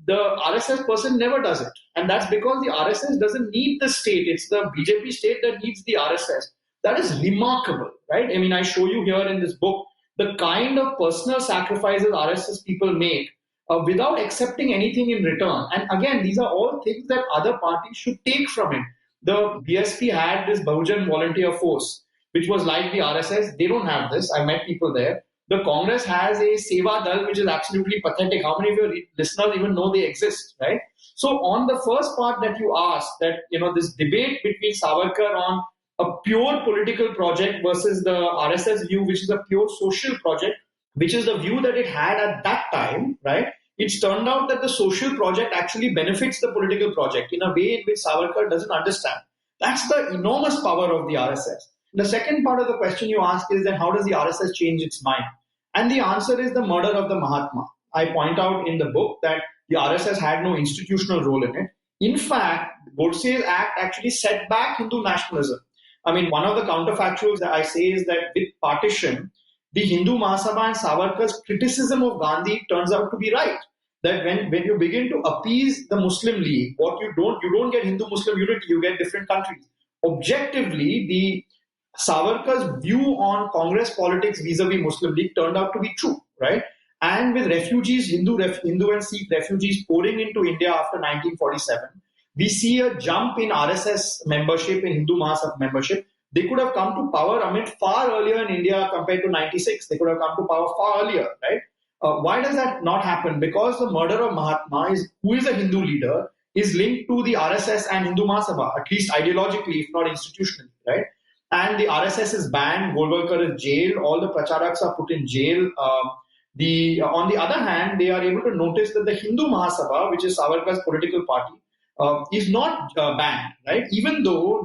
The RSS person never does it. And that's because the RSS doesn't need the state. It's the BJP state that needs the RSS. That is remarkable, right? I mean, I show you here in this book the kind of personal sacrifices RSS people make without accepting anything in return. And again, these are all things that other parties should take from it. The BSP had this Bahujan volunteer force, which was like the RSS. They don't have this. I met people there. The Congress has a Seva Dal, which is absolutely pathetic. How many of your listeners even know they exist, right? So on the first part that you asked, that, this debate between Savarkar on a pure political project versus the RSS view, which is a pure social project, which is the view that it had at that time, right? It's turned out that the social project actually benefits the political project in a way in which Savarkar doesn't understand. That's the enormous power of the RSS. The second part of the question you ask is then how does the RSS change its mind? And the answer is the murder of the Mahatma. I point out in the book that the RSS had no institutional role in it. In fact, Godse's act actually set back Hindu nationalism. I mean, one of the counterfactuals that I say is that with partition, the Hindu Mahasabha and Savarkar's criticism of Gandhi turns out to be right. That when you begin to appease the Muslim League, you don't get Hindu-Muslim unity, you get different countries. Objectively, the Savarkar's view on Congress politics vis-a-vis Muslim League turned out to be true, right? And with refugees, Hindu and Sikh refugees pouring into India after 1947, we see a jump in RSS membership, in Hindu Mahasabha membership. They could have come to power, far earlier in India compared to 96. They could have come to power far earlier, right? Why does that not happen? Because the murder of Mahatma, who is a Hindu leader, is linked to the RSS and Hindu Mahasabha, at least ideologically, if not institutionally, right? And the RSS is banned, Golwalkar is jailed, all the pracharaks are put in jail. On the other hand, they are able to notice that the Hindu Mahasabha, which is Savarkar's political party, is not banned, right? Even though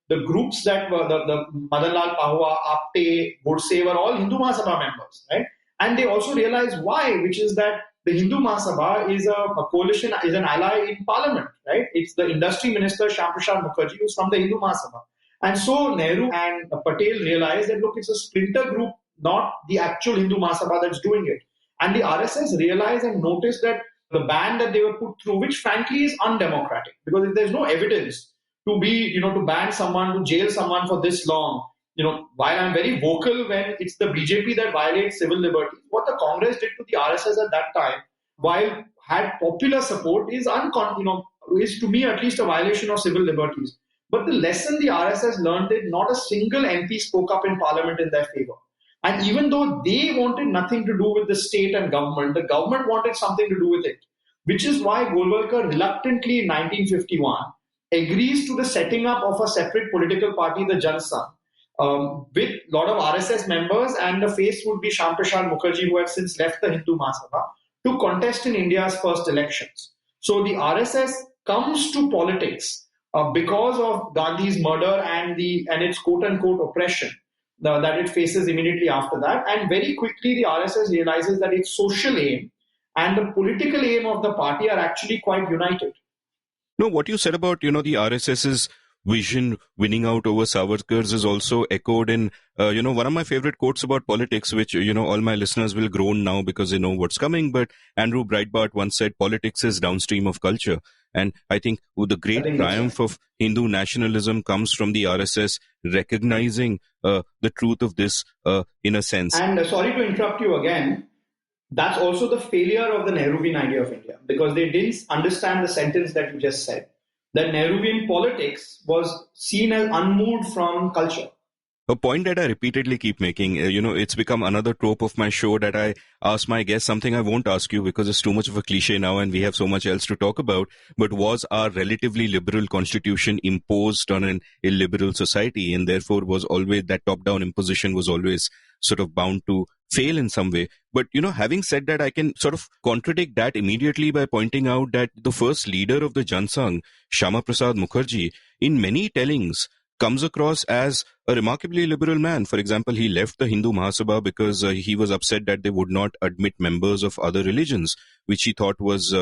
the groups that were the Madanlal Pahwa, Apte, Godse were all Hindu Mahasabha members, right? And they also realize why, which is that the Hindu Mahasabha is a coalition, is an ally in parliament, right? It's the industry minister, Shyam Prasad Mukherjee, who's from the Hindu Mahasabha. And so Nehru and Patel realized that, look, it's a splinter group, not the actual Hindu Mahasabha that's doing it. And the RSS realized and noticed that the ban that they were put through, which frankly is undemocratic, because if there's no evidence to ban someone, to jail someone for this long, while I'm very vocal when it's the BJP that violates civil liberties, what the Congress did to the RSS at that time, while had popular support, is to me at least a violation of civil liberties. But the lesson the RSS learned is not a single MP spoke up in parliament in their favor. And even though they wanted nothing to do with the state and government, the government wanted something to do with it, which is why Golwalkar reluctantly in 1951 agrees to the setting up of a separate political party, the Jana Sangh, with a lot of RSS members, and the face would be Shyam Prasad Mukherjee, who had since left the Hindu Mahasabha, to contest in India's first elections. So the RSS comes to politics because of Gandhi's murder and its quote-unquote oppression that it faces immediately after that. And very quickly, the RSS realizes that its social aim and the political aim of the party are actually quite united. No, what you said about, the RSS's vision winning out over Savarkar's is also echoed in, one of my favorite quotes about politics, which, all my listeners will groan now because they know what's coming. But Andrew Breitbart once said, politics is downstream of culture. And I think the great triumph of Hindu nationalism comes from the RSS recognizing the truth of this in a sense. And sorry to interrupt you again. That's also the failure of the Nehruvian idea of India, because they didn't understand the sentence that you just said, that Nehruvian politics was seen as unmoved from culture. A point that I repeatedly keep making, it's become another trope of my show that I ask my guests something I won't ask you because it's too much of a cliche now and we have so much else to talk about. But was our relatively liberal constitution imposed on an illiberal society, and therefore was always that top-down imposition was always sort of bound to fail in some way? But, having said that, I can sort of contradict that immediately by pointing out that the first leader of the Jana Sangh, Shama Prasad Mukherjee, in many tellings, comes across as a remarkably liberal man. For example, he left the Hindu Mahasabha because he was upset that they would not admit members of other religions, which he thought was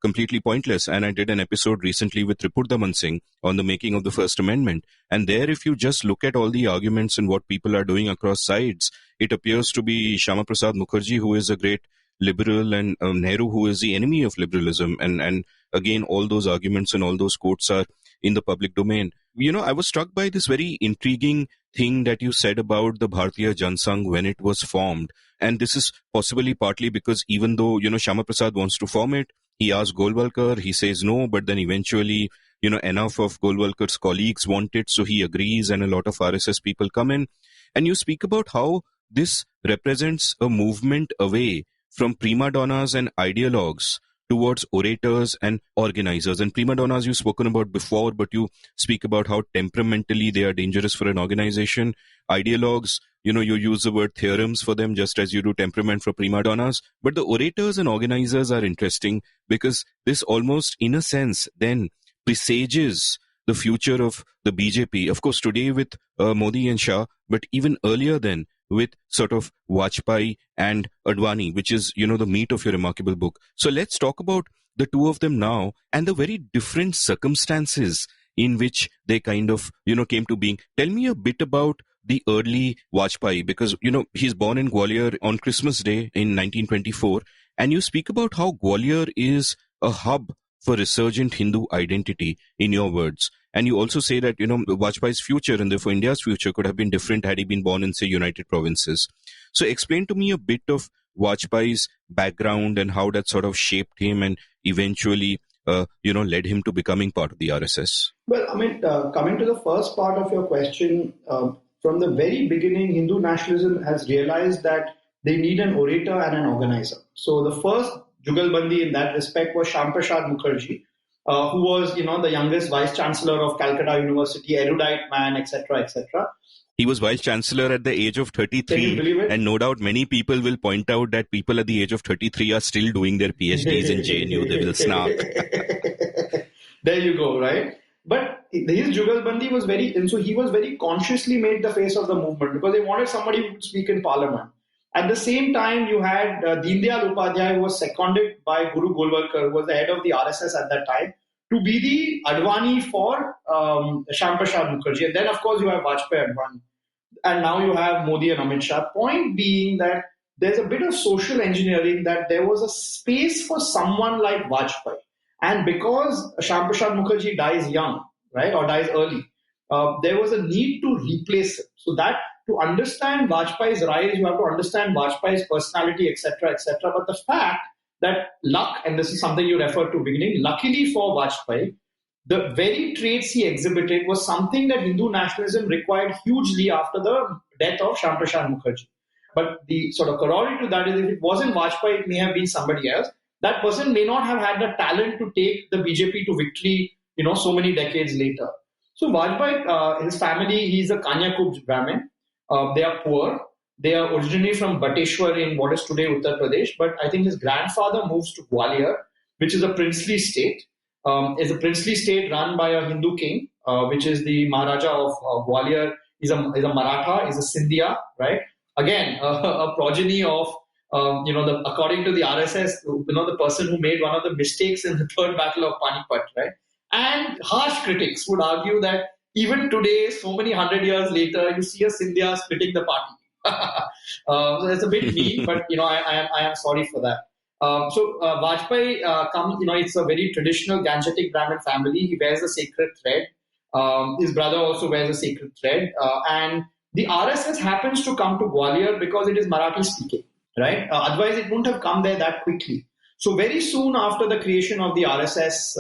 completely pointless. And I did an episode recently with Ripurdaman Singh on the making of the First Amendment. And there, if you just look at all the arguments and what people are doing across sides, it appears to be Shama Prasad Mukherjee, who is a great liberal, and Nehru, who is the enemy of liberalism. And again, all those arguments and all those quotes are in the public domain. I was struck by this very intriguing thing that you said about the Bharatiya Jana Sangh when it was formed. And this is possibly partly because even though, Shama Prasad wants to form it, he asks Golwalkar, he says no, but then eventually, enough of Golwalkar's colleagues want it, so he agrees and a lot of RSS people come in. And you speak about how this represents a movement away from prima donnas and ideologues towards orators and organizers. And prima donnas you've spoken about before, but you speak about how temperamentally they are dangerous for an organization. Ideologues, you use the word theorems for them just as you do temperament for prima donnas. But the orators and organizers are interesting because this almost, in a sense, then presages the future of the BJP. Of course, today with Modi and Shah, but even earlier then with sort of Vajpayee and Advani, which is, the meat of your remarkable book. So let's talk about the two of them now and the very different circumstances in which they kind of, came to being. Tell me a bit about the early Vajpayee, because, he's born in Gwalior on Christmas Day in 1924. And you speak about how Gwalior is a hub for resurgent Hindu identity, in your words. And you also say that, Vajpayee's future and therefore India's future could have been different had he been born in, say, United Provinces. So explain to me a bit of Vajpayee's background and how that sort of shaped him and eventually, led him to becoming part of the RSS. Well, coming to the first part of your question, from the very beginning, Hindu nationalism has realized that they need an orator and an organizer. So the first jugalbandi in that respect was Shama Prasad Mukherjee, who was, the youngest vice chancellor of Calcutta University, erudite man, etc., etc. He was vice chancellor at the age of 33, and no doubt many people will point out that people at the age of 33 are still doing their PhDs in JNU. They will snark. There you go, right? But his jugalbandi was he was very consciously made the face of the movement because they wanted somebody who would speak in parliament. At the same time, you had Deen Dayal Upadhyay, who was seconded by Guru Golwalkar, who was the head of the RSS at that time, to be the Advani for Shama Prasad Mukherjee. And then, of course, you have Vajpayee and Advani. And now you have Modi and Amit Shah. Point being that there's a bit of social engineering, that there was a space for someone like Vajpayee. And because Shama Prasad Mukherjee dies young, right, or dies early, there was a need to replace him. So that to understand Vajpayee's rise, you have to understand Vajpayee's personality, etc., etc. But the fact that luck, and this is something you referred to beginning, luckily for Vajpayee, the very traits he exhibited was something that Hindu nationalism required hugely after the death of Shama Prasad Mukherjee. But the sort of corollary to that is, if it wasn't Vajpayee, it may have been somebody else. That person may not have had the talent to take the BJP to victory, so many decades later. So Vajpayee, his family, he's a Kanyakubj Brahmin. They are poor. They are originally from Bateshwar in what is today Uttar Pradesh, but I think his grandfather moves to Gwalior, which is a princely state. Is a princely state run by a Hindu king, which is the Maharaja of Gwalior. Is a Maratha, is a Scindia, right? Again, a progeny of according to the RSS, the person who made one of the mistakes in the third battle of Panipat, right? And harsh critics would argue that even today, so many 100 years later, you see a Scindia splitting the party. So it's a bit mean, but I am sorry for that. So Vajpayee comes, it's a very traditional Gangetic Brahmin family. He wears a sacred thread. His brother also wears a sacred thread. And the RSS happens to come to Gwalior because it is Marathi speaking, right? Otherwise, it wouldn't have come there that quickly. So very soon after the creation of the RSS,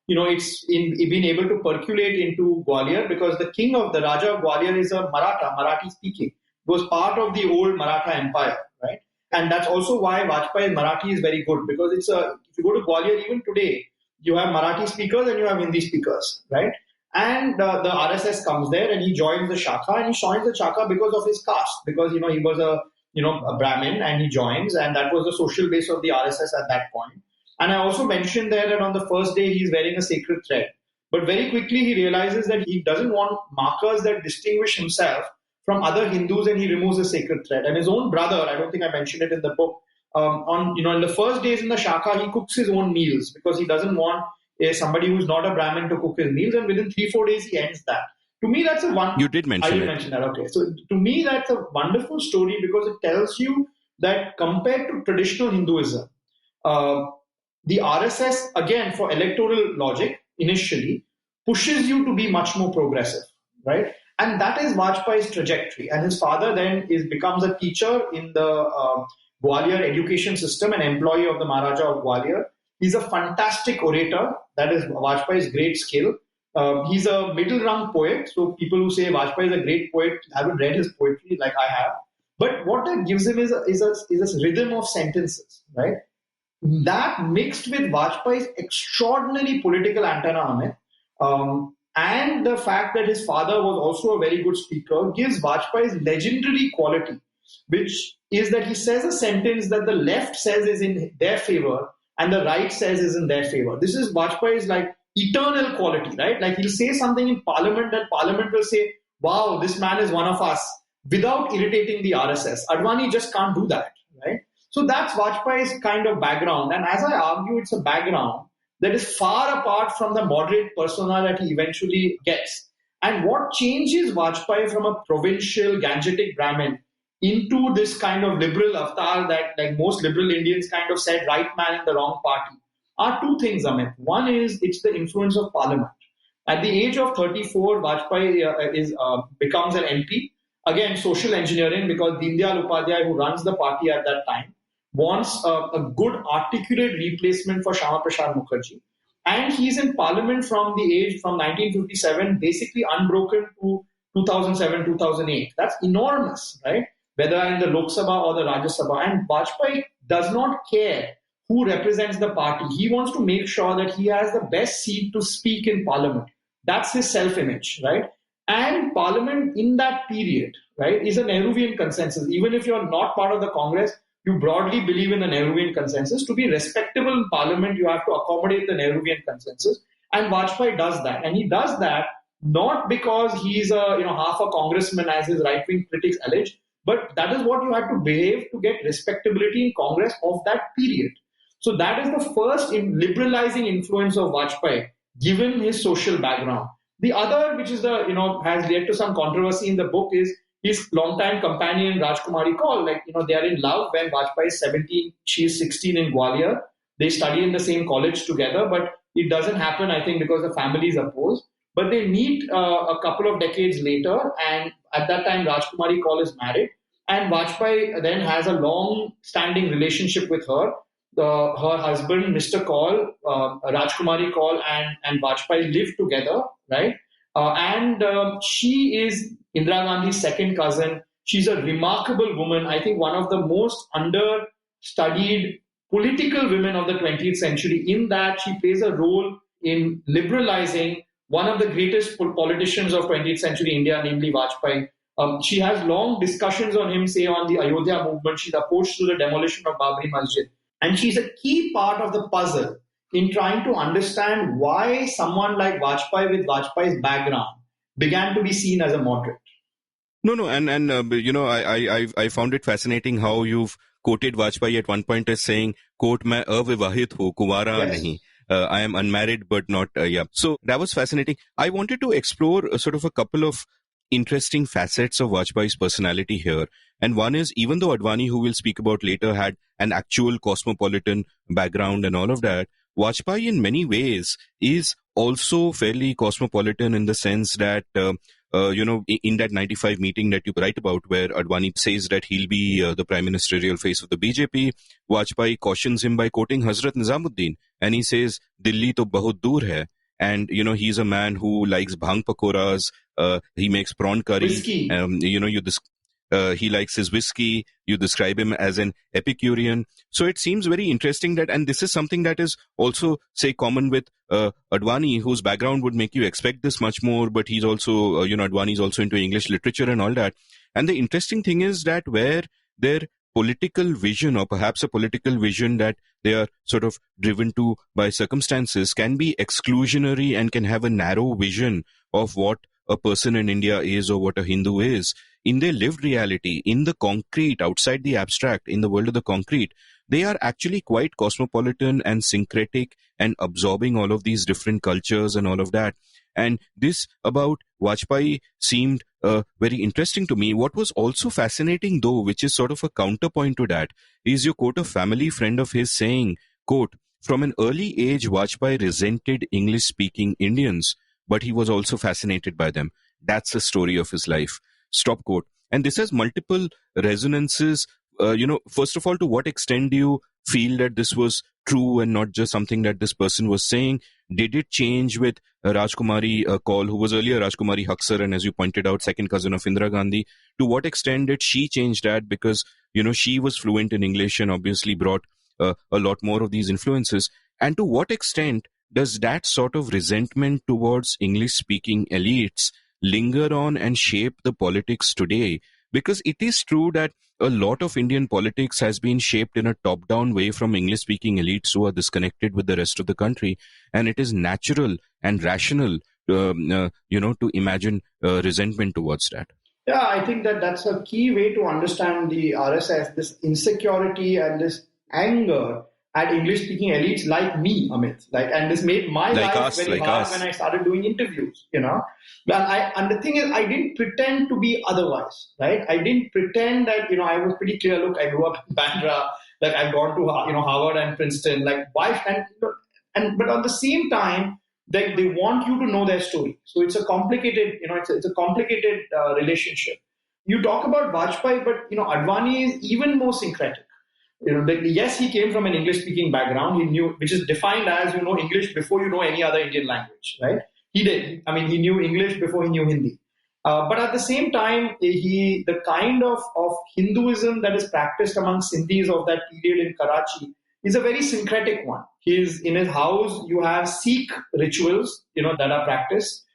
it's been able to percolate into Gwalior because the king of the Raja of Gwalior is a Marathi speaking. It was part of the old Maratha Empire, right? And that's also why Vajpayee's Marathi is very good because if you go to Gwalior even today, you have Marathi speakers and you have Hindi speakers, right? And the RSS comes there and he joins the Shakha, and he joins the Shakha because of his caste, because he was a Brahmin, and he joins, and that was the social base of the RSS at that point. And I also mentioned there that on the first day he's wearing a sacred thread, but very quickly he realizes that he doesn't want markers that distinguish himself from other Hindus, and he removes the sacred thread. And his own brother, I don't think I mentioned it in the book, in the first days in the Shakha, he cooks his own meals because he doesn't want somebody who's not a Brahmin to cook his meals, and within 3-4 days he ends that. To me, that's You did mention I did mention that. Okay, so to me, that's a wonderful story because it tells you that compared to traditional Hinduism, the RSS, again, for electoral logic, initially pushes you to be much more progressive, right? And that is Vajpayee's trajectory. And his father then becomes a teacher in the Gwalior education system, an employee of the Maharaja of Gwalior. He's a fantastic orator. That is Vajpayee's great skill. He's a middle-rung poet. So people who say Vajpayee is a great poet haven't read his poetry like I have. But what that gives him is a rhythm of sentences, right? That mixed with Vajpayee's extraordinary political antenna, and the fact that his father was also a very good speaker gives Vajpayee's legendary quality, which is that he says a sentence that the left says is in their favor and the right says is in their favor. This is Vajpayee's like eternal quality, right? Like he'll say something in parliament that parliament will say, wow, this man is one of us, without irritating the RSS. Advani just can't do that, right? So that's Vajpayee's kind of background. And as I argue, it's a background that is far apart from the moderate persona that he eventually gets. And what changes Vajpayee from a provincial, Gangetic Brahmin into this kind of liberal avatar that like most liberal Indians kind of said, right man in the wrong party, are two things, Amit. One is it's the influence of parliament. At the age of 34, Vajpayee becomes an MP. Again, social engineering, because Deendayal Upadhyay, who runs the party at that time, wants a good articulate replacement for Shama Prasad Mukherjee. And he's in parliament from 1957, basically unbroken to 2007, 2008. That's enormous, right? Whether in the Lok Sabha or the Rajya Sabha. And Vajpayee does not care who represents the party. He wants to make sure that he has the best seat to speak in parliament. That's his self-image, right? And parliament in that period, right, is a Nehruvian consensus. Even if you're not part of the Congress, you broadly believe in the Nehruvian consensus. To be respectable in parliament, you have to accommodate the Nehruvian consensus. And Vajpayee does that. And he does that not because he's half a congressman, as his right-wing critics allege, but that is what you have to behave to get respectability in Congress of that period. So that is the first liberalizing influence of Vajpayee, given his social background. The other, which is has led to some controversy in the book, is his longtime companion Rajkumari Kaul. They are in love when Vajpayee is 17, she is 16 in Gwalior. They study in the same college together, but it doesn't happen, I think, because the families oppose. But they meet a couple of decades later, and at that time, Rajkumari Kaul is married. And Vajpayee then has a long-standing relationship with her. Her husband, Mr. Kaul, Rajkumari Kaul, and Vajpayee live together, right? She is Indira Gandhi's second cousin. She's a remarkable woman. I think one of the most understudied political women of the 20th century, in that she plays a role in liberalizing one of the greatest politicians of 20th century India, namely Vajpayee. She has long discussions on him, say on the Ayodhya movement. She's opposed to the demolition of Babri Masjid. And she's a key part of the puzzle in trying to understand why someone like Vajpayee with Vajpayee's background began to be seen as a moderate. No, I found it fascinating how you've quoted Vajpayee at one point as saying, quote, "Main avivahit hu, kuwara nahi." I am unmarried, but not, So that was fascinating. I wanted to explore sort of a couple of interesting facets of Vajpayee's personality here. And one is, even though Advani, who we'll speak about later, had an actual cosmopolitan background and all of that, Vajpayee in many ways is also fairly cosmopolitan in the sense that, in that 95 meeting that you write about, where Advani says that he'll be the prime ministerial face of the BJP, Vajpayee cautions him by quoting Hazrat Nizamuddin. And he says, "Delhi to bahut dur hai." And, he's a man who likes bhang pakoras. He makes prawn curry. Whiskey. He likes his whiskey. You describe him as an Epicurean. So it seems very interesting that, and this is something that is also, say, common with Advani, whose background would make you expect this much more, but he's also, Advani is also into English literature and all that. And the interesting thing is that where their political vision, or perhaps a political vision that they are sort of driven to by circumstances, can be exclusionary and can have a narrow vision of what a person in India is or what a Hindu is. In their lived reality, in the concrete, outside the abstract, in the world of the concrete, they are actually quite cosmopolitan and syncretic and absorbing all of these different cultures and all of that. And this about Vajpayee seemed very interesting to me. What was also fascinating, though, which is sort of a counterpoint to that, is you quote a family friend of his saying, quote, "From an early age, Vajpayee resented English-speaking Indians, but he was also fascinated by them. That's the story of his life." Stop quote. And this has multiple resonances. First of all, to what extent do you feel that this was true and not just something that this person was saying? Did it change with Rajkumari Kaul, who was earlier Rajkumari Haksar, and as you pointed out, second cousin of Indira Gandhi? To what extent did she change that? Because, she was fluent in English and obviously brought a lot more of these influences. And to what extent does that sort of resentment towards English-speaking elites linger on and shape the politics today? Because it is true that a lot of Indian politics has been shaped in a top-down way from English-speaking elites who are disconnected with the rest of the country. And it is natural and rational, to imagine resentment towards that. Yeah, I think that's a key way to understand the RSS, this insecurity and this anger at English-speaking elites like me, Amit. And this made my life very hard when I started doing interviews, And the thing is, I didn't pretend to be otherwise, right? I didn't pretend that, I was pretty clear. Look, I grew up in Bandra. I've gone to, Harvard and Princeton. Why? But at the same time, they want you to know their story. So it's a complicated, it's a complicated relationship. You talk about Vajpayee, but, Advani is even more syncretic. Yes, he came from an English-speaking background. He knew, which is defined as, English before you know any other Indian language, right? He did. He knew English before he knew Hindi. But at the same time, the kind of Hinduism that is practiced among Sindhis of that period in Karachi is a very syncretic one. In his house, you have Sikh rituals, that are practiced.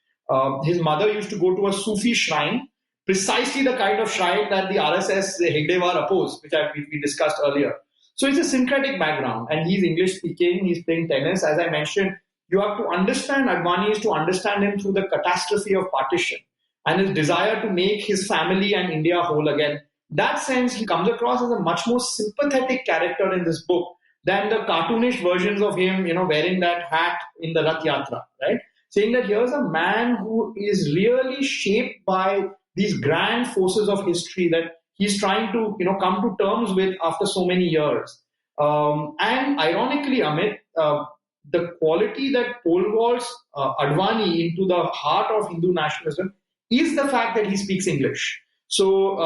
His mother used to go to a Sufi shrine, precisely the kind of shrine that the RSS Hegdewar opposed, which we discussed earlier. So it's a syncretic background, and he's English speaking, he's playing tennis. As I mentioned, you have to understand Advani is to understand him through the catastrophe of partition and his desire to make his family and India whole again. In that sense, he comes across as a much more sympathetic character in this book than the cartoonish versions of him, wearing that hat in the Rath Yatra, right? Saying that here's a man who is really shaped by these grand forces of history that he's trying to, come to terms with after so many years. And ironically, Amit, the quality that pole vaults Advani into the heart of Hindu nationalism is the fact that he speaks English. So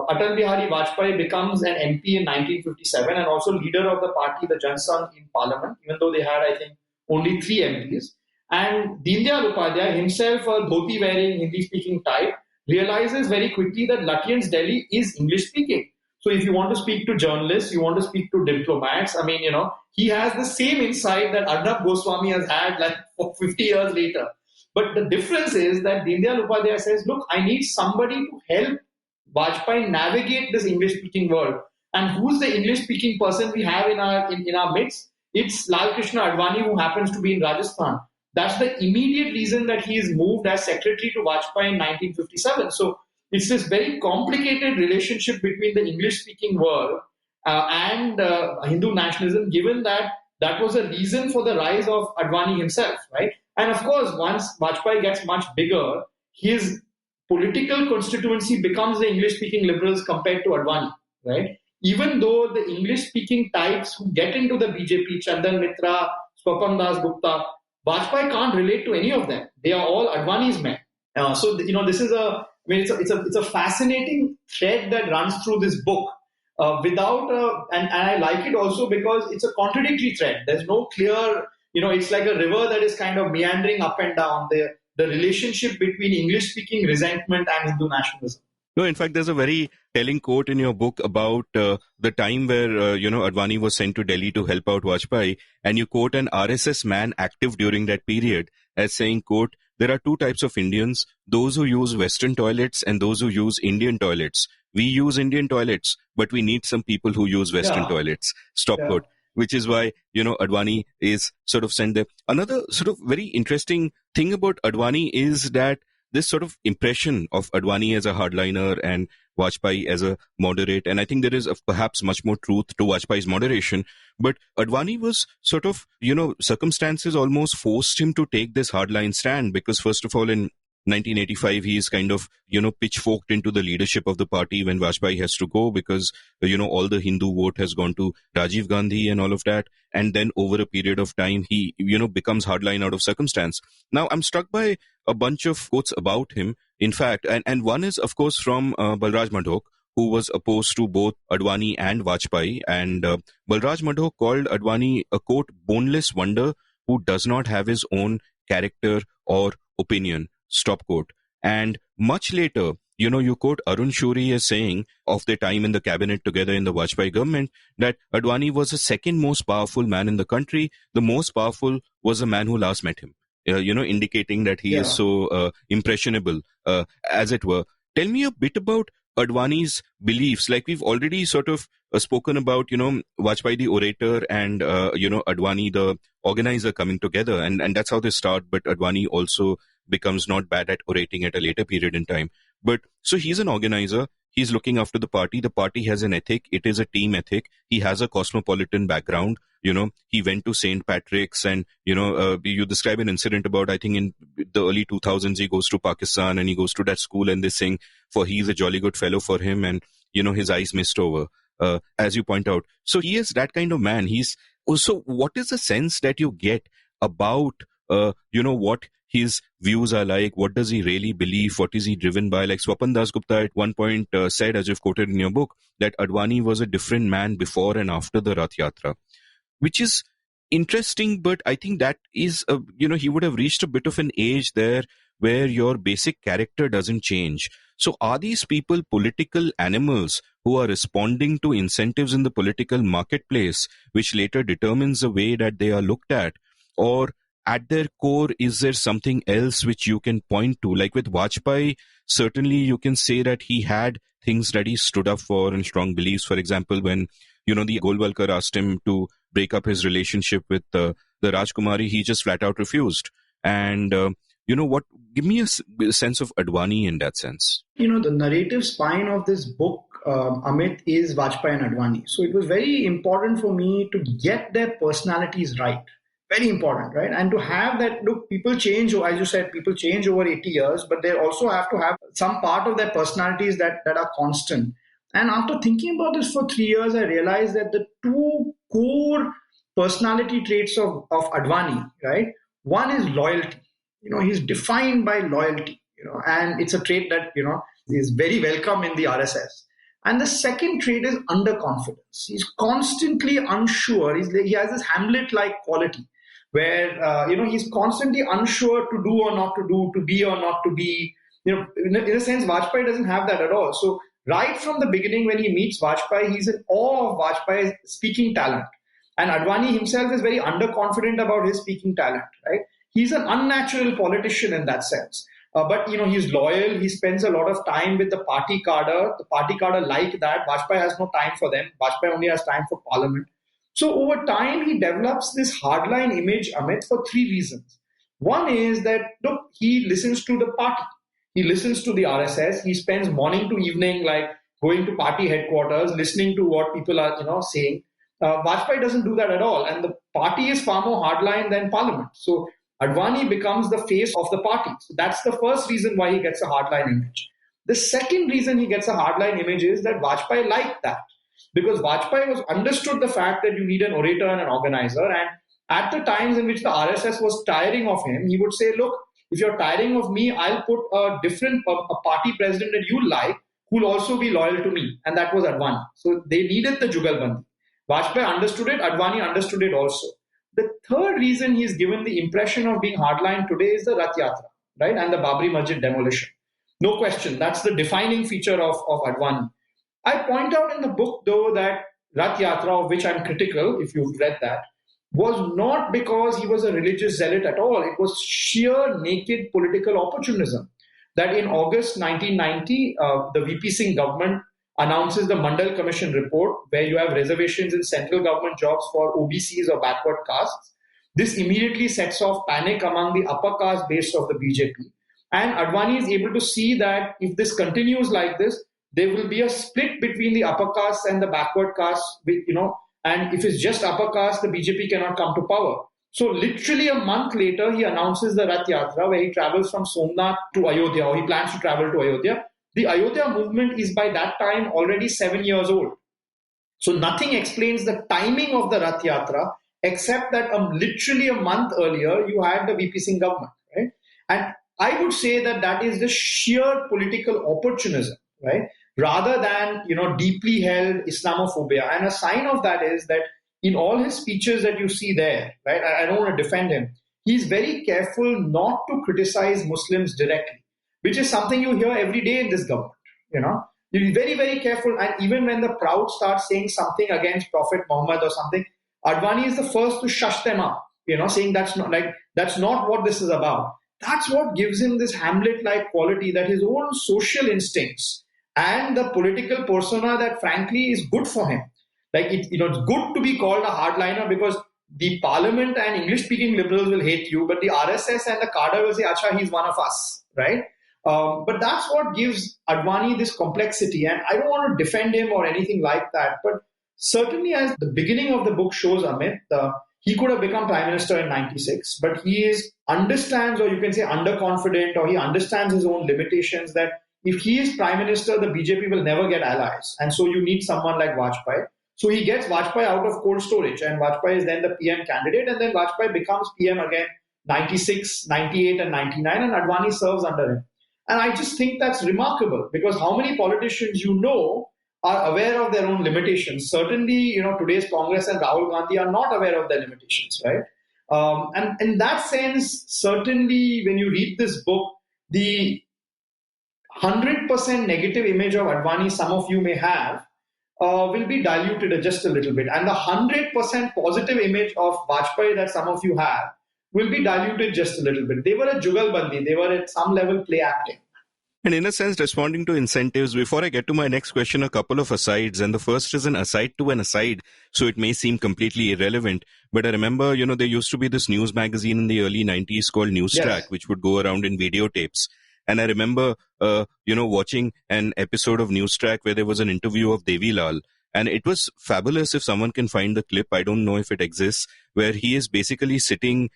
Atal Bihari Vajpayee becomes an MP in 1957 and also leader of the party, the Jana Sangh, in parliament, even though they had, I think, only 3 MPs. And Deendayal Upadhyay, himself a dhoti-wearing, Hindi-speaking type, realizes very quickly that Lutyens' Delhi is English-speaking. So if you want to speak to journalists, you want to speak to diplomats, he has the same insight that Arnab Goswami has had 50 years later. But the difference is that Deendayal Upadhyay says, look, I need somebody to help Vajpayee navigate this English-speaking world. And who's the English-speaking person we have in our midst? It's Lal Krishna Advani, who happens to be in Rajasthan. That's the immediate reason that he is moved as secretary to Vajpayee in 1957. So it's this very complicated relationship between the English-speaking world and Hindu nationalism, given that that was a reason for the rise of Advani himself, right? And of course, once Vajpayee gets much bigger, his political constituency becomes the English-speaking liberals compared to Advani, right? Even though the English-speaking types who get into the BJP, Chandan Mitra, Swapam Das Gupta, Vajpayee can't relate to any of them. They are all Advani's men. This is it's a fascinating thread that runs through this book. And I like it also because it's a contradictory thread. There's no clear, it's like a river that is kind of meandering up and down. The relationship between English-speaking resentment and Hindu nationalism. No, in fact, there's a very telling quote in your book about the time where, Advani was sent to Delhi to help out Vajpayee, and you quote an RSS man active during that period as saying, quote, there are two types of Indians, those who use Western toilets and those who use Indian toilets. We use Indian toilets, but we need some people who use Western toilets. Stop quote. Which is why, Advani is sort of sent there. Another sort of very interesting thing about Advani is that this sort of impression of Advani as a hardliner and Vajpayee as a moderate, and I think there is perhaps much more truth to Vajpayee's moderation, but Advani was sort of, circumstances almost forced him to take this hardline stand, because first of all, in 1985, he is kind of, pitchforked into the leadership of the party when Vajpayee has to go because, all the Hindu vote has gone to Rajiv Gandhi and all of that. And then over a period of time, he, becomes hardline out of circumstance. Now, I'm struck by a bunch of quotes about him, in fact, and one is, of course, from Balraj Madhok, who was opposed to both Advani and Vajpayee. And Balraj Madhok called Advani a, quote, boneless wonder who does not have his own character or opinion. Stop quote. And much later, you quote Arun Shuri as saying of their time in the cabinet together in the Vajpayee government that Advani was the second most powerful man in the country. The most powerful was the man who last met him, indicating that he is so impressionable, as it were. Tell me a bit about Advani's beliefs. Like we've already sort of spoken about, Vajpayee the orator and, Advani the organizer coming together. And that's how they start. But Advani also becomes not bad at orating at a later period in time. But so he's an organizer. He's looking after the party. The party has an ethic. It is a team ethic. He has a cosmopolitan background. He went to St. Patrick's and, you describe an incident about, I think in the early 2000s, he goes to Pakistan and he goes to that school and they sing for he's a jolly good fellow for him and, his eyes mist over, as you point out. So he is that kind of man. He's also, what is the sense that you get about, what his views are like? What does he really believe? What is he driven by? Like Swapan Dasgupta at one point said, as you've quoted in your book, that Advani was a different man before and after the Rath Yatra, which is interesting. But I think that is, he would have reached a bit of an age there where your basic character doesn't change. So are these people political animals who are responding to incentives in the political marketplace, which later determines the way that they are looked at? Or at their core, is there something else which you can point to? Like with Vajpayee, certainly you can say that he had things that he stood up for and strong beliefs. For example, when, the Golwalkar asked him to break up his relationship with the Rajkumari, he just flat out refused. And, give me a sense of Advani in that sense. The narrative spine of this book, Amit, is Vajpayee and Advani. So it was very important for me to get their personalities right. Very important, right? And to have that, look, people change, as you said, people change over 80 years, but they also have to have some part of their personalities that are constant. And after thinking about this for 3 years, I realized that the two core personality traits of Advani, right? One is loyalty. He's defined by loyalty, and it's a trait that, is very welcome in the RSS. And the second trait is underconfidence. He's constantly unsure. He has this Hamlet-like quality where, he's constantly unsure to do or not to do, to be or not to be. In a sense, Vajpayee doesn't have that at all. So right from the beginning, when he meets Vajpayee, he's in awe of Vajpayee's speaking talent. And Advani himself is very underconfident about his speaking talent, right? He's an unnatural politician in that sense. But, he's loyal. He spends a lot of time with the party cadre. The party cadre like that. Vajpayee has no time for them. Vajpayee only has time for parliament. So over time, he develops this hardline image, Amit, for 3 reasons. One is that, look, he listens to the party. He listens to the RSS. He spends morning to evening, like going to party headquarters, listening to what people are, saying. Vajpayee doesn't do that at all. And the party is far more hardline than parliament. So Advani becomes the face of the party. So that's the first reason why he gets a hardline image. The second reason he gets a hardline image is that Vajpayee liked that. Because Vajpayee understood the fact that you need an orator and an organizer. And at the times in which the RSS was tiring of him, he would say, look, if you're tiring of me, I'll put a different party president that you like who will also be loyal to me. And that was Advani. So they needed the jugalbandi. Vajpayee understood it. Advani understood it also. The third reason he's given the impression of being hardline today is the Rath Yatra, right? And the Babri Masjid demolition. No question, that's the defining feature of Advani. I point out in the book, though, that Rath Yatra, of which I'm critical, if you've read that, was not because he was a religious zealot at all. It was sheer naked political opportunism. That in August 1990, the VP Singh government announces the Mandal Commission report, where you have reservations in central government jobs for OBCs or backward castes. This immediately sets off panic among the upper caste base of the BJP. And Advani is able to see that if this continues like this, there will be a split between the upper castes and the backward castes, and if it's just upper caste, the BJP cannot come to power. So literally a month later, he announces the Rath Yatra, where he travels from Somnath to Ayodhya, or he plans to travel to Ayodhya. The Ayodhya movement is by that time already 7 years old. So nothing explains the timing of the Rath Yatra, except that literally a month earlier, you had the VP Singh government, right? And I would say that that is the sheer political opportunism, right? Rather than, deeply held Islamophobia. And a sign of that is that in all his speeches that you see there, right? I don't want to defend him. He's very careful not to criticize Muslims directly, which is something you hear every day in this government, You'll be very, very careful. And even when the proud start saying something against Prophet Muhammad or something, Advani is the first to shush them up, saying that's not what this is about. That's what gives him this Hamlet-like quality, that his own social instincts and the political persona that frankly is good for him. It's good to be called a hardliner, because the parliament and English-speaking liberals will hate you, but the RSS and the cadre will say, "Acha, he's one of us," right? But that's what gives Advani this complexity. And I don't want to defend him or anything like that. But certainly, as the beginning of the book shows, Amit, he could have become prime minister in 96, but he understands, or you can say underconfident, or he understands his own limitations, that if he is prime minister, the BJP will never get allies. And so you need someone like Vajpayee. So he gets Vajpayee out of cold storage, and Vajpayee is then the PM candidate, and then Vajpayee becomes PM again 96, 98 and 99, and Advani serves under him. And I just think that's remarkable, because how many politicians are aware of their own limitations. Certainly, today's Congress and Rahul Gandhi are not aware of their limitations, right? And in that sense, certainly when you read this book, the 100% negative image of Advani some of you may have will be diluted just a little bit. And the 100% positive image of Vajpayee that some of you have will be diluted just a little bit. They were a jugalbandi. They were at some level play acting. And in a sense, responding to incentives, before I get to my next question, a couple of asides. And the first is an aside to an aside, so it may seem completely irrelevant. But I remember, there used to be this news magazine in the early 90s called News Track, Yes, which would go around in videotapes. And I remember, watching an episode of News Track where there was an interview of Devi Lal. And it was fabulous. If someone can find the clip, I don't know if it exists, where he is basically sitting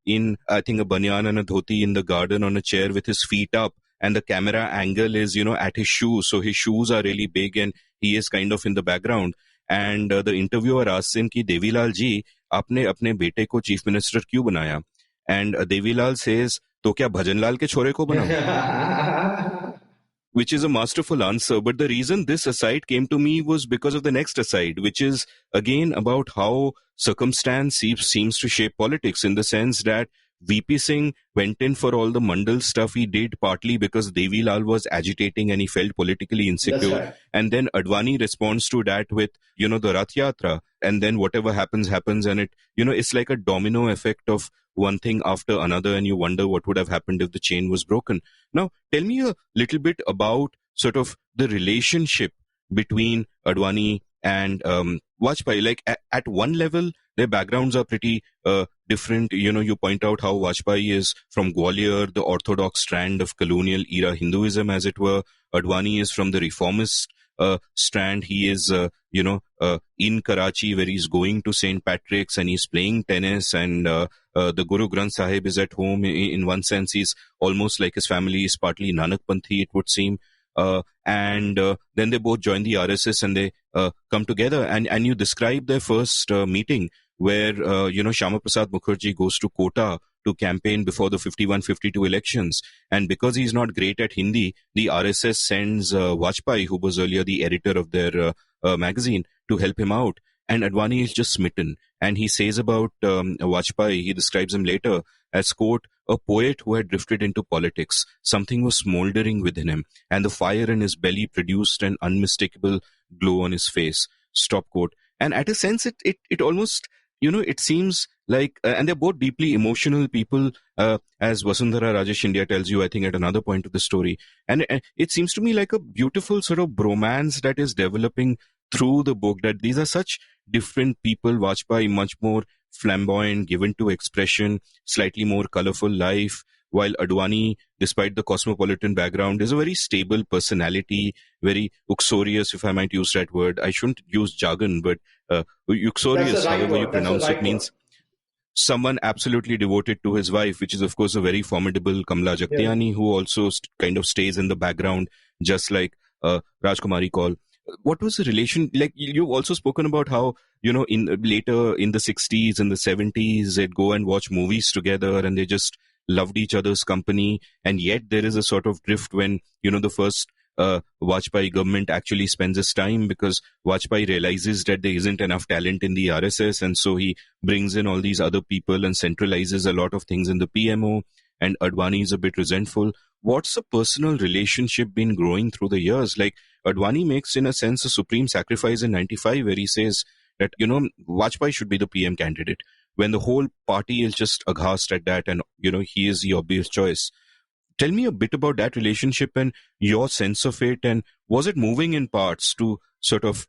in, I think, a banyan and a dhoti in the garden on a chair with his feet up. And the camera angle is, at his shoes. So his shoes are really big and he is kind of in the background. And the interviewer asks him, ki, Devi Lal ji, aapne apne bete ko chief minister kyun banaya? And Devi Lal says, to kya Bhajan Lal ke chhore ko banao? Which is a masterful answer. But the reason this aside came to me was because of the next aside, which is again about how circumstance seems to shape politics, in the sense that VP Singh went in for all the Mandal stuff he did, partly because Devi Lal was agitating and he felt politically insecure. right. And then Advani responds to that with, the Rath Yatra. And then whatever happens. And it, it's like a domino effect of one thing after another. And you wonder what would have happened if the chain was broken. Now, tell me a little bit about sort of the relationship between Advani and Vajpayee. Like at one level, their backgrounds are pretty different. You point out how Vajpayee is from Gwalior, the orthodox strand of colonial era Hinduism, as it were. Advani is from the reformist strand. He is, in Karachi, where he's going to St. Patrick's and he's playing tennis, and the Guru Granth Sahib is at home. In one sense, he's almost like his family is partly Nanakpanthi, it would seem. And then they both join the RSS and they come together. And you describe their first meeting where, Shyama Prasad Mukherjee goes to Kota to campaign before the 51-52 elections. And because he's not great at Hindi, the RSS sends Vajpayee, who was earlier the editor of their magazine, to help him out. and Advani is just smitten. And he says about Vajpayee, he describes him later as, quote, a poet who had drifted into politics. Something was smoldering within him, and the fire in his belly produced an unmistakable glow on his face. Stop quote. And at a sense, it almost, it seems like, and they're both deeply emotional people, as Vasundhara Rajesh India tells you, I think, at another point of the story. And it seems to me like a beautiful sort of bromance that is developing through the book, that these are such different people. Vajpayee, much more flamboyant, given to expression, slightly more colorful life, while Advani, despite the cosmopolitan background, is a very stable personality, very uxorious, if I might use that word. I shouldn't use jargon, but uxorious, however you pronounce it, means someone absolutely devoted to his wife, which is, of course, a very formidable Kamala Jagtiani, who also kind of stays in the background, just like Rajkumari Kaul. What was the relation? Like, you've also spoken about how, later in the 60s and the 70s, they'd go and watch movies together and they just loved each other's company. And yet there is a sort of drift when, the first Vajpayee government actually spends his time, because Vajpayee realizes that there isn't enough talent in the RSS, and so he brings in all these other people and centralizes a lot of things in the PMO, and Advani is a bit resentful. What's the personal relationship been growing through the years? Like, Advani makes, in a sense, a supreme sacrifice in 95, where he says that, Vajpayee should be the PM candidate, when the whole party is just aghast at that, and, he is the obvious choice. Tell me a bit about that relationship and your sense of it, and was it moving in parts to sort of,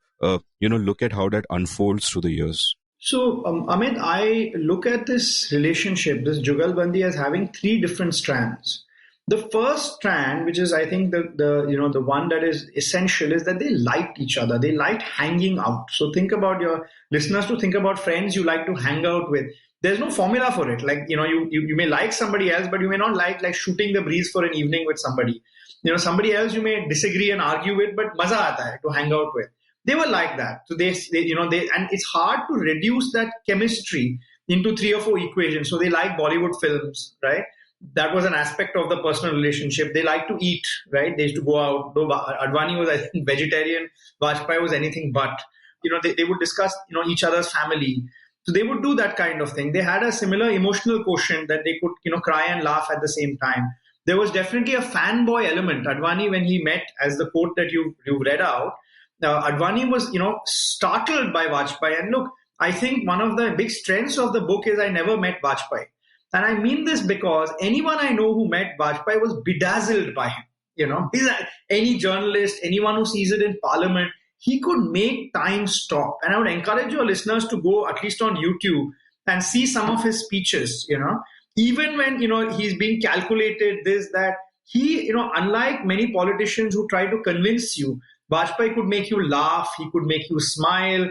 look at how that unfolds through the years? So, Amit, I look at this relationship, this jugalbandi, as having three different strands. The first strand, which is, I think, the one that is essential, is that they liked each other. They liked hanging out. So think about your listeners to think about friends you like to hang out with. There's no formula for it. Like, you may like somebody else, but you may not like shooting the breeze for an evening with somebody. Somebody else you may disagree and argue with, but maza aata hai to hang out with. They were like that. So they and it's hard to reduce that chemistry into 3 or 4 equations. So they like Bollywood films, right? That was an aspect of the personal relationship. They like to eat, right? They used to go out. Though Advani was, I think, vegetarian. Vajpayee was anything but. They would discuss, each other's family. So they would do that kind of thing. They had a similar emotional quotient that they could, cry and laugh at the same time. There was definitely a fanboy element. Advani, when he met, as the quote that you read out, Advani was, startled by Vajpayee. And look, I think one of the big strengths of the book is I never met Vajpayee. And I mean this because anyone I know who met Vajpayee was bedazzled by him. Any journalist, anyone who sees it in parliament, he could make time stop. And I would encourage your listeners to go at least on YouTube and see some of his speeches, even when, he's being calculated, this, that. He, unlike many politicians who try to convince you, Vajpayee could make you laugh, he could make you smile.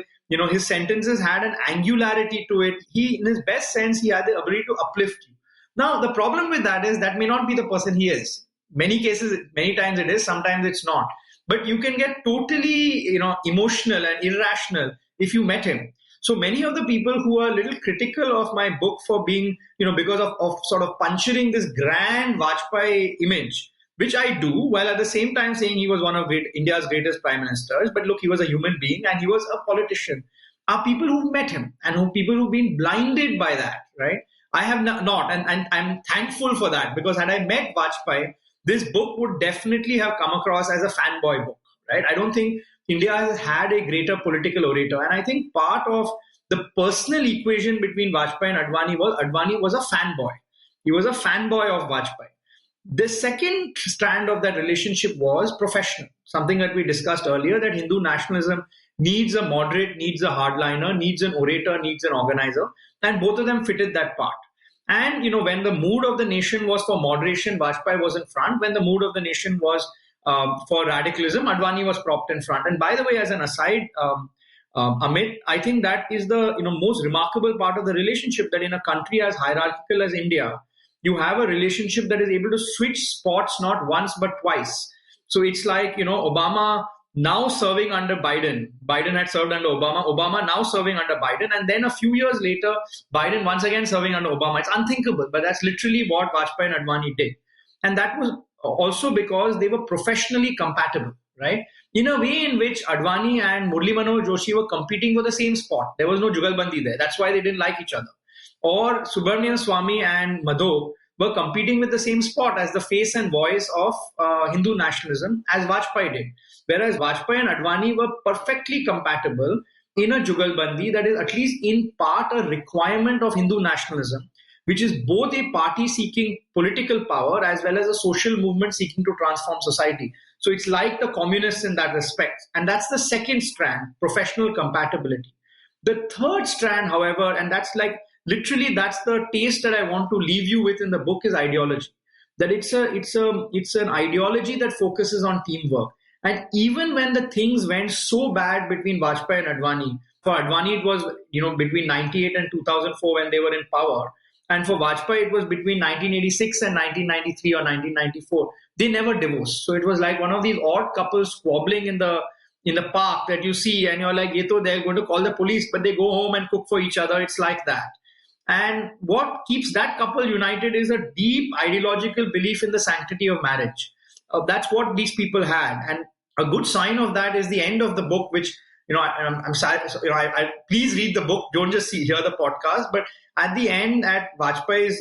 His sentences had an angularity to it. He, in his best sense, he had the ability to uplift you. Now, the problem with that is that may not be the person he is. Many times it is, sometimes it's not. But you can get totally, emotional and irrational if you met him. So many of the people who are a little critical of my book for being, because of sort of puncturing this grand Vajpayee image, which I do, while at the same time saying he was one of India's greatest prime ministers. But look, he was a human being and he was a politician. Are people who've met him and people who've been blinded by that, right? I have not, and I'm thankful for that, because had I met Vajpayee, this book would definitely have come across as a fanboy book, right? I don't think India has had a greater political orator. And I think part of the personal equation between Vajpayee and Advani was a fanboy. He was a fanboy of Vajpayee. The second strand of that relationship was professional, something that we discussed earlier, that Hindu nationalism needs a moderate, needs a hardliner, needs an orator, needs an organizer, and both of them fitted that part. And, when the mood of the nation was for moderation, Vajpayee was in front. When the mood of the nation was for radicalism, Advani was propped in front. And by the way, as an aside, Amit, I think that is the most remarkable part of the relationship, that in a country as hierarchical as India, you have a relationship that is able to switch spots not once but twice. So it's like, Obama now serving under Biden. Biden had served under Obama. Obama now serving under Biden. And then a few years later, Biden once again serving under Obama. It's unthinkable, but that's literally what Vajpayee and Advani did. And that was also because they were professionally compatible, right? In a way in which Advani and Murli Manohar Joshi were competing for the same spot. There was no jugalbandi there. That's why they didn't like each other. Or Subramanian Swamy and Madho were competing with the same spot as the face and voice of Hindu nationalism as Vajpayee did. Whereas Vajpayee and Advani were perfectly compatible in a jugalbandi that is at least in part a requirement of Hindu nationalism, which is both a party seeking political power as well as a social movement seeking to transform society. So it's like the communists in that respect. And that's the second strand, professional compatibility. The third strand, however, and that's like literally that's the taste that I want to leave you with in the book, is ideology. That it's an ideology that focuses on teamwork. And even when the things went so bad between Vajpayee and Advani, for Advani it was between 98 and 2004 when they were in power, and for Vajpayee it was between 1986 and 1993 or 1994. They never divorced. So it was like one of these odd couples squabbling in the park that you see, and you're like, they're going to call the police, but they go home and cook for each other. It's like that. And what keeps that couple united is a deep ideological belief in the sanctity of marriage. That's what these people had. And a good sign of that is the end of the book, which, I'm sad. Please read the book. Don't just hear the podcast. But at the end, at Vajpayee's,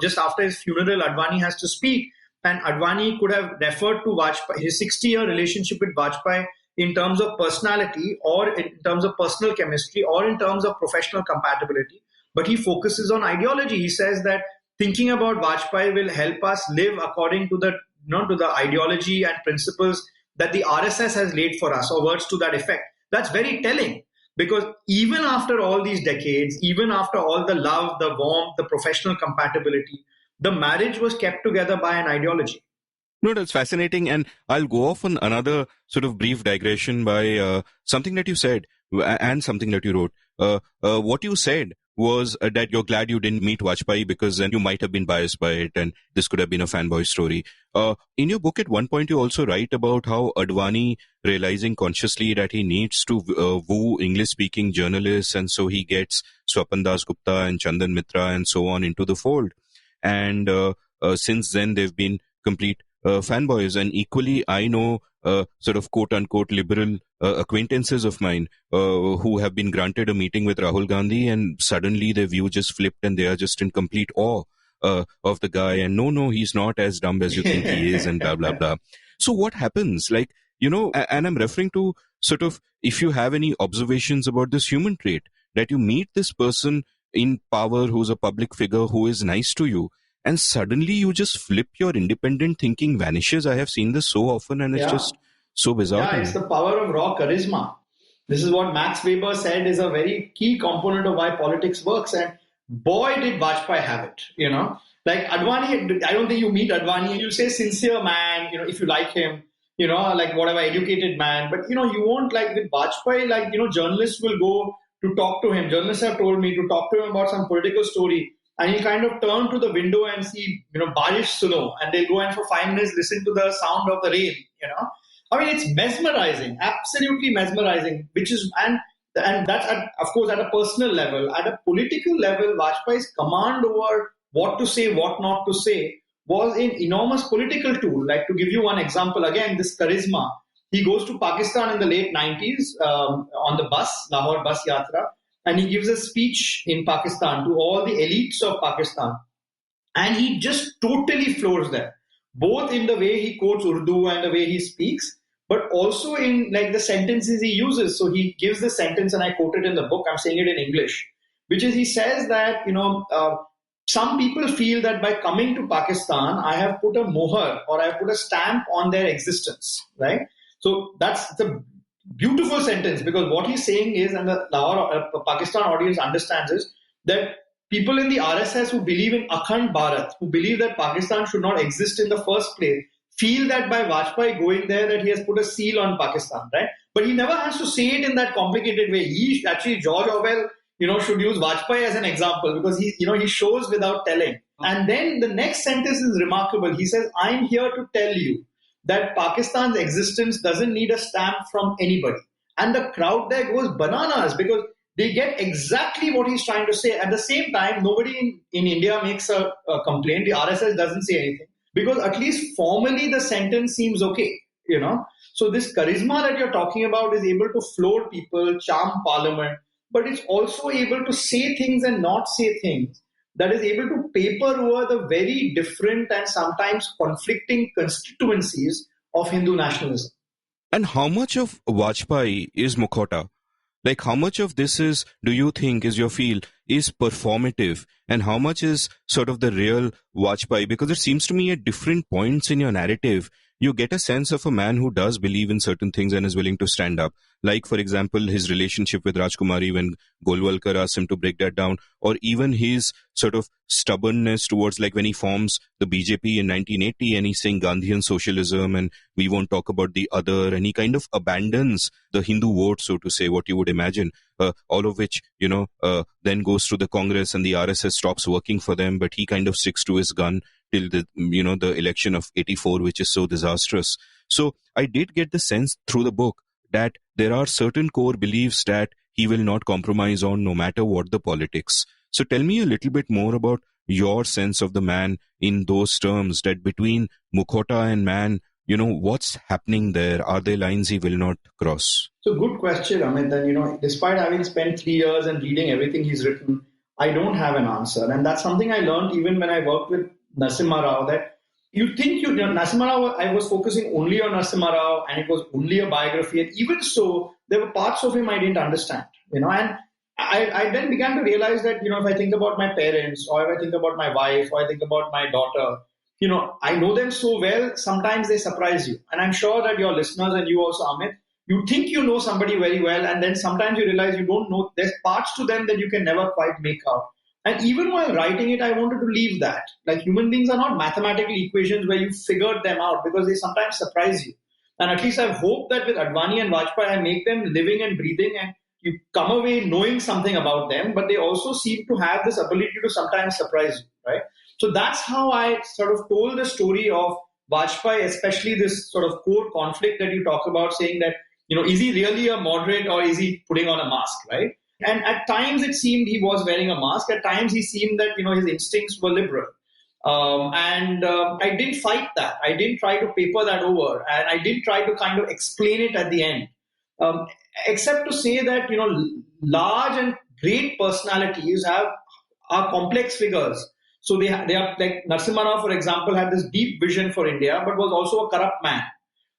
just after his funeral, Advani has to speak. And Advani could have referred to Vajpayee, his 60-year relationship with Vajpayee, in terms of personality or in terms of personal chemistry or in terms of professional compatibility. But he focuses on ideology. He says that thinking about Vajpayee will help us live according to the ideology and principles that the RSS has laid for us, or words to that effect. That's very telling, because even after all these decades, even after all the love, the warmth, the professional compatibility, the marriage was kept together by an ideology. No, that's fascinating. And I'll go off on another sort of brief digression by something that you said and something that you wrote. What you said was that you're glad you didn't meet Vajpayee because then you might have been biased by it and this could have been a fanboy story. In your book, at one point, you also write about how Advani, realizing consciously that he needs to woo English-speaking journalists, and so he gets Swapan Das Gupta and Chandan Mitra and so on into the fold. And since then, they've been complete fanboys. And equally, I know sort of quote-unquote liberal acquaintances of mine who have been granted a meeting with Rahul Gandhi, and suddenly their view just flipped and they are just in complete awe of the guy. And no, he's not as dumb as you think he is, and blah, blah, blah. So what happens? And I'm referring to sort of, if you have any observations about this human trait, that you meet this person in power who's a public figure who is nice to you, and suddenly you just flip, your independent thinking vanishes. I have seen this so often, and it's just so bizarre. Yeah, it's the power of raw charisma. This is what Max Weber said is a very key component of why politics works. And boy, did Vajpayee have it, Like Advani, I don't think you meet Advani and you say sincere man, if you like him, like whatever, educated man. But, you won't, like with Vajpayee, journalists will go to talk to him. Journalists have told me to talk to him about some political story. And he'll kind of turn to the window and see, Barish Suno. And they'll go and for 5 minutes listen to the sound of the rain, I mean, it's mesmerizing, absolutely mesmerizing, and that's, of course, at a personal level. At a political level, Vajpayee's command over what to say, what not to say, was an enormous political tool. Like, to give you one example, again, this charisma. He goes to Pakistan in the late 90s on the bus, Lahore bus yatra, and he gives a speech in Pakistan to all the elites of Pakistan. And he just totally floors them, both in the way he quotes Urdu and the way he speaks, but also in like the sentences he uses. So he gives the sentence, and I quote it in the book, I'm saying it in English, which is, he says that, some people feel that by coming to Pakistan, I have put a moher or I have put a stamp on their existence, right? So that's the beautiful sentence, because what he's saying is, and the Lahore Pakistan audience understands, is that people in the RSS who believe in Akhand Bharat, who believe that Pakistan should not exist in the first place, feel that by Vajpayee going there that he has put a seal on Pakistan, right? But he never has to say it in that complicated way. He actually, George Orwell, should use Vajpayee as an example, because he shows without telling. And then the next sentence is remarkable. He says, I'm here to tell you that Pakistan's existence doesn't need a stamp from anybody. And the crowd there goes bananas, because they get exactly what he's trying to say. At the same time, nobody in India makes a complaint. The RSS doesn't say anything, because at least formally the sentence seems okay. So this charisma that you're talking about is able to float people, charm parliament, but it's also able to say things and not say things, that is able to paper over the very different and sometimes conflicting constituencies of Hindu nationalism. And how much of Vajpayee is Mukhota? Like, how much of this is, do you think, is your feel, is performative? And how much is sort of the real Vajpayee? Because it seems to me at different points in your narrative, you get a sense of a man who does believe in certain things and is willing to stand up. Like, for example, his relationship with Rajkumari when Golwalkar asked him to break that down, or even his sort of stubbornness towards, like, when he forms the BJP in 1980 and he's saying Gandhian socialism and we won't talk about the other, and he kind of abandons the Hindu vote, so to say, what you would imagine, all of which, then goes through the Congress and the RSS stops working for them, but he kind of sticks to his gun till the election of 84, which is so disastrous. So I did get the sense through the book that there are certain core beliefs that he will not compromise on no matter what the politics. So tell me a little bit more about your sense of the man in those terms, that between Mukhota and man, what's happening there? Are there lines he will not cross? So good question, Amit. And, despite having spent 3 years and reading everything he's written, I don't have an answer. And that's something I learned even when I worked with Narasimha Rao, that you think Narasimha Rao, I was focusing only on Narasimha Rao and it was only a biography. And even so, there were parts of him I didn't understand, and I then began to realize that, if I think about my parents, or if I think about my wife, or I think about my daughter, I know them so well, sometimes they surprise you. And I'm sure that your listeners and you also, Amit, you think you know somebody very well, and then sometimes you realize you don't know. There's parts to them that you can never quite make out. And even while writing it, I wanted to leave that. Like, human beings are not mathematical equations where you figured them out, because they sometimes surprise you. And at least I hope that with Advani and Vajpayee, I make them living and breathing, and you come away knowing something about them, but they also seem to have this ability to sometimes surprise you, right? So that's how I sort of told the story of Vajpayee, especially this sort of core conflict that you talk about, saying that, is he really a moderate or is he putting on a mask, right? And at times it seemed he was wearing a mask. At times he seemed that, his instincts were liberal. I didn't fight that. I didn't try to paper that over. And I didn't try to kind of explain it at the end. Except to say that, large and great personalities are complex figures. So they are, like Narasimha Rao, for example, had this deep vision for India, but was also a corrupt man,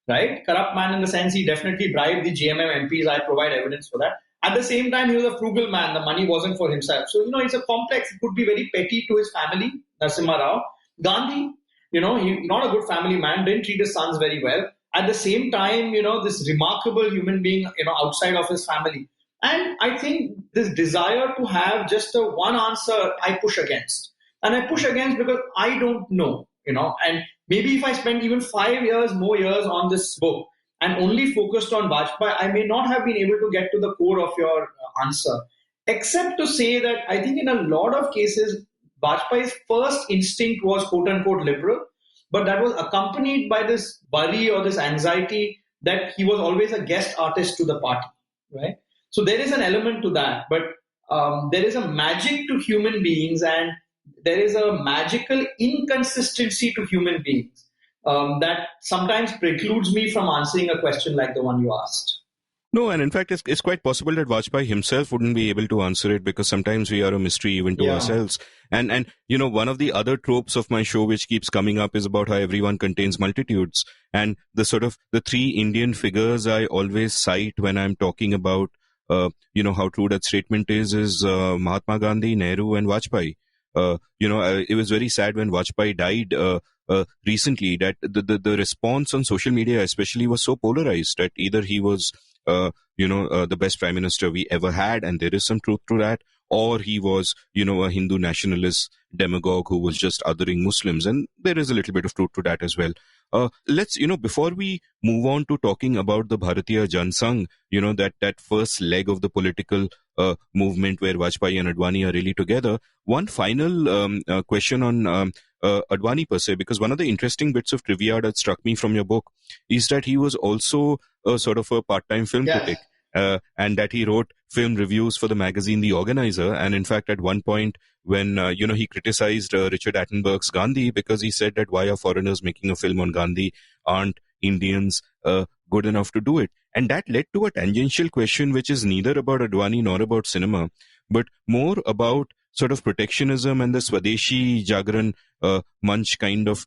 right? Corrupt man in the sense he definitely bribed the GMM MPs. I provide evidence for that. At the same time, he was a frugal man. The money wasn't for himself. So, it's a complex. It could be very petty to his family, Narasimha Rao. Gandhi, he's not a good family man, didn't treat his sons very well. At the same time, this remarkable human being, outside of his family. And I think this desire to have just a one answer, I push against. And I push against because I don't know, and maybe if I spend even 5 years, more years on this book and only focused on Vajpayee, I may not have been able to get to the core of your answer. Except to say that I think in a lot of cases, Vajpayee's first instinct was quote unquote liberal, but that was accompanied by this worry or this anxiety that he was always a guest artist to the party, right? So there is an element to that, but there is a magic to human beings, and there is a magical inconsistency to human beings that sometimes precludes me from answering a question like the one you asked. No, and in fact, it's quite possible that Vajpayee himself wouldn't be able to answer it, because sometimes we are a mystery even to ourselves. And one of the other tropes of my show which keeps coming up is about how everyone contains multitudes. And the sort of the three Indian figures I always cite when I'm talking about, how true that statement is Mahatma Gandhi, Nehru, and Vajpayee. It was very sad when Vajpayee died recently that the response on social media especially was so polarized that either he was the best prime minister we ever had, and there is some truth to that, or he was, a Hindu nationalist demagogue who was just othering Muslims, and there is a little bit of truth to that as well. Let's, before we move on to talking about the Bharatiya Jana Sangh, that first leg of the political movement where Vajpayee and Advani are really together, one final question on Advani per se, because one of the interesting bits of trivia that struck me from your book is that he was also a sort of a part-time film critic, and that he wrote film reviews for the magazine The Organizer. And in fact, at one point when, he criticized Richard Attenborough's Gandhi because he said that why are foreigners making a film on Gandhi? Aren't Indians good enough to do it. And that led to a tangential question, which is neither about Advani nor about cinema, but more about sort of protectionism and the Swadeshi Jagran Manch kind of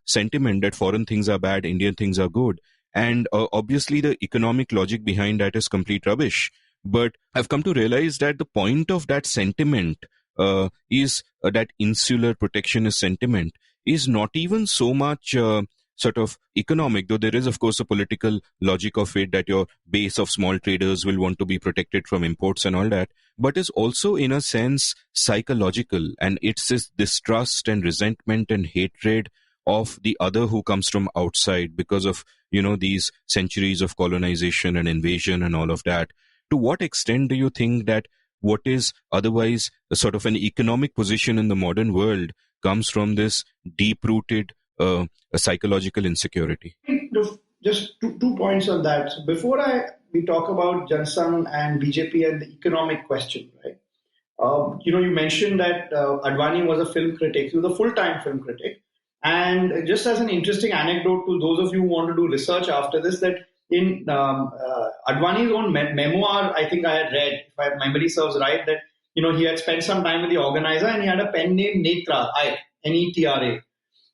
sentiment that foreign things are bad, Indian things are good. And obviously the economic logic behind that is complete rubbish. But I've come to realize that the point of that sentiment is that insular protectionist sentiment is not even so much sort of economic, though there is, of course, a political logic of it that your base of small traders will want to be protected from imports and all that, but is also in a sense psychological, and it's this distrust and resentment and hatred of the other who comes from outside because of, these centuries of colonization and invasion and all of that. To what extent do you think that what is otherwise a sort of an economic position in the modern world comes from this deep-rooted a psychological insecurity? Just two points on that. So before we talk about Jana Sangh and BJP and the economic question, right? You mentioned that Advani was a film critic. He was a full-time film critic. And just as an interesting anecdote to those of you who want to do research after this, that in Advani's own memoir, I think I had read, if my memory serves right, that he had spent some time with the organizer and he had a pen name Netra, Netra.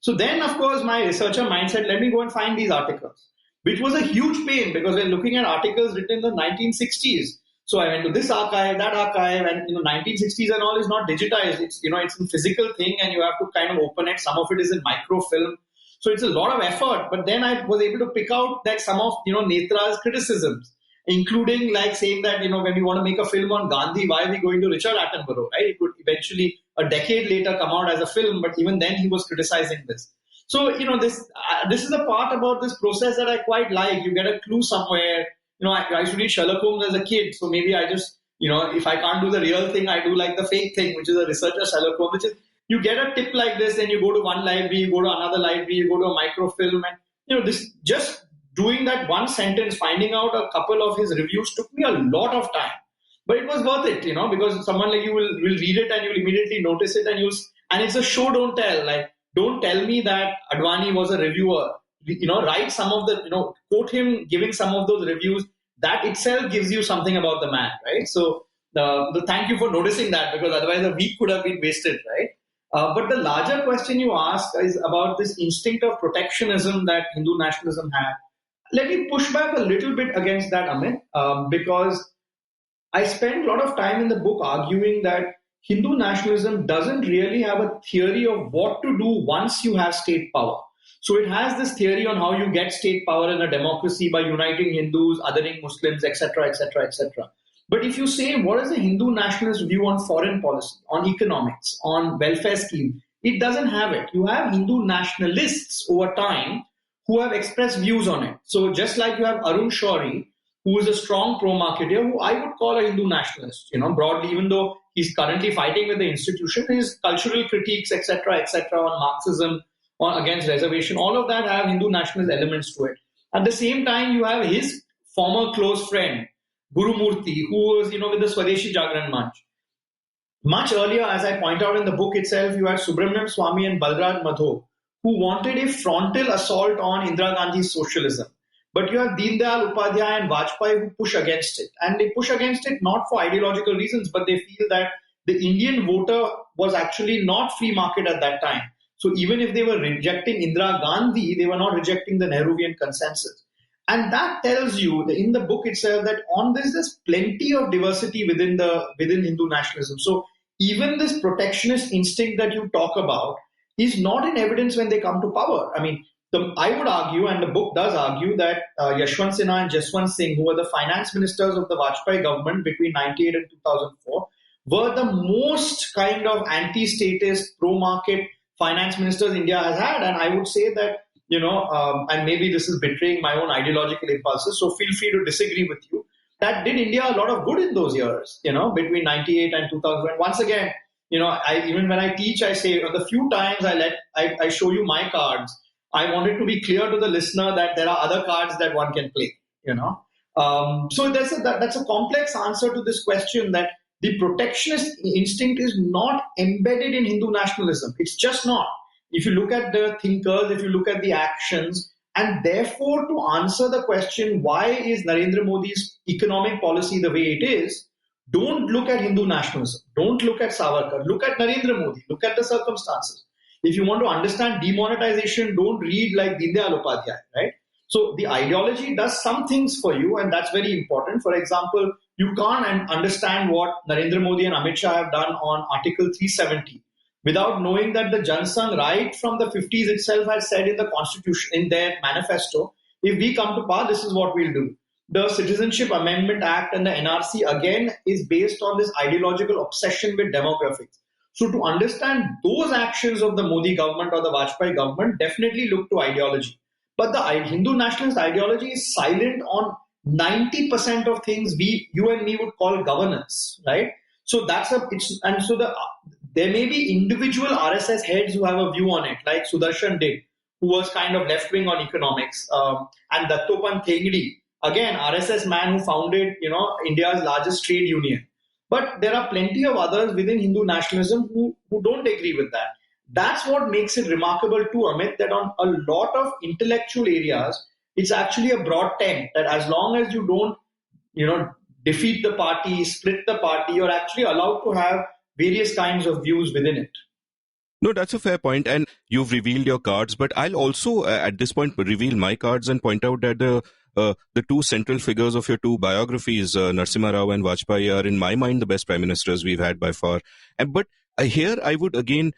So then, of course, my researcher mind said, let me go and find these articles, which was a huge pain because we're looking at articles written in the 1960s. So I went to this archive, that archive, and 1960s and all is not digitized. It's it's a physical thing, and you have to kind of open it. Some of it is in microfilm, so it's a lot of effort. But then I was able to pick out that some of Netra's criticisms, including like saying that when we want to make a film on Gandhi, why are we going to Richard Attenborough? Right? It would eventually a decade later come out as a film, but even then he was criticizing this. So this is a part about this process that I quite like. You get a clue somewhere. I used to read Sherlock Holmes as a kid, so maybe I just, if I can't do the real thing, I do like the fake thing, which is a researcher Sherlock Holmes, which is you get a tip like this, then you go to one library, you go to another library, you go to a microfilm, and this just doing that one sentence, finding out a couple of his reviews took me a lot of time, but it was worth it, because someone like you will read it and you'll immediately notice it, and it's a show don't tell. Like, don't tell me that Advani was a reviewer. Write some of the, quote him giving some of those reviews. That itself gives you something about the man, right? So the thank you for noticing that, because otherwise a week could have been wasted, right? But the larger question you ask is about this instinct of protectionism that Hindu nationalism had. Let me push back a little bit against that, Amit, because I spent a lot of time in the book arguing that Hindu nationalism doesn't really have a theory of what to do once you have state power. So it has this theory on how you get state power in a democracy by uniting Hindus, othering Muslims, etc., etc., etc. But if you say, what is the Hindu nationalist view on foreign policy, on economics, on welfare scheme, it doesn't have it. You have Hindu nationalists over time who have expressed views on it. So just like you have Arun Shourie, who is a strong pro-marketeer, who I would call a Hindu nationalist, broadly, even though he's currently fighting with the institution, his cultural critiques, etc., on Marxism, or against reservation, all of that have Hindu nationalist elements to it. At the same time, you have his former close friend, Guru Murthy, who was, with the Swadeshi Jagran Manch. Much earlier, as I point out in the book itself, you had Subramanian Swamy and Balraj Madho, who wanted a frontal assault on Indira Gandhi's socialism. But you have Deen Dayal Upadhyay and Vajpayee who push against it. And they push against it not for ideological reasons, but they feel that the Indian voter was actually not free market at that time. So even if they were rejecting Indira Gandhi, they were not rejecting the Nehruvian consensus. And that tells you in the book itself that on this, there's plenty of diversity within Hindu nationalism. So even this protectionist instinct that you talk about is not in evidence when they come to power. I mean, I would argue, and the book does argue, that Yashwant Sinha and Jaswant Singh, who were the finance ministers of the Vajpayee government between 1998 and 2004, were the most kind of anti-statist, pro-market finance ministers India has had. And I would say that, and maybe this is betraying my own ideological impulses, so feel free to disagree with you, that did India a lot of good in those years, between 98 and 2000. Once again, even when I teach, I say, the few times I show you my cards, I wanted to be clear to the listener that there are other cards that one can play, So that's a complex answer to this question, that the protectionist instinct is not embedded in Hindu nationalism. It's just not. If you look at the thinkers, if you look at the actions, And therefore, to answer the question, why is Narendra Modi's economic policy the way it is, don't look at Hindu nationalism. Don't look at Savarkar. Look at Narendra Modi. Look at the circumstances. If you want to understand demonetization, don't read like Deendayal Upadhyay, right? So the ideology does some things for you, and that's very important. For example, you can't understand what Narendra Modi and Amit Shah have done on Article 370 without knowing that the Jana Sangh right from the 50s itself has said in the constitution, in their manifesto, if we come to power, this is what we'll do. The Citizenship Amendment Act and the NRC again is based on this ideological obsession with demographics. So to understand those actions of the Modi government or the Vajpayee government, definitely look to ideology. But the Hindu nationalist ideology is silent on 90% of things you and me would call governance, right? So there may be individual RSS heads who have a view on it, like Sudarshan did, who was kind of left wing on economics, and Dattopan Thengdi, again RSS man who founded India's largest trade union. But there are plenty of others within Hindu nationalism who don't agree with that. That's what makes it remarkable too, Amit, that on a lot of intellectual areas, it's actually a broad tent that as long as you don't, defeat the party, split the party, you're actually allowed to have various kinds of views within it. No, that's a fair point, and you've revealed your cards, but I'll also, at this point, reveal my cards and point out that the two central figures of your two biographies, Narasimha Rao and Vajpayee, are, in my mind, the best prime ministers we've had by far. But here I would again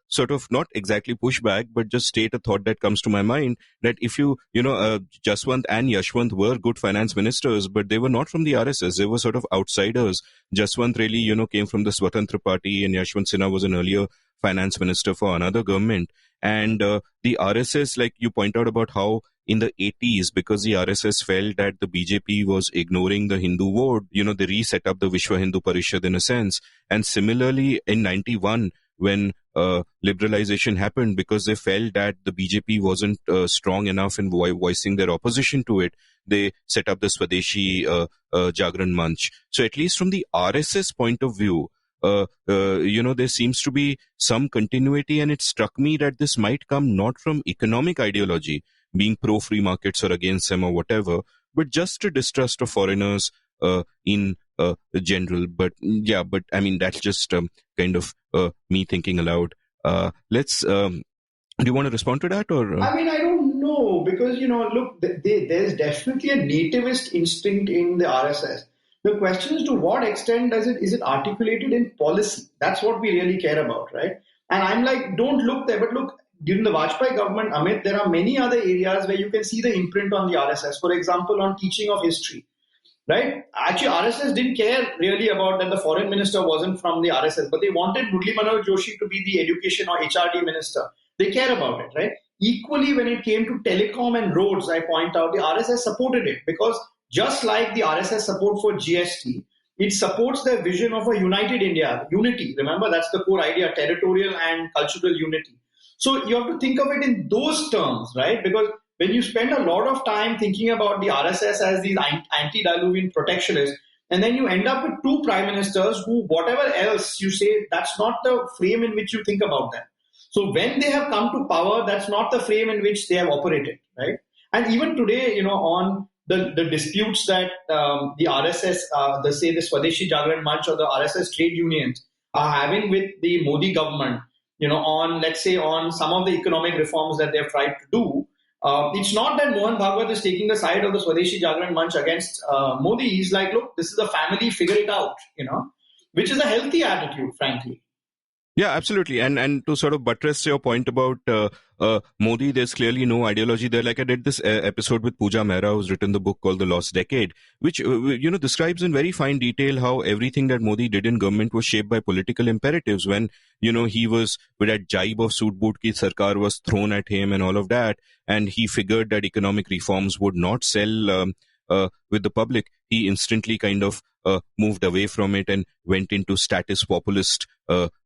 sort of not exactly push back, but just state a thought that comes to my mind, that if Jaswant and Yashwant were good finance ministers, but they were not from the RSS. They were sort of outsiders. Jaswant really, came from the Swatantra Party, and Yashwant Sinha was an earlier finance minister for another government. And the RSS, like you point out about how in the 80s, because the RSS felt that the BJP was ignoring the Hindu vote, they reset up the Vishwa Hindu Parishad in a sense. And similarly, in 91, when liberalization happened, because they felt that the BJP wasn't strong enough in voicing their opposition to it, they set up the Swadeshi Jagran Manch. So at least from the RSS point of view, there seems to be some continuity, and it struck me that this might come not from economic ideology, being pro-free markets or against them or whatever, but just a distrust of foreigners in general. But I mean, that's just kind of me thinking aloud. Let's. Do you want to respond to that, or? I mean, I don't know, because look, there's definitely a nativist instinct in the RSS. The question is, to what extent is it articulated in policy? That's what we really care about, right? And I'm like, don't look there, but look, during the Vajpayee government, Amit, there are many other areas where you can see the imprint on the RSS. For example, on teaching of history, right? Actually, RSS didn't care really about that the foreign minister wasn't from the RSS, but they wanted Murli Manohar Joshi to be the education or HRD minister. They care about it, right? Equally, when it came to telecom and roads, I point out the RSS supported it, because just like the RSS support for GST, it supports their vision of a united India, unity. Remember, that's the core idea, territorial and cultural unity. So you have to think of it in those terms, right? Because when you spend a lot of time thinking about the RSS as these antediluvian protectionists, and then you end up with two prime ministers who, whatever else you say, that's not the frame in which you think about them. So when they have come to power, that's not the frame in which they have operated, right? And even today, on the disputes that the RSS, the Swadeshi Jagran Manch or the RSS trade unions are having with the Modi government, on some of the economic reforms that they've tried to do, it's not that Mohan Bhagwat is taking the side of the Swadeshi Jagran Manch against Modi. He's like, look, this is a family, figure it out, which is a healthy attitude, frankly. Yeah, absolutely. And to sort of buttress your point about Modi, there's clearly no ideology there. Like I did this episode with Pooja Mehra, who's written the book called The Lost Decade, which, describes in very fine detail how everything that Modi did in government was shaped by political imperatives. When, he was with that jibe of Soot Boot Ki Sarkar was thrown at him and all of that, and he figured that economic reforms would not sell with the public, he instantly kind of moved away from it and went into status populist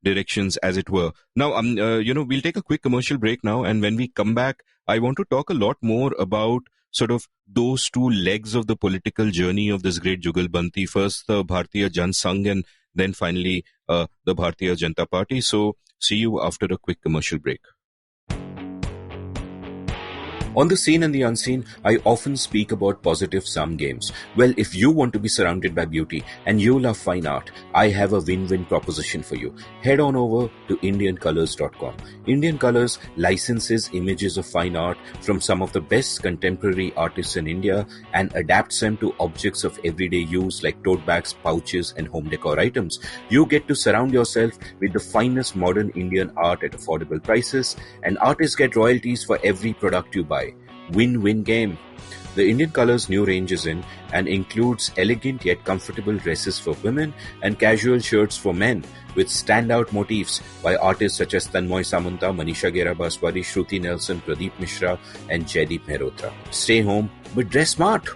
directions, as it were. Now, we'll take a quick commercial break now, and when we come back, I want to talk a lot more about sort of those two legs of the political journey of this great jugalbandi. First, the Bharatiya Jana Sangh, and then finally the Bharatiya Janata Party. So, see you after a quick commercial break. On the seen and the unseen, I often speak about positive sum games. Well, if you want to be surrounded by beauty and you love fine art, I have a win-win proposition for you. Head on over to indiancolors.com. Indian Colors licenses images of fine art from some of the best contemporary artists in India and adapts them to objects of everyday use like tote bags, pouches, and home decor items. You get to surround yourself with the finest modern Indian art at affordable prices, and artists get royalties for every product you buy. Win-win game. The Indian Colors new range is in and includes elegant yet comfortable dresses for women and casual shirts for men with standout motifs by artists such as Tanmoy Samanta, Manisha Gera Baswari, Shruti Nelson, Pradeep Mishra, and Jaideep Mehrotra. Stay home, but dress smart.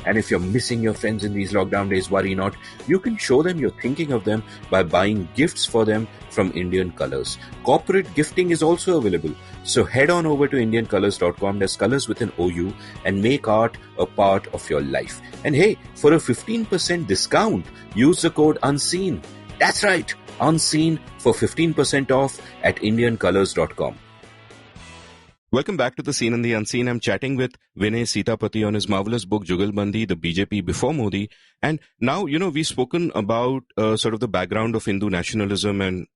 And if you're missing your friends in these lockdown days, worry not. You can show them you're thinking of them by buying gifts for them from Indian Colors. Corporate gifting is also available. So head on over to indiancolors.com, that's colors with an OU, and make art a part of your life. And hey, for a 15% discount, use the code UNSEEN. That's right, UNSEEN for 15% off at indiancolors.com. Welcome back to The Seen and the Unseen. I'm chatting with Vinay Sitapati on his marvelous book, Jugalbandi, the BJP Before Modi. And now, we've spoken about sort of the background of Hindu nationalism and,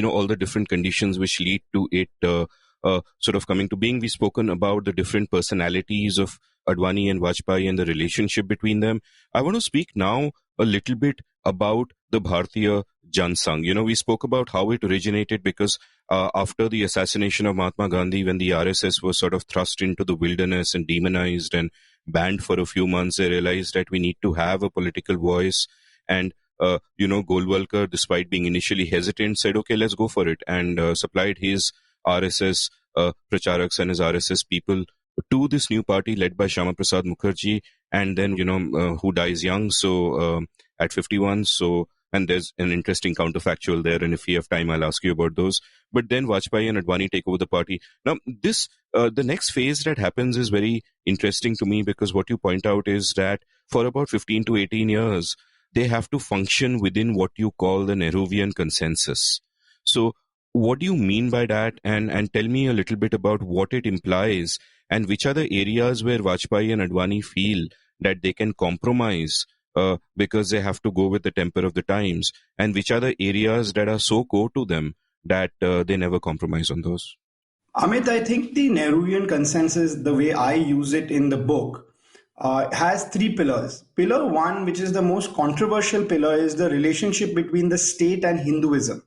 all the different conditions which lead to it sort of coming to being. We've spoken about the different personalities of Advani and Vajpayee and the relationship between them. I want to speak now a little bit about the Bharatiya Jana Sangh. We spoke about how it originated because after the assassination of Mahatma Gandhi, when the RSS was sort of thrust into the wilderness and demonized and banned for a few months, they realized that we need to have a political voice. And, Golwalkar, despite being initially hesitant, said, okay, let's go for it, and supplied his RSS pracharaks and his RSS people to this new party led by Shyama Prasad Mukherjee, and then, who dies young, so at 51. So, and there's an interesting counterfactual there, and if we have time, I'll ask you about those. But then Vajpayee and Advani take over the party. Now, this the next phase that happens is very interesting to me, because what you point out is that for about 15 to 18 years, they have to function within what you call the Nehruvian consensus. So what do you mean by that? And tell me a little bit about what it implies and which are the areas where Vajpayee and Advani feel that they can compromise because they have to go with the temper of the times, and which are the areas that are so core to them that they never compromise on those? Amit, I think the Nehruvian consensus, the way I use it in the book, has three pillars. Pillar one, which is the most controversial pillar, is the relationship between the state and Hinduism.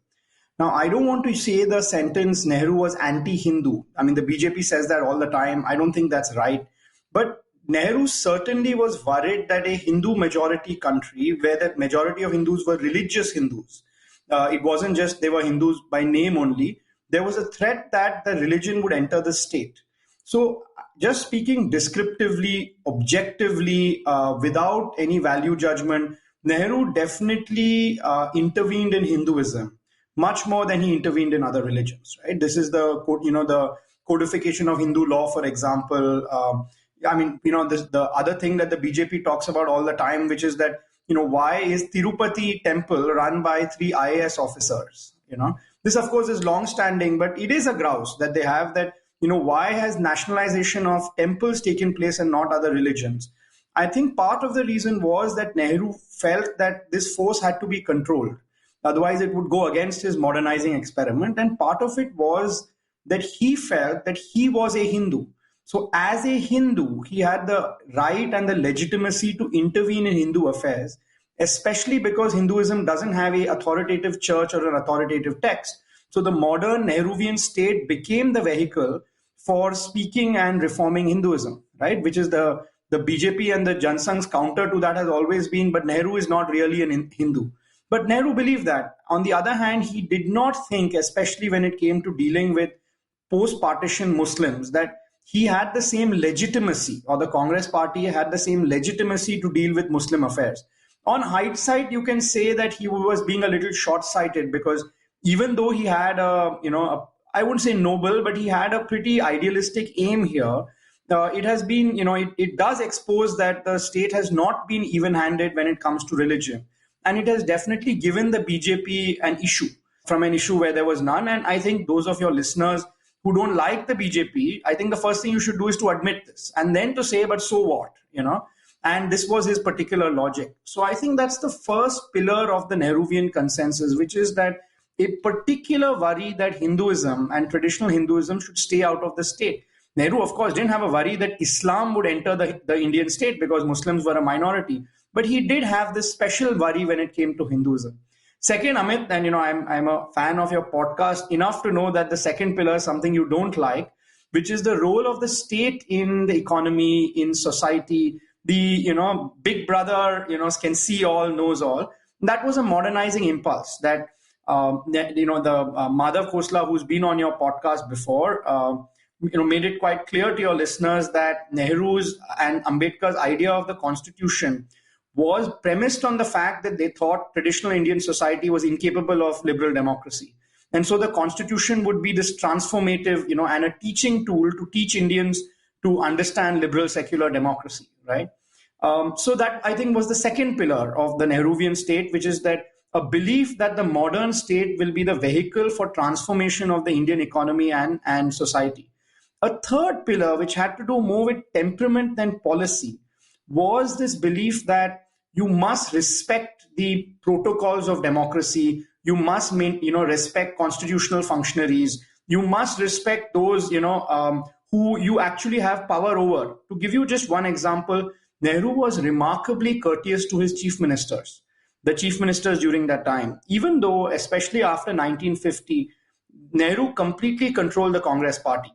Now, I don't want to say the sentence Nehru was anti-Hindu. I mean, the BJP says that all the time. I don't think that's right. But Nehru certainly was worried that a Hindu majority country, where the majority of Hindus were religious Hindus, it wasn't just they were Hindus by name only, there was a threat that the religion would enter the state. So just speaking descriptively, objectively, without any value judgment, Nehru definitely intervened in Hinduism much more than he intervened in other religions. Right? This is the codification of Hindu law, for example. The other thing that the BJP talks about all the time, which is that, why is Tirupati temple run by 3 IAS officers? This, of course, is long-standing, but it is a grouse that they have that, why has nationalization of temples taken place and not other religions? I think part of the reason was that Nehru felt that this force had to be controlled. Otherwise, it would go against his modernizing experiment. And part of it was that he felt that he was a Hindu. So as a Hindu, he had the right and the legitimacy to intervene in Hindu affairs, especially because Hinduism doesn't have an authoritative church or an authoritative text. So the modern Nehruvian state became the vehicle for speaking and reforming Hinduism, right? Which is the BJP and the Jana Sangh's counter to that has always been, but Nehru is not really an Hindu. But Nehru believed that. On the other hand, he did not think, especially when it came to dealing with post-partition Muslims, that he had the same legitimacy, or the Congress party had the same legitimacy to deal with Muslim affairs. On hindsight, you can say that he was being a little short-sighted, because even though he had I wouldn't say noble, but he had a pretty idealistic aim here. It has been, it does expose that the state has not been even-handed when it comes to religion. And it has definitely given the BJP an issue from an issue where there was none. And I think those of your listeners who don't like the BJP, I think the first thing you should do is to admit this and then to say, but so what, And this was his particular logic. So I think that's the first pillar of the Nehruvian consensus, which is that a particular worry that Hinduism and traditional Hinduism should stay out of the state. Nehru, of course, didn't have a worry that Islam would enter the Indian state because Muslims were a minority. But he did have this special worry when it came to Hinduism. Second, Amit, and I'm a fan of your podcast enough to know that the second pillar is something you don't like, which is the role of the state in the economy, in society. The big brother can see all, knows all. That was a modernizing impulse that the Madhav Khosla, who's been on your podcast before, made it quite clear to your listeners that Nehru's and Ambedkar's idea of the constitution was premised on the fact that they thought traditional Indian society was incapable of liberal democracy. And so the constitution would be this transformative, and a teaching tool to teach Indians to understand liberal secular democracy, right? So that, I think, was the second pillar of the Nehruvian state, which is that a belief that the modern state will be the vehicle for transformation of the Indian economy and society. A third pillar, which had to do more with temperament than policy, was this belief that you must respect the protocols of democracy. You must respect constitutional functionaries. You must respect those, who you actually have power over. To give you just one example, Nehru was remarkably courteous to his chief ministers, the chief ministers during that time, even though, especially after 1950, Nehru completely controlled the Congress party.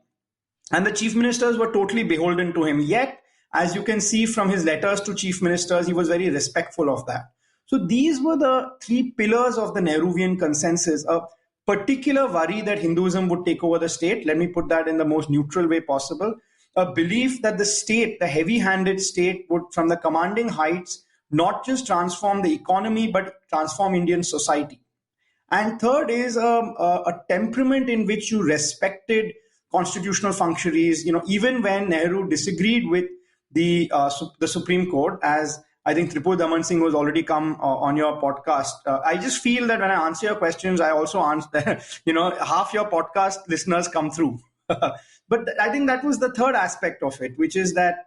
And the chief ministers were totally beholden to him. Yet, as you can see from his letters to chief ministers, he was very respectful of that. So these were the three pillars of the Nehruvian consensus. A particular worry that Hinduism would take over the state. Let me put that in the most neutral way possible. A belief that the state, the heavy-handed state, would, from the commanding heights, not just transform the economy, but transform Indian society. And third is a temperament in which you respected constitutional functionaries, even when Nehru disagreed with the Supreme Court, as I think Tripur Daman Singh was already come on your podcast. I just feel that when I answer your questions, I also answer, half your podcast listeners come through. But I think that was the third aspect of it, which is that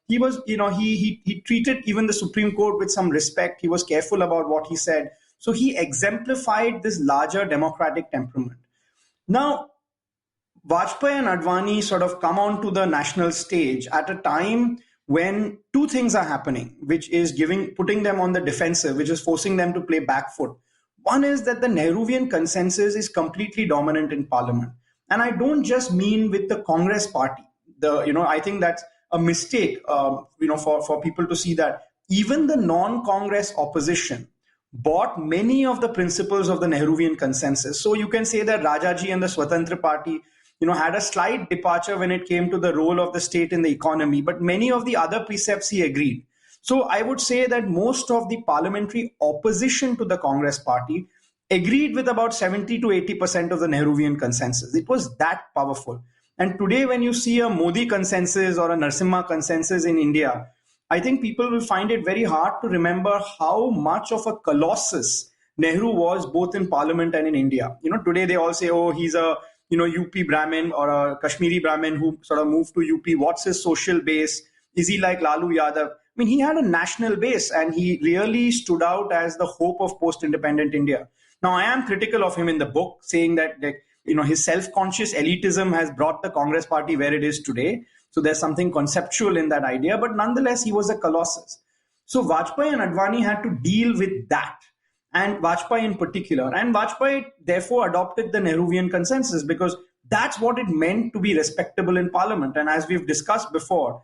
he was, he treated even the Supreme Court with some respect. He was careful about what he said. So he exemplified this larger democratic temperament. Now, Vajpayee and Advani sort of come onto the national stage at a time when two things are happening, which is putting them on the defensive, which is forcing them to play back foot. One is that the Nehruvian consensus is completely dominant in parliament. And I don't just mean with the Congress party. I think that's a mistake, for people to see that even the non-Congress opposition bought many of the principles of the Nehruvian consensus. So you can say that Rajaji and the Swatantra Party had a slight departure when it came to the role of the state in the economy, but many of the other precepts he agreed. So I would say that most of the parliamentary opposition to the Congress party agreed with about 70 to 80% of the Nehruvian consensus. It was that powerful. And today, when you see a Modi consensus or a Narasimha consensus in India, I think people will find it very hard to remember how much of a colossus Nehru was both in parliament and in India. Today they all say, oh, he's a UP Brahmin or a Kashmiri Brahmin who sort of moved to UP. What's his social base? Is he like Lalu Yadav? I mean, he had a national base and he really stood out as the hope of post-independent India. Now, I am critical of him in the book, saying that his self-conscious elitism has brought the Congress party where it is today. So there's something conceptual in that idea. But nonetheless, he was a colossus. So Vajpayee and Advani had to deal with that. And Vajpayee in particular. And Vajpayee therefore adopted the Nehruvian consensus because that's what it meant to be respectable in parliament. And as we've discussed before,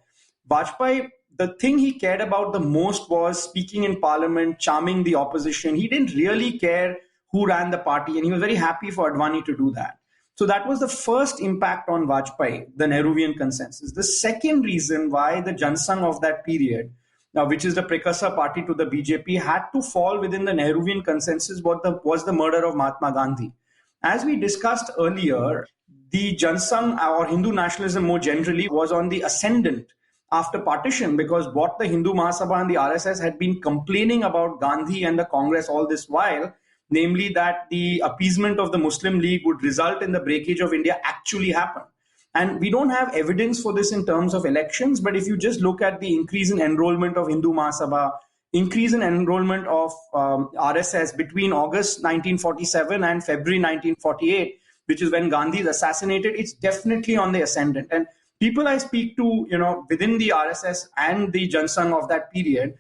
Vajpayee, the thing he cared about the most was speaking in parliament, charming the opposition. He didn't really care who ran the party, and he was very happy for Advani to do that. So that was the first impact on Vajpayee, the Nehruvian consensus. The second reason why the Jana Sangh of that period, which is the precursor party to the BJP, had to fall within the Nehruvian consensus was the murder of Mahatma Gandhi. As we discussed earlier, the Jana Sangh or Hindu nationalism more generally was on the ascendant after partition, because what the Hindu Mahasabha and the RSS had been complaining about Gandhi and the Congress all this while, namely that the appeasement of the Muslim League would result in the breakage of India, actually happened. And we don't have evidence for this in terms of elections, but if you just look at the increase in enrollment of Hindu Mahasabha, increase in enrollment of RSS between August 1947 and February 1948, which is when Gandhi is assassinated, it's definitely on the ascendant. And people I speak to, within the RSS and the Jana Sangh of that period,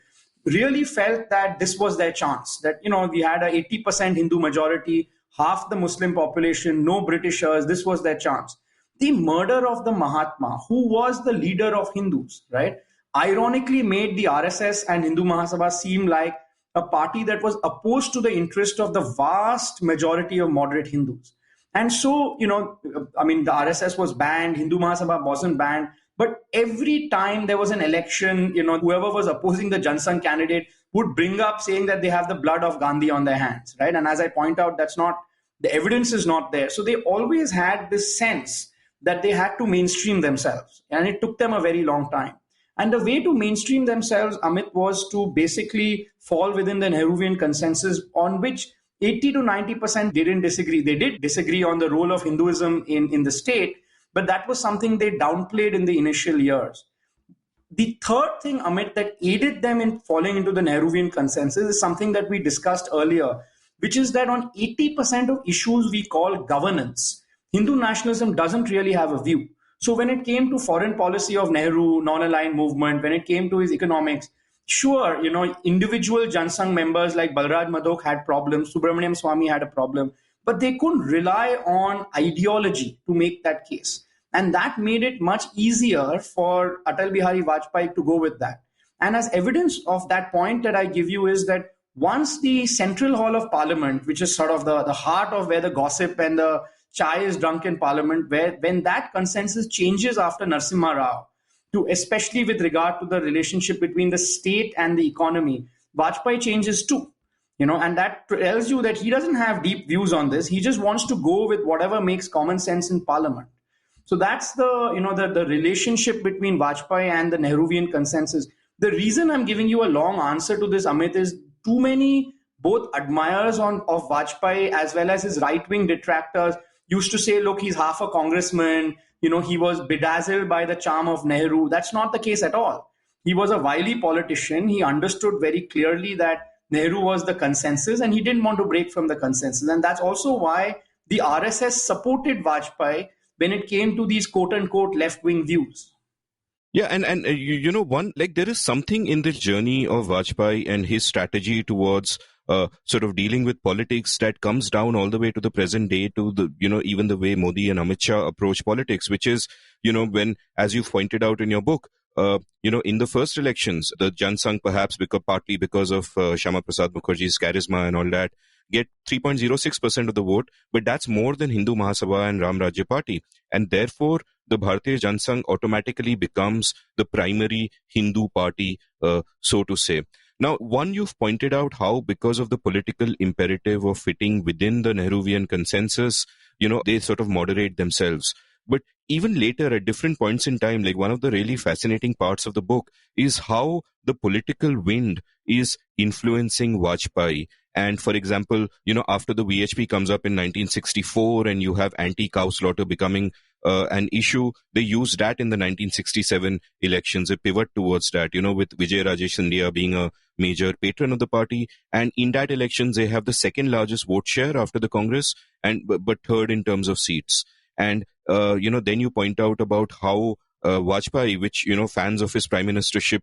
really felt that this was their chance. That, we had a 80% Hindu majority, half the Muslim population, no Britishers. This was their chance. The murder of the Mahatma, who was the leader of Hindus, right, ironically made the RSS and Hindu Mahasabha seem like a party that was opposed to the interest of the vast majority of moderate Hindus. And so, the RSS was banned, Hindu Mahasabha wasn't banned. But every time there was an election, whoever was opposing the Jana Sangh candidate would bring up saying that they have the blood of Gandhi on their hands, right? And as I point out, the evidence is not there. So they always had this sense that they had to mainstream themselves. And it took them a very long time. And the way to mainstream themselves, Amit, was to basically fall within the Nehruvian consensus, on which 80 to 90% didn't disagree. They did disagree on the role of Hinduism in the state, but that was something they downplayed in the initial years. The third thing, Amit, that aided them in falling into the Nehruvian consensus is something that we discussed earlier, which is that on 80% of issues we call governance, Hindu nationalism doesn't really have a view. So when it came to foreign policy of Nehru, non-aligned movement, when it came to his economics, sure, individual Jana Sangh members like Balraj Madhok had problems, Subramaniam Swamy had a problem, but they couldn't rely on ideology to make that case. And that made it much easier for Atal Bihari Vajpayee to go with that. And as evidence of that point that I give you is that once the Central Hall of Parliament, which is sort of the heart of where the gossip and the chai is drunk in Parliament, when that consensus changes after Narasimha Rao, especially with regard to the relationship between the state and the economy, Vajpayee changes too. And that tells you that he doesn't have deep views on this. He just wants to go with whatever makes common sense in Parliament. So that's the relationship between Vajpayee and the Nehruvian consensus. The reason I'm giving you a long answer to this, Amit, is too many both admirers of Vajpayee as well as his right-wing detractors used to say, look, he's half a congressman. He was bedazzled by the charm of Nehru. That's not the case at all. He was a wily politician. He understood very clearly that Nehru was the consensus and he didn't want to break from the consensus. And that's also why the RSS supported Vajpayee when it came to these quote-unquote left-wing views. Yeah, and there is something in this journey of Vajpayee and his strategy towards sort of dealing with politics that comes down all the way to the present day, to the, even the way Modi and Amit Shah approach politics, which is, when, as you pointed out in your book, in the first elections, the Jana Sangh, perhaps partly because of Shyama Prasad Mukherjee's charisma and all that, get 3.06% of the vote, but that's more than Hindu Mahasabha and Ram Rajya Party. And therefore, the Bharatiya Jana Sangh automatically becomes the primary Hindu party, so to say. Now, you've pointed out how, because of the political imperative of fitting within the Nehruvian consensus, they sort of moderate themselves. But even later, at different points in time, like one of the really fascinating parts of the book is how the political wind is influencing Vajpayee. And for example, after the VHP comes up in 1964 and you have anti-cow slaughter becoming an issue, they used that in the 1967 elections. They pivot towards that, with Vijay Rajesh Scindia being a major patron of the party. And in that elections, they have the second largest vote share after the Congress, but third in terms of seats. And, then you point out about how Vajpayee, which, fans of his prime ministership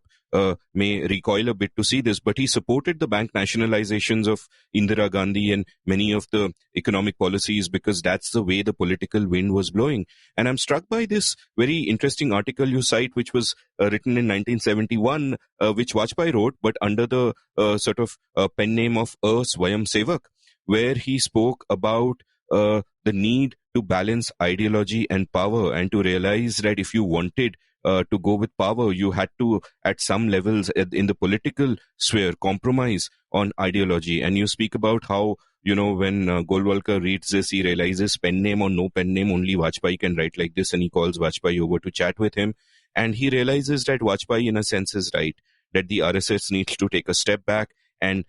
may recoil a bit to see this, but he supported the bank nationalizations of Indira Gandhi and many of the economic policies because that's the way the political wind was blowing. And I'm struck by this very interesting article you cite, which was written in 1971, which Vajpayee wrote, but under the sort of pen name of Swayam Sevak, where he spoke about the need to balance ideology and power, and to realize that if you wanted to go with power, you had to, at some levels in the political sphere, compromise on ideology. And you speak about how, when Golwalkar reads this, he realizes pen name or no pen name, only Vajpayee can write like this, and he calls Vajpayee over to chat with him. And he realizes that Vajpayee, in a sense, is right, that the RSS needs to take a step back and,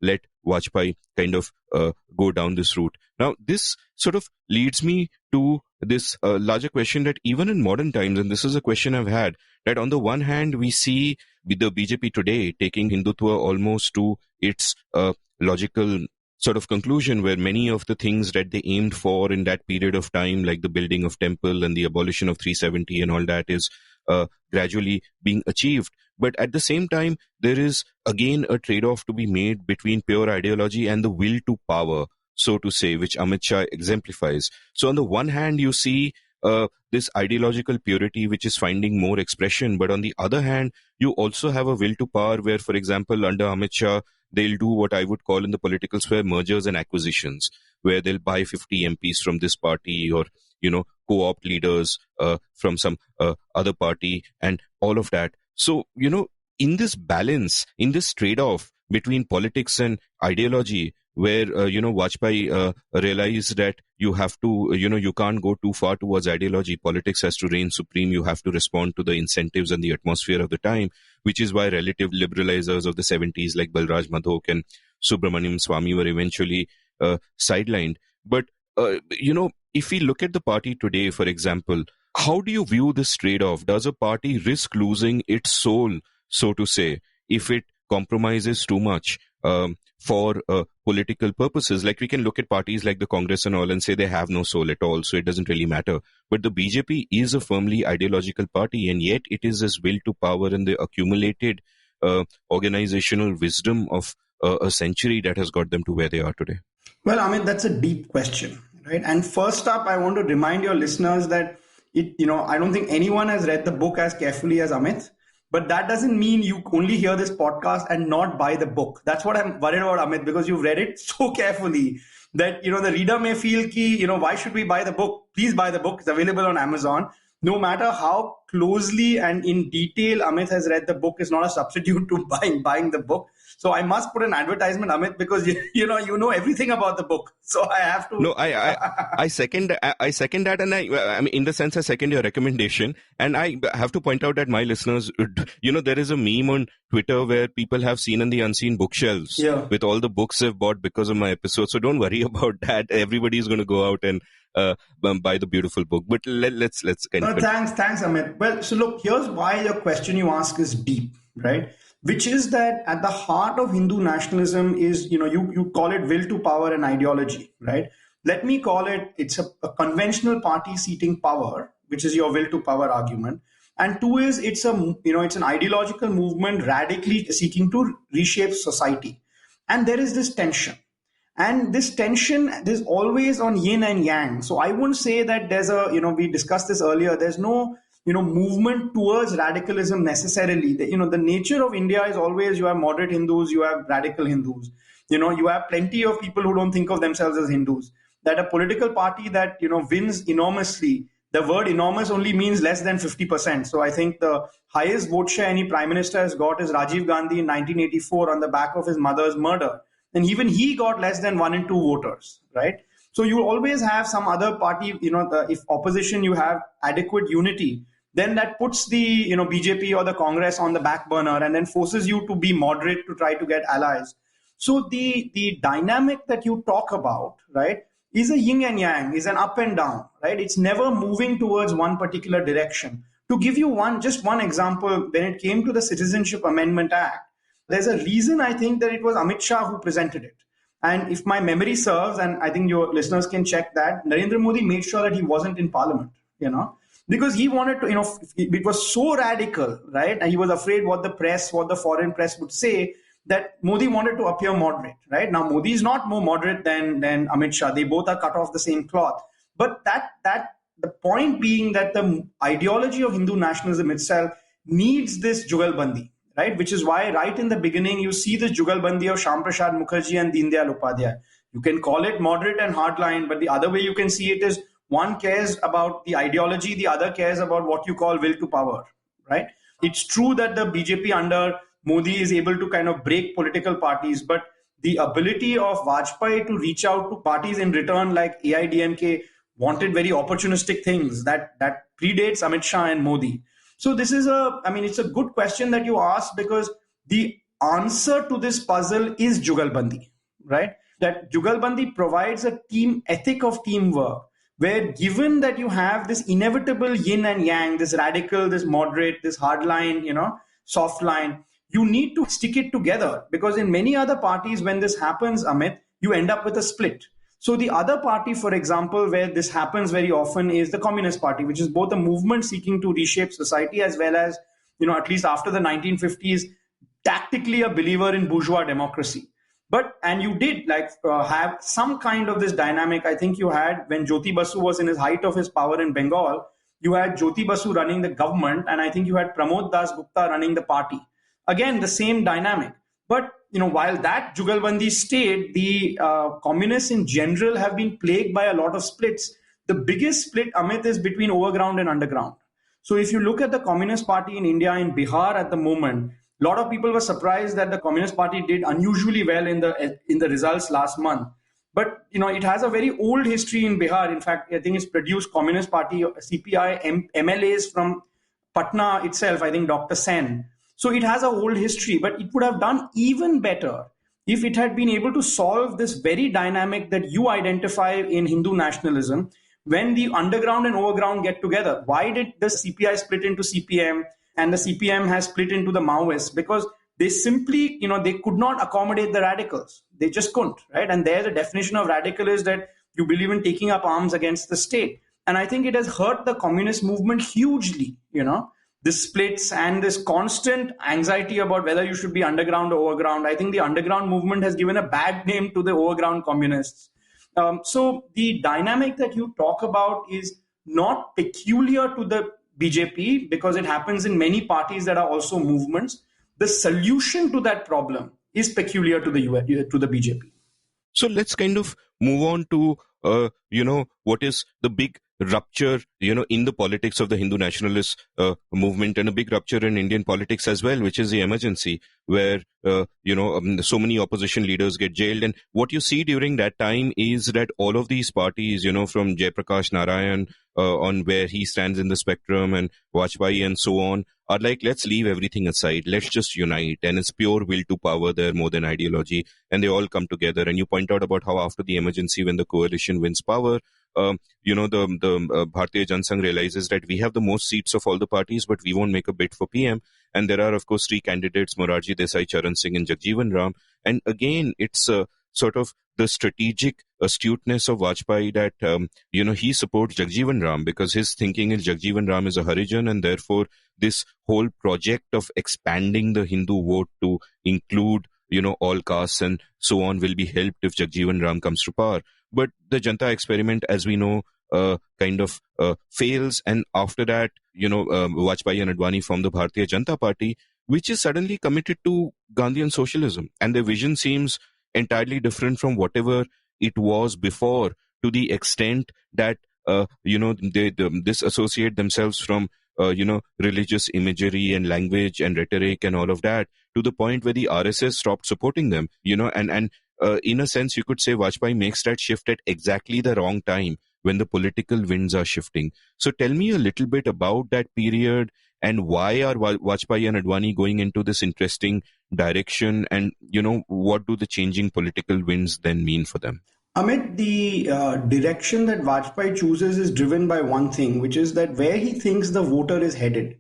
let Vajpayee kind of go down this route. Now, this sort of leads me to this larger question that even in modern times, and this is a question I've had, that on the one hand, we see with the BJP today taking Hindutva almost to its logical sort of conclusion, where many of the things that they aimed for in that period of time, like the building of temple and the abolition of 370 and all that, is gradually being achieved. But at the same time, there is again a trade-off to be made between pure ideology and the will to power, so to say, which Amit Shah exemplifies. So on the one hand, you see this ideological purity which is finding more expression, but on the other hand, you also have a will to power where, for example, under Amit Shah, they'll do what I would call in the political sphere mergers and acquisitions, where they'll buy 50 MPs from this party, or, co-opt leaders from some other party, and all of that. So, in this balance, in this trade-off between politics and ideology, where, Vajpayee realized that you have to, you can't go too far towards ideology. Politics has to reign supreme. You have to respond to the incentives and the atmosphere of the time, which is why relative liberalizers of the 70s like Balraj Madhok and Subramaniam Swamy were eventually sidelined. But, if we look at the party today, for example, how do you view this trade-off? Does a party risk losing its soul, so to say, if it compromises too much for political purposes? Like, we can look at parties like the Congress and all and say they have no soul at all, so it doesn't really matter. But the BJP is a firmly ideological party, and yet it is this will to power and the accumulated organizational wisdom of a century that has got them to where they are today. Well, Amit, that's a deep question, right? And first up, I want to remind your listeners that I don't think anyone has read the book as carefully as Amit. But that doesn't mean you only hear this podcast and not buy the book. That's what I'm worried about, Amit, because you've read it so carefully that, the reader may feel why should we buy the book? Please buy the book. It's available on Amazon. No matter how closely and in detail Amit has read the book, is not a substitute to buying the book. So I must put an advertisement, Amit, because you know everything about the book. So I have to. No, I second that, and I mean, in the sense, I second your recommendation. And I have to point out that my listeners, there is a meme on Twitter where people have seen and the unseen bookshelves with all the books they've bought because of my episode. So don't worry about that. Everybody is going to go out and buy the beautiful book. But let's kind of. Thanks, Amit. Well, so look, here's why your question you ask is deep, right? Which is that at the heart of Hindu nationalism is, you call it will to power and ideology, right? Let me call it, it's a conventional party seating power, which is your will to power argument. And two is it's an ideological movement radically seeking to reshape society. And there is this tension. And this tension is always on yin and yang. So I wouldn't say that there's we discussed this earlier, there's no movement towards radicalism necessarily. The nature of India is always you have moderate Hindus, you have radical Hindus. You have plenty of people who don't think of themselves as Hindus. That a political party that, wins enormously, the word enormous only means less than 50%. So I think the highest vote share any prime minister has got is Rajiv Gandhi in 1984 on the back of his mother's murder. And even he got less than 1 in 2 voters, right? So you always have some other party, if opposition, you have adequate unity, then that puts the BJP or the Congress on the back burner and then forces you to be moderate to try to get allies. So the dynamic that you talk about, right, is a yin and yang, is an up and down, right? It's never moving towards one particular direction. To give you just one example, when it came to the Citizenship Amendment Act, there's a reason I think that it was Amit Shah who presented it. And if my memory serves, and I think your listeners can check that, Narendra Modi made sure that he wasn't in parliament, because he wanted to, it was so radical, right? And he was afraid what the foreign press would say, that Modi wanted to appear moderate, right? Now, Modi is not more moderate than Amit Shah. They both are cut off the same cloth. But the point being that the ideology of Hindu nationalism itself needs this jugalbandi, right? Which is why right in the beginning, you see this jugalbandi of Shyam Prasad Mukherjee and Deen Dayal Upadhyay. You can call it moderate and hardline, but the other way you can see it is one cares about the ideology, the other cares about what you call will to power, right? It's true that the BJP under Modi is able to kind of break political parties, but the ability of Vajpayee to reach out to parties in return, like AIDMK, wanted very opportunistic things that predates Amit Shah and Modi. So this is it's a good question that you asked, because the answer to this puzzle is jugalbandi, right? That jugalbandi provides a team ethic of teamwork, where given that you have this inevitable yin and yang, this radical, this moderate, this hard line, soft line, you need to stick it together, because in many other parties, when this happens, Amit, you end up with a split. So the other party, for example, where this happens very often is the Communist Party, which is both a movement seeking to reshape society as well as, at least after the 1950s, tactically a believer in bourgeois democracy. And you did have some kind of this dynamic. I think you had, when Jyoti Basu was in his height of his power in Bengal, you had Jyoti Basu running the government, and I think you had Pramod Das Gupta running the party. Again, the same dynamic. But while that jugalbandi stayed, the communists in general have been plagued by a lot of splits. The biggest split, Amit, is between overground and underground. So if you look at the Communist Party in India, in Bihar at the moment, a lot of people were surprised that the Communist Party did unusually well in the results last month. But it has a very old history in Bihar. In fact, I think it's produced Communist Party, CPI, MLAs from Patna itself, I think Dr. Sen. So it has a old history, but it would have done even better if it had been able to solve this very dynamic that you identify in Hindu nationalism, when the underground and overground get together. Why did the CPI split into CPM and the CPM has split into the Maoists? Because they simply, they could not accommodate the radicals. They just couldn't, right? And there the definition of radical is that you believe in taking up arms against the state. And I think it has hurt the communist movement hugely, this splits and this constant anxiety about whether you should be underground or overground. I think the underground movement has given a bad name to the overground communists. So the dynamic that you talk about is not peculiar to the BJP, because it happens in many parties that are also movements. The solution to that problem is peculiar to the BJP. So let's kind of move on to, what is the big rupture, in the politics of the Hindu nationalist movement, and a big rupture in Indian politics as well, which is the emergency, where, so many opposition leaders get jailed. And what you see during that time is that all of these parties, from Jayaprakash Narayan on where he stands in the spectrum, and Vajpayee and so on, are like, let's leave everything aside. Let's just unite. And it's pure will to power there more than ideology. And they all come together. And you point out about how after the emergency, when the coalition wins power, the Bharatiya Jana Sangh realizes that we have the most seats of all the parties, but we won't make a bid for PM. And there are, of course, three candidates, Morarji Desai, Charan Singh and Jagjeevan Ram. And again, it's sort of the strategic astuteness of Vajpayee that, he supports Jagjeevan Ram because his thinking is Jagjeevan Ram is a Harijan, and therefore this whole project of expanding the Hindu vote to include, all castes and so on will be helped if Jagjeevan Ram comes to power. But the Janata experiment, as we know, kind of fails. And after that, Vajpayee and Advani form the Bharatiya Janata Party, which is suddenly committed to Gandhian socialism. And their vision seems entirely different from whatever it was before, to the extent that, they disassociate themselves from, religious imagery and language and rhetoric and all of that, to the point where the RSS stopped supporting them, and in a sense, you could say Vajpayee makes that shift at exactly the wrong time when the political winds are shifting. So tell me a little bit about that period, and why are Vajpayee and Advani going into this interesting direction, and, what do the changing political winds then mean for them? Amit, the direction that Vajpayee chooses is driven by one thing, which is that where he thinks the voter is headed.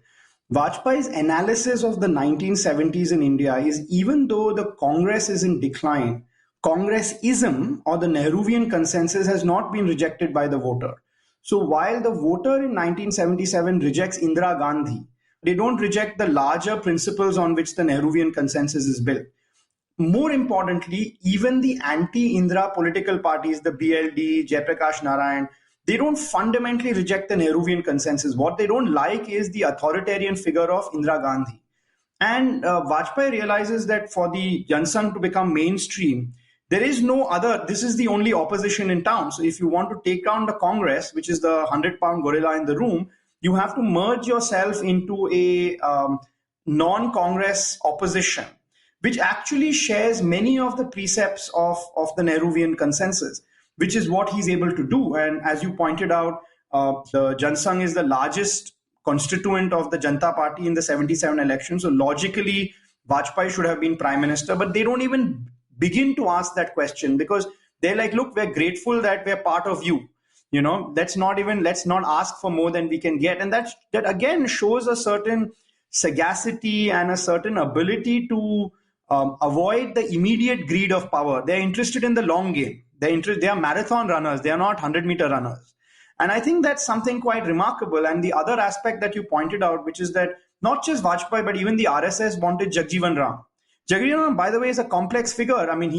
Vajpayee's analysis of the 1970s in India is, even though the Congress is in decline, Congressism or the Nehruvian consensus has not been rejected by the voter. So while the voter in 1977 rejects Indira Gandhi, they don't reject the larger principles on which the Nehruvian consensus is built. More importantly, even the anti-Indira political parties, the BLD, Jayaprakash Narayan, they don't fundamentally reject the Nehruvian consensus. What they don't like is the authoritarian figure of Indira Gandhi. And Vajpayee realizes that for the Jana Sangh to become mainstream, there is no other, this is the only opposition in town. So if you want to take down the Congress, which is the 100-pound gorilla in the room, you have to merge yourself into a non-Congress opposition, which actually shares many of the precepts of the Nehruvian consensus, which is what he's able to do. And as you pointed out, the Jana Sangh is the largest constituent of the Janata Party in the 77 election. So logically, Vajpayee should have been prime minister, but they don't even begin to ask that question, because they're like, look, we're grateful that we're part of you. Let's not ask for more than we can get. And that again shows a certain sagacity and a certain ability to avoid the immediate greed of power. They're interested in the long game. They are marathon runners. They are not 100-meter runners. And I think that's something quite remarkable. And the other aspect that you pointed out, which is that not just Vajpayee, but even the RSS wanted Jagjivan Ram. Jagjivan Ram, by the way, is a complex figure. I mean,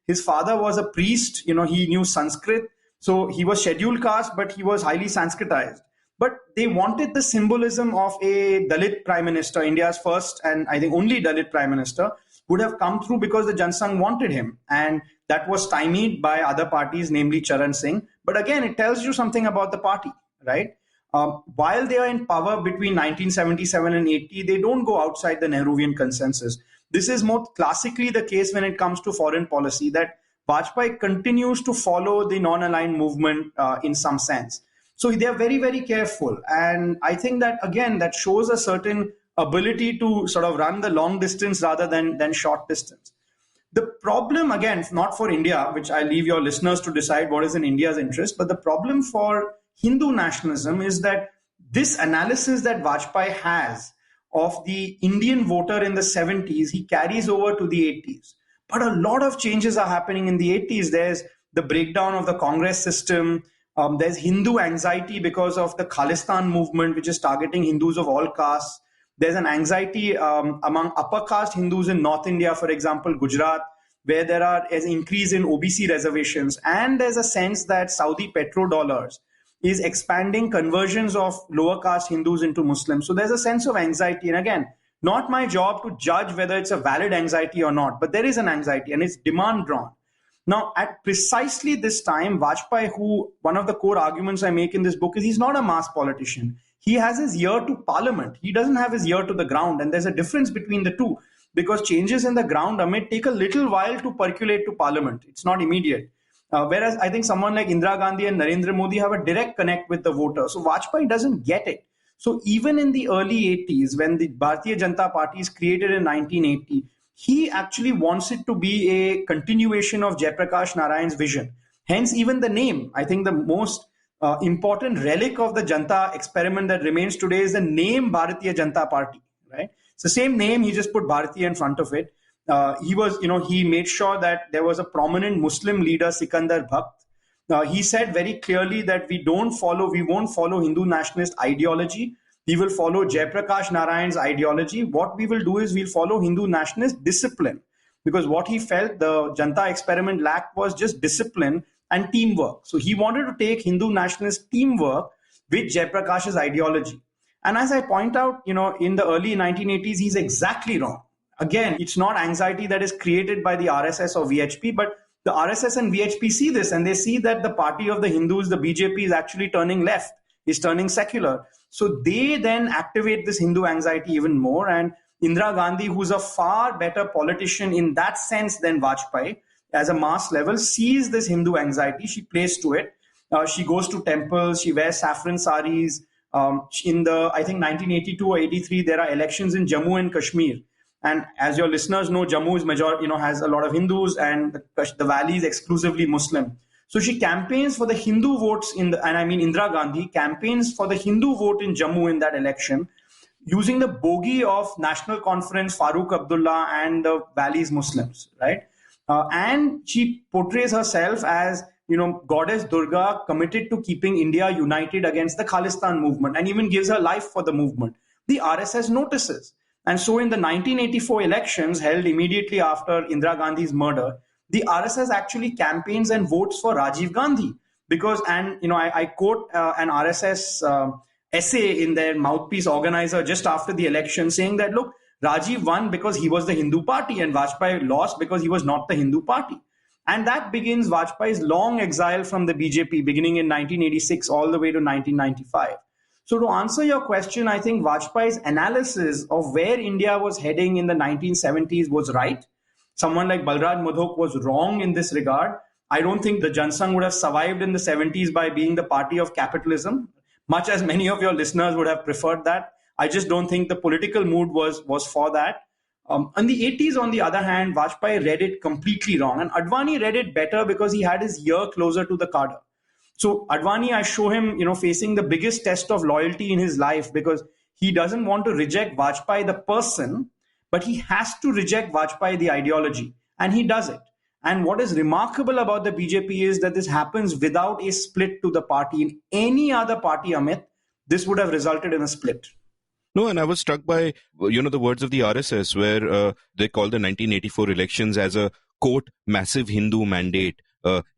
his father was a priest. He knew Sanskrit. So he was scheduled caste, but he was highly Sanskritized. But they wanted the symbolism of a Dalit prime minister, India's first and I think only Dalit prime minister, would have come through because the Jana Sangh wanted him. And that was stymied by other parties, namely Charan Singh. But again, it tells you something about the party, right? While they are in power between 1977 and 80, they don't go outside the Nehruvian consensus. This is more classically the case when it comes to foreign policy, that Vajpayee continues to follow the non-aligned movement in some sense. So they are very, very careful. And I think that, again, that shows a certain ability to sort of run the long distance rather than short distance. The problem, again, not for India, which I leave your listeners to decide what is in India's interest, but the problem for Hindu nationalism is that this analysis that Vajpayee has of the Indian voter in the 70s, he carries over to the 80s. But a lot of changes are happening in the 80s. There's the breakdown of the Congress system. There's Hindu anxiety because of the Khalistan movement, which is targeting Hindus of all castes. There's an anxiety among upper caste Hindus in North India, for example, Gujarat, where there are an increase in OBC reservations. And there's a sense that Saudi petrodollars is expanding conversions of lower caste Hindus into Muslims. So there's a sense of anxiety. And again, not my job to judge whether it's a valid anxiety or not, but there is an anxiety and it's demand drawn. Now, at precisely this time, Vajpayee, who one of the core arguments I make in this book is he's not a mass politician. He has his ear to parliament. He doesn't have his ear to the ground. And there's a difference between the two, because changes in the ground may take a little while to percolate to parliament. It's not immediate. Whereas I think someone like Indira Gandhi and Narendra Modi have a direct connect with the voter. So Vajpayee doesn't get it. So even in the early 80s, when the Bharatiya Janata Party is created in 1980, he actually wants it to be a continuation of Jayaprakash Narayan's vision. Hence, even the name. I think the most important relic of the Janata experiment that remains today is the name Bharatiya Janata Party. Right? It's the same name. He just put Bharatiya in front of it. He made sure that there was a prominent Muslim leader, Sikandar Bhakt. He said very clearly that we won't follow Hindu nationalist ideology. We will follow Jayaprakash Narayan's ideology. What we will do is we'll follow Hindu nationalist discipline, because what he felt the Janata experiment lacked was just discipline and teamwork. So he wanted to take Hindu nationalist teamwork with Jayaprakash's ideology. And as I point out, in the early 1980s, he's exactly wrong. Again, it's not anxiety that is created by the RSS or VHP, but the RSS and VHP see this, and they see that the party of the Hindus, the BJP, is actually turning left, is turning secular. So they then activate this Hindu anxiety even more. And Indira Gandhi, who's a far better politician in that sense than Vajpayee, as a mass level, sees this Hindu anxiety. She plays to it. She goes to temples. She wears saffron saris. In the, I think, 1982 or 83, there are elections in Jammu and Kashmir. And as your listeners know, Jammu is has a lot of Hindus, and the valley is exclusively Muslim. So she campaigns for the Hindu votes Indira Gandhi campaigns for the Hindu vote in Jammu in that election, using the bogey of National Conference, Farooq Abdullah, and the valley's Muslims, right? And she portrays herself as, Goddess Durga, committed to keeping India united against the Khalistan movement, and even gives her life for the movement. The RSS notices. And so in the 1984 elections held immediately after Indira Gandhi's murder, the RSS actually campaigns and votes for Rajiv Gandhi. Because, I quote an RSS essay in their mouthpiece organizer just after the election saying that, look, Rajiv won because he was the Hindu party and Vajpayee lost because he was not the Hindu party. And that begins Vajpayee's long exile from the BJP, beginning in 1986 all the way to 1995. So to answer your question, I think Vajpayee's analysis of where India was heading in the 1970s was right. Someone like Balraj Madhok was wrong in this regard. I don't think the Jana Sangh would have survived in the 70s by being the party of capitalism, much as many of your listeners would have preferred that. I just don't think the political mood was for that. In the 80s, on the other hand, Vajpayee read it completely wrong. And Advani read it better because he had his ear closer to the cadre. So Advani, I show him, facing the biggest test of loyalty in his life because he doesn't want to reject Vajpayee, the person, but he has to reject Vajpayee, the ideology. And he does it. And what is remarkable about the BJP is that this happens without a split to the party. In any other party, Amit, this would have resulted in a split. No, and I was struck by, the words of the RSS where they call the 1984 elections as a, quote, massive Hindu mandate,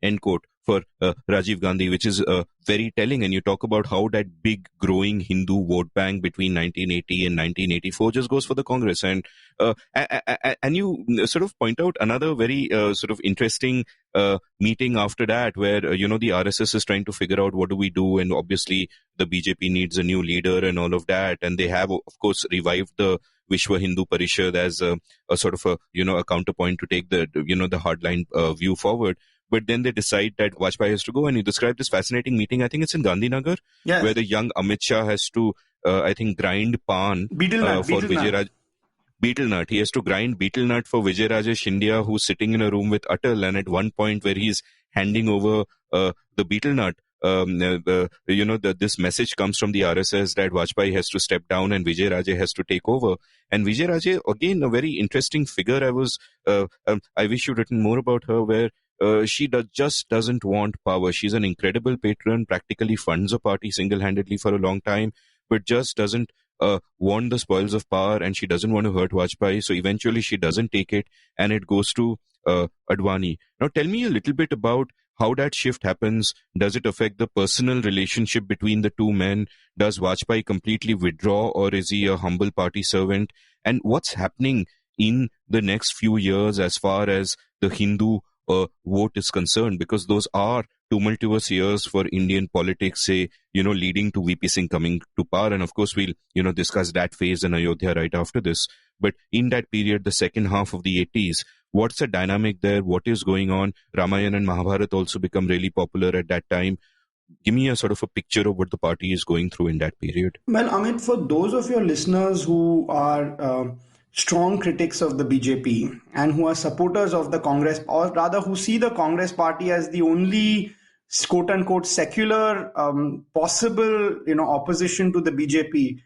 end quote, for Rajiv Gandhi, which is very telling. And you talk about how that big growing Hindu vote bank between 1980 and 1984 just goes for the Congress. And you sort of point out another very sort of interesting meeting after that where, the RSS is trying to figure out what do we do. And obviously the BJP needs a new leader and all of that. And they have, of course, revived the Vishwa Hindu Parishad as a sort of a counterpoint to take the hardline view forward. But then they decide that Vajpayee has to go. And you describe this fascinating meeting. I think it's in Gandhinagar, yes, where the young Amit Shah has to, grind pan for Vijay Raj. Beetle nut. He has to grind beetle nut for Vijay Rajesh Scindia, who's sitting in a room with Atal. And at one point where he's handing over the beetle nut, this message comes from the RSS that Vajpayee has to step down and Vijay Raje has to take over. And Vijay Raje, again, a very interesting figure. I wish you'd written more about her, where she just doesn't want power. She's an incredible patron, practically funds a party single-handedly for a long time, but just doesn't want the spoils of power, and she doesn't want to hurt Vajpayee. So eventually she doesn't take it, and it goes to Advani. Now tell me a little bit about how that shift happens. Does it affect the personal relationship between the two men? Does Vajpayee completely withdraw, or is he a humble party servant? And what's happening in the next few years as far as the Hindu vote is concerned? Because those are tumultuous years for Indian politics, say, leading to VP Singh coming to power. And of course, we'll, discuss that phase in Ayodhya right after this. But in that period, the second half of the 80s, what's the dynamic there? What is going on? Ramayana and Mahabharata also become really popular at that time. Give me a sort of a picture of what the party is going through in that period. Well, Amit, for those of your listeners who are strong critics of the BJP and who are supporters of the Congress, or rather who see the Congress party as the only quote-unquote secular possible opposition to the BJP,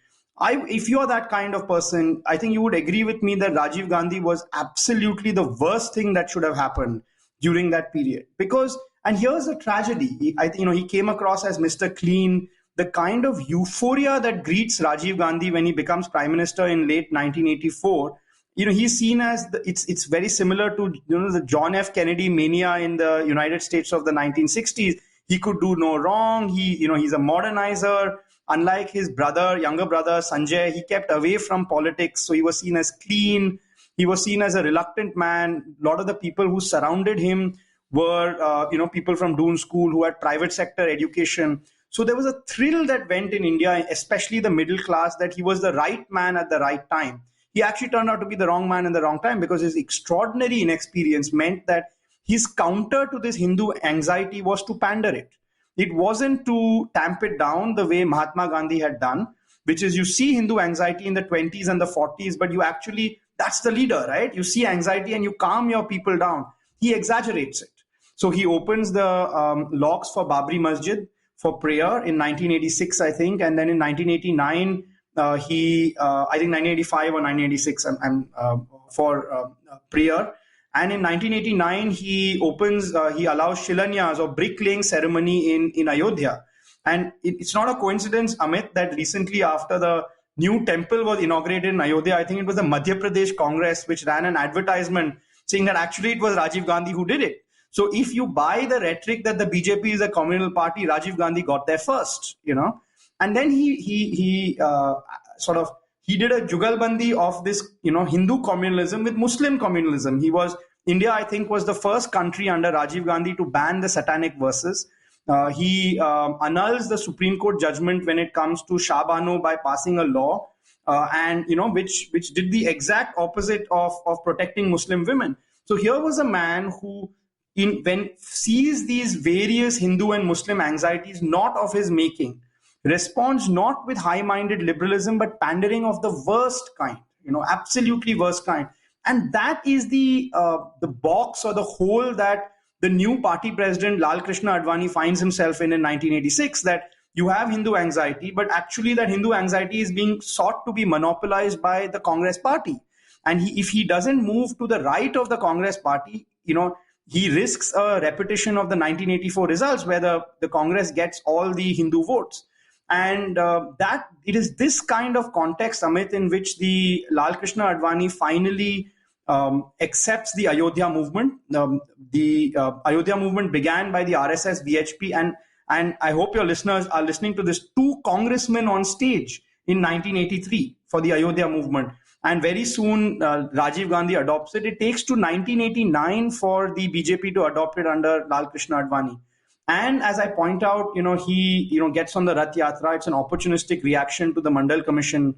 if you're that kind of person, I think you would agree with me that Rajiv Gandhi was absolutely the worst thing that should have happened during that period. Because, and here's the tragedy, he came across as Mr. Clean. The kind of euphoria that greets Rajiv Gandhi when he becomes prime minister in late 1984, he's seen as it's very similar to the John F. Kennedy mania in the United States of the 1960s. He could do no wrong. He's a modernizer. Unlike his younger brother Sanjay, he kept away from politics, so he was seen as clean. He was seen as a reluctant man. A lot of the people who surrounded him were people from Doon School who had private sector education. So there was a thrill that went in India, especially the middle class, that he was the right man at the right time. He actually turned out to be the wrong man in the wrong time, because his extraordinary inexperience meant that his counter to this Hindu anxiety was to pander it. It wasn't to tamp it down the way Mahatma Gandhi had done, which is you see Hindu anxiety in the 20s and the 40s, but you actually, that's the leader, right? You see anxiety and you calm your people down. He exaggerates it. So he opens the locks for Babri Masjid for prayer in 1986, I think. And then in 1989, I think 1985 or 1986 for prayer. And in 1989, he allows Shilanyas or bricklaying ceremony in Ayodhya. And it's not a coincidence, Amit, that recently after the new temple was inaugurated in Ayodhya, I think it was the Madhya Pradesh Congress which ran an advertisement saying that actually it was Rajiv Gandhi who did it. So if you buy the rhetoric that the BJP is a communal party, Rajiv Gandhi got there first, And then he did a jugalbandi of this, Hindu communalism with Muslim communalism. India, I think, was the first country under Rajiv Gandhi to ban the satanic verses. He annuls the Supreme Court judgment when it comes to Shah Bano by passing a law, which did the exact opposite of protecting Muslim women. So here was a man who, when sees these various Hindu and Muslim anxieties not of his making, responds not with high-minded liberalism, but pandering of the worst kind, absolutely worst kind. And that is the box or the hole that the new party president Lal Krishna Advani finds himself in 1986, that you have Hindu anxiety, but actually that Hindu anxiety is being sought to be monopolized by the Congress party. And if he doesn't move to the right of the Congress party, he risks a repetition of the 1984 results where the Congress gets all the Hindu votes. And that it is this kind of context, Amit, in which the Lal Krishna Advani finally accepts the Ayodhya movement. The Ayodhya movement began by the RSS, VHP, and I hope your listeners are listening to this, 2 congressmen on stage in 1983 for the Ayodhya movement. And very soon, Rajiv Gandhi adopts it. It takes to 1989 for the BJP to adopt it under Lal Krishna Advani. And as I point out, he gets on the Rath Yatra. It's an opportunistic reaction to the Mandal Commission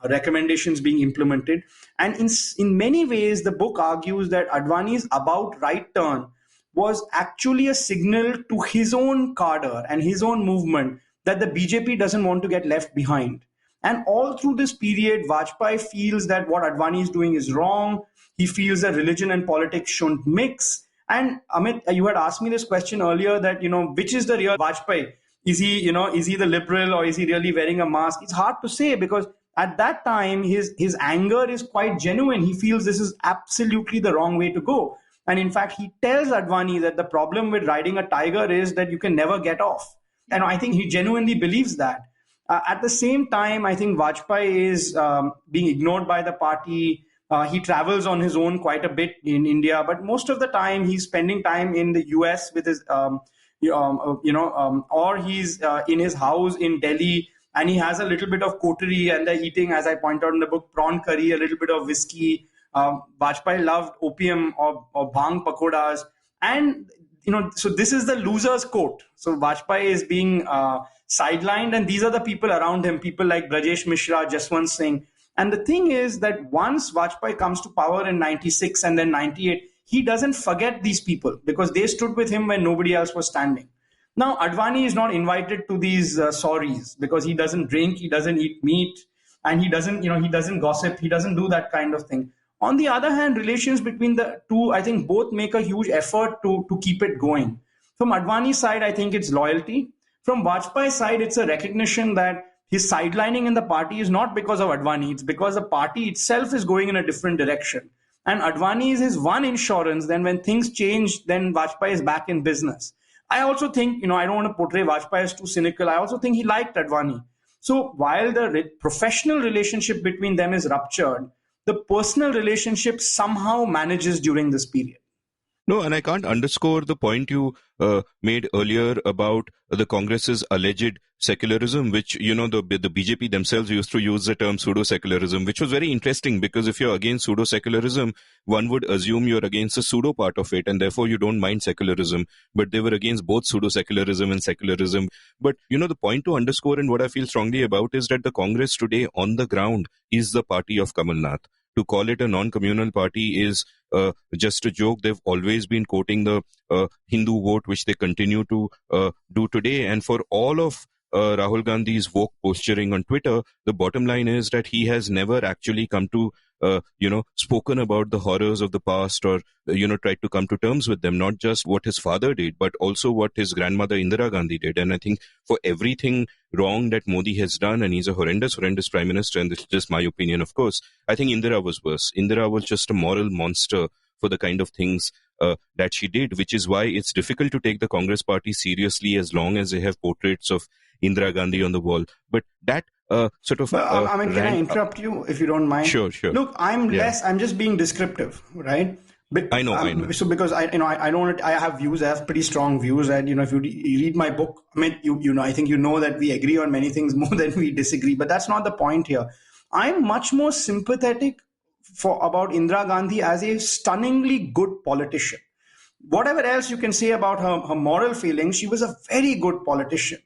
recommendations being implemented. And in many ways, the book argues that Advani's about right turn was actually a signal to his own cadre and his own movement that the BJP doesn't want to get left behind. And all through this period, Vajpayee feels that what Advani is doing is wrong. He feels that religion and politics shouldn't mix. And Amit, you had asked me this question earlier that, which is the real Vajpayee? Is he the liberal, or is he really wearing a mask? It's hard to say, because at that time, his anger is quite genuine. He feels this is absolutely the wrong way to go. And in fact, he tells Advani that the problem with riding a tiger is that you can never get off. And I think he genuinely believes that. At the same time, I think Vajpayee is being ignored by the party. He travels on his own quite a bit in India, but most of the time he's spending time in the US with his, or he's in his house in Delhi, and he has a little bit of coterie, and they're eating, as I point out in the book, prawn curry, a little bit of whiskey. Vajpayee loved opium or bhang pakodas. And, so this is the loser's court. So Vajpayee is being sidelined, and these are the people around him, people like Brajesh Mishra, Jaswant Singh. And the thing is that once Vajpayee comes to power in 96 and then 98, he doesn't forget these people because they stood with him when nobody else was standing. Now, Advani is not invited to these sorries because he doesn't drink, he doesn't eat meat, and he doesn't gossip, he doesn't do that kind of thing. On the other hand, relations between the two, I think both make a huge effort to keep it going. From Advani's side, I think it's loyalty. From Vajpayee's side, it's a recognition that his sidelining in the party is not because of Advani. It's because the party itself is going in a different direction. And Advani is his one insurance. Then when things change, then Vajpayee is back in business. I also think, I don't want to portray Vajpayee as too cynical. I also think he liked Advani. So while the professional relationship between them is ruptured, the personal relationship somehow manages during this period. No, and I can't underscore the point you made earlier about the Congress's alleged secularism, which, the BJP themselves used to use the term pseudo-secularism, which was very interesting because if you're against pseudo-secularism, one would assume you're against the pseudo part of it and therefore you don't mind secularism. But they were against both pseudo-secularism and secularism. But, the point to underscore and what I feel strongly about is that the Congress today on the ground is the party of Kamal Nath. To call it a non-communal party is just a joke. They've always been quoting the Hindu vote, which they continue to do today. And for all of Rahul Gandhi's woke posturing on Twitter, the bottom line is that he has never actually come to, spoken about the horrors of the past or, tried to come to terms with them, not just what his father did, but also what his grandmother Indira Gandhi did. And I think for everything wrong that Modi has done, and he's a horrendous prime minister, and this is just my opinion, of course, I think Indira was worse. Indira was just a moral monster for the kind of things that she did, which is why it's difficult to take the Congress party seriously as long as they have portraits of Indira Gandhi on the wall. But that can I interrupt you if you don't mind? Sure. Look, I'm just being descriptive, right? But, I know. So because I have views, I have pretty strong views, and if you read my book, I think that we agree on many things more than we disagree. But that's not the point here. I'm much more sympathetic about Indira Gandhi as a stunningly good politician. Whatever else you can say about her moral failings, she was a very good politician.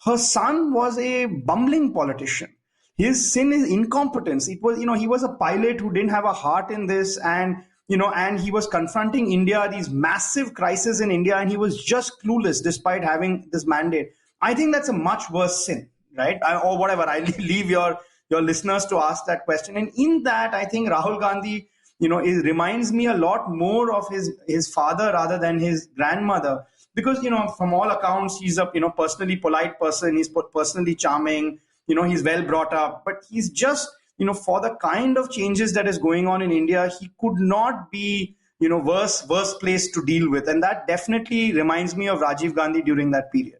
Her son was a bumbling politician. His sin is incompetence. It was, he was a pilot who didn't have a heart in this, and he was confronting India, these massive crises in India, and he was just clueless despite having this mandate. I think that's a much worse sin, right? Or whatever. I leave your your listeners to ask that question. And in that, I think Rahul Gandhi, it reminds me a lot more of his father rather than his grandmother. Because, from all accounts, he's a, personally polite person. He's personally charming. He's well brought up. But he's just, for the kind of changes that is going on in India, he could not be, worse place to deal with. And that definitely reminds me of Rajiv Gandhi during that period.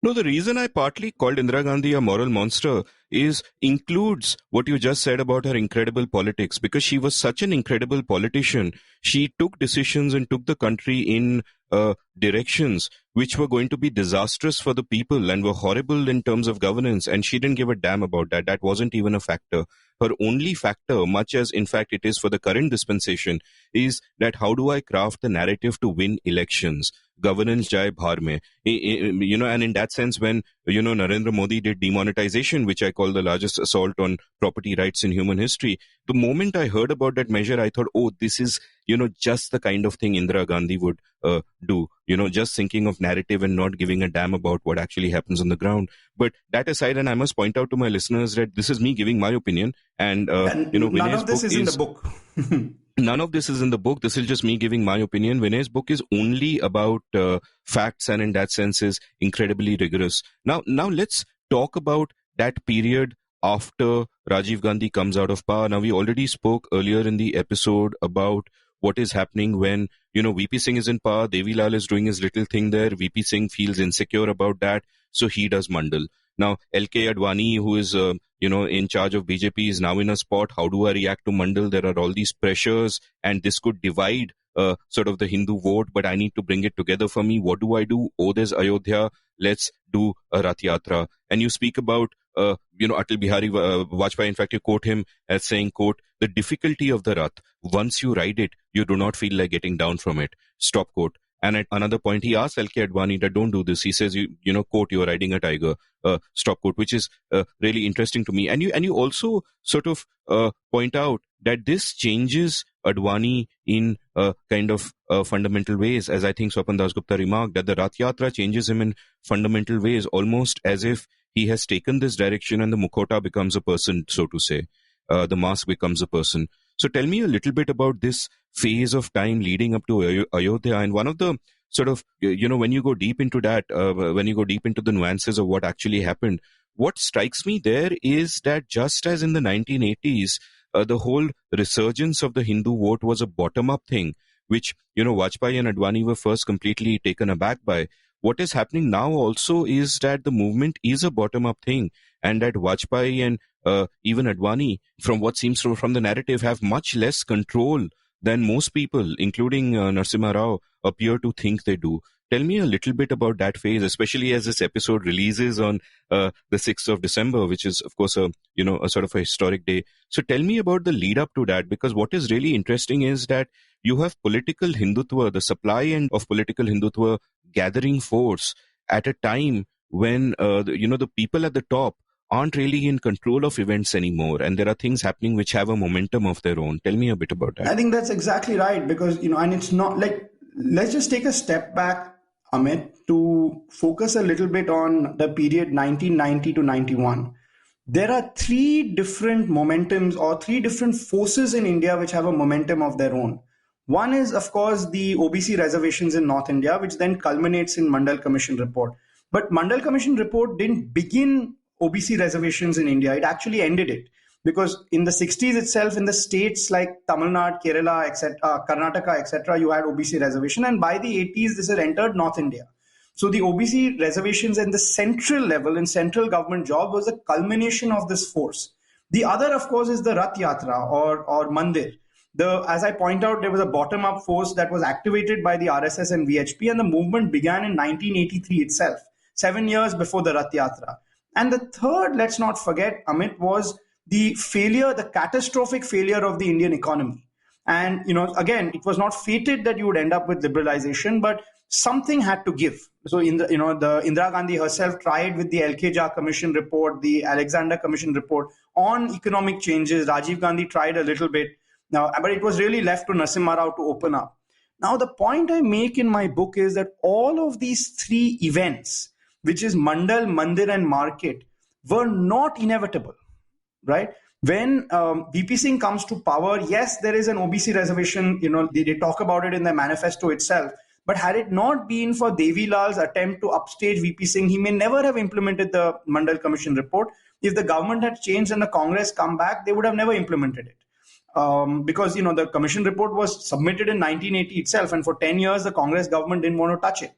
No, the reason I partly called Indira Gandhi a moral monster includes what you just said about her incredible politics, because she was such an incredible politician. She took decisions and took the country in directions which were going to be disastrous for the people and were horrible in terms of governance. And she didn't give a damn about that. That wasn't even a factor. Her only factor, much as in fact it is for the current dispensation, is that how do I craft the narrative to win elections? Governance jai bhar mein. And in that sense, when, Narendra Modi did demonetization, which I call the largest assault on property rights in human history, the moment I heard about that measure, I thought, oh, this is, just the kind of thing Indira Gandhi would do, just thinking of narrative and not giving a damn about what actually happens on the ground. But that aside, and I must point out to my listeners that this is me giving my opinion, and none of this is in the book. None of this is in the book. This is just me giving my opinion. Vinay's book is only about facts, and in that sense is incredibly rigorous. Now let's talk about that period after Rajiv Gandhi comes out of power. Now, we already spoke earlier in the episode about what is happening when, VP Singh is in power. Devi Lal is doing his little thing there. VP Singh feels insecure about that, so he does Mandal. Now, LK Advani, who is, in charge of BJP, is now in a spot. How do I react to Mandal? There are all these pressures, and this could divide sort of the Hindu vote, but I need to bring it together for me. What do I do? Oh, there's Ayodhya. Let's do a Rath Yatra. And you speak about, Atal Bihari Vajpayee. In fact, you quote him as saying, quote, the difficulty of the Rath, once you ride it, you do not feel like getting down from it. Stop quote. And at another point, he asks LK Advani that don't do this. He says, quote, you're riding a tiger, stop quote, which is really interesting to me. And you also sort of point out that this changes Advani in kind of fundamental ways, as I think Swapan Dasgupta remarked, that the Rath Yatra changes him in fundamental ways, almost as if he has taken this direction and the Mukhota becomes a person, so to say. The mask becomes a person. So tell me a little bit about this phase of time leading up to Ayodhya. And one of the sort of, when you go deep into that, when you go deep into the nuances of what actually happened, what strikes me there is that just as in the 1980s, the whole resurgence of the Hindu vote was a bottom-up thing, which, Vajpayee and Advani were first completely taken aback by. What is happening now also is that the movement is a bottom-up thing, and that Vajpayee and even Advani, from what seems from the narrative, have much less control than most people, including Narasimha Rao, appear to think they do. Tell me a little bit about that phase, especially as this episode releases on the 6th of December, which is, of course, a sort of a historic day. So tell me about the lead up to that, because what is really interesting is that you have political Hindutva, the supply end of political Hindutva gathering force at a time when, the people at the top aren't really in control of events anymore, and there are things happening which have a momentum of their own. Tell me a bit about that. I think that's exactly right, because, and it's not like, let's just take a step back, Amit, to focus a little bit on the period 1990 to 91. There are three different momentums or three different forces in India which have a momentum of their own. One is, of course, the OBC reservations in North India, which then culminates in Mandal Commission report. But Mandal Commission report didn't begin OBC reservations in India. It actually ended it, because in the 60s itself, in the states like Tamil Nadu, Kerala, etc., Karnataka, etc., you had OBC reservation, and by the 80s, this had entered North India. So the OBC reservations in the central level, in central government job, was the culmination of this force. The other, of course, is the Rath Yatra or Mandir. As I point out, there was a bottom-up force that was activated by the RSS and VHP, and the movement began in 1983 itself, 7 years before the Rath Yatra. And the third, let's not forget, Amit, was the catastrophic failure of the Indian economy. And, again, it was not fated that you would end up with liberalization, but something had to give. So, the Indira Gandhi herself tried with the LK Jha Commission report, the Alexander Commission report on economic changes. Rajiv Gandhi tried a little bit, but it was really left to Narasimha Rao to open up. Now, the point I make in my book is that all of these three events, which is Mandal, Mandir, and Market, were not inevitable. right? When VP Singh comes to power, yes, there is an OBC reservation, they talk about it in the manifesto itself. But had it not been for Devi Lal's attempt to upstage VP Singh, he may never have implemented the Mandal Commission report. If the government had changed and the Congress come back, they would have never implemented it. Because the commission report was submitted in 1980 itself, and for 10 years the Congress government didn't want to touch it.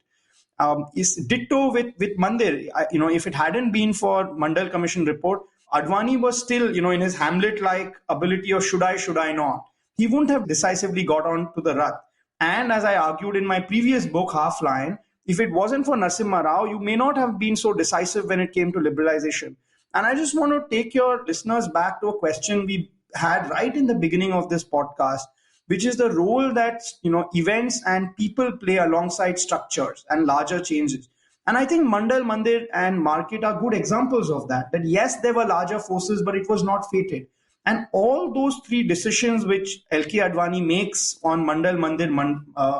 Is ditto with Mandir. If it hadn't been for Mandal Commission report, Advani was still, in his Hamlet-like ability of should I not. He wouldn't have decisively got on to the rath. And as I argued in my previous book, Half Line, if it wasn't for Narasimha Rao, you may not have been so decisive when it came to liberalization. And I just want to take your listeners back to a question we had right in the beginning of this podcast, which is the role that events and people play alongside structures and larger changes. And I think Mandal, Mandir and Market are good examples of that. That yes, there were larger forces, but it was not fated. And all those three decisions which L.K. Advani makes on Mandal, Mandir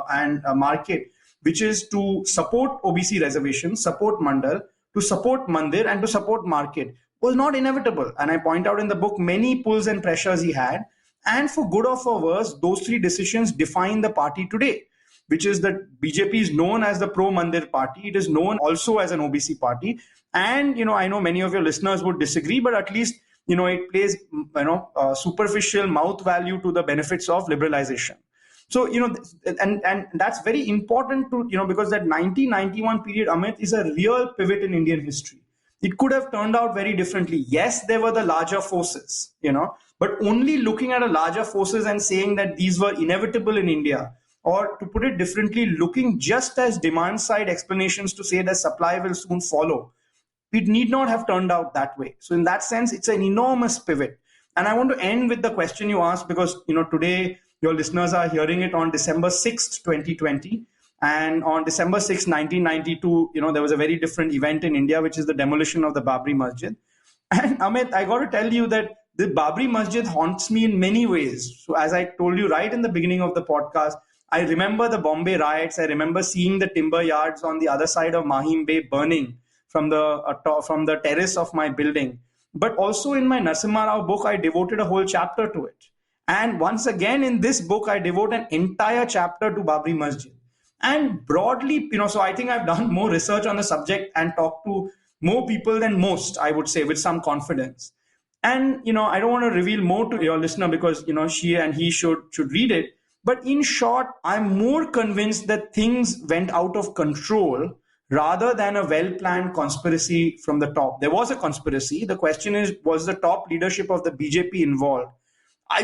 and Market, which is to support OBC reservations, support Mandal, to support Mandir and to support Market, was not inevitable. And I point out in the book many pulls and pressures he had. And for good or for worse, those three decisions define the party today, which is that BJP is known as the pro-Mandir party. It is known also as an OBC party. And, I know many of your listeners would disagree, but at least, it plays, superficial mouth value to the benefits of liberalization. So, and that's very important to, because that 1991 period, Amit, is a real pivot in Indian history. It could have turned out very differently. Yes, there were the larger forces, but only looking at a larger forces and saying that these were inevitable in India, or to put it differently, looking just as demand side explanations to say that supply will soon follow, it need not have turned out that way. So in that sense, it's an enormous pivot. And I want to end with the question you asked, because, today your listeners are hearing it on December 6th, 2020. And on December 6, 1992, there was a very different event in India, which is the demolition of the Babri Masjid. And Amit, I got to tell you that the Babri Masjid haunts me in many ways. So as I told you right in the beginning of the podcast, I remember the Bombay riots. I remember seeing the timber yards on the other side of Mahim Bay burning from the terrace of my building. But also in my Narasimha Rao book, I devoted a whole chapter to it. And once again, in this book, I devote an entire chapter to Babri Masjid. And broadly, so I think I've done more research on the subject and talked to more people than most, I would say, with some confidence. And, I don't want to reveal more to your listener because, she and he should read it. But in short, I'm more convinced that things went out of control rather than a well-planned conspiracy from the top. There was a conspiracy. The question is, was the top leadership of the BJP involved?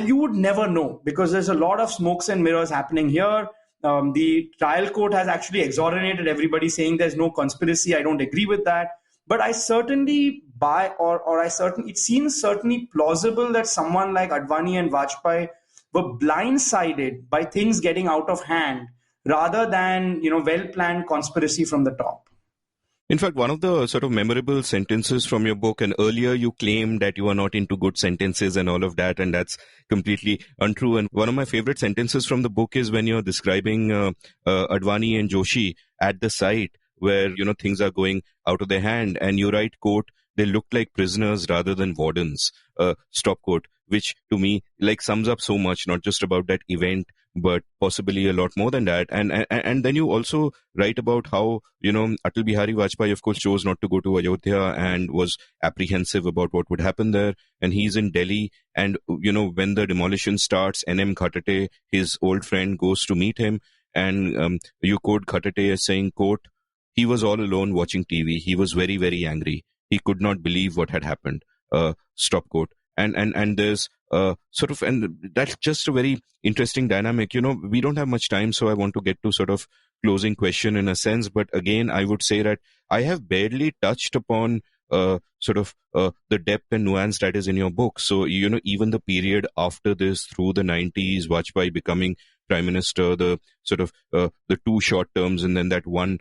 You would never know because there's a lot of smokes and mirrors happening here. The trial court has actually exonerated everybody saying there's no conspiracy. I don't agree with that. But I certainly it seems certainly plausible that someone like Advani and Vajpayee were blindsided by things getting out of hand rather than, well-planned conspiracy from the top. In fact, one of the sort of memorable sentences from your book, and earlier you claimed that you are not into good sentences and all of that, and that's completely untrue. And one of my favorite sentences from the book is when you're describing Advani and Joshi at the site where, things are going out of their hand. And you write, quote, "They look like prisoners rather than wardens," stop quote, which to me sums up so much, not just about that event, but possibly a lot more than that. And then you also write about how, Atal Bihari Vajpayee, of course, chose not to go to Ayodhya and was apprehensive about what would happen there. And he's in Delhi. And, when the demolition starts, N.M. Khatate, his old friend, goes to meet him. And you quote Khatate as saying, quote, "He was all alone watching TV. He was very, very angry. He could not believe what had happened." Stop quote. And there's and that's just a very interesting dynamic. We don't have much time, so I want to get to sort of closing question in a sense. But again, I would say that I have barely touched upon the depth and nuance that is in your book. So, even the period after this through the 90s, Vajpayee becoming prime minister, the two short terms and then that one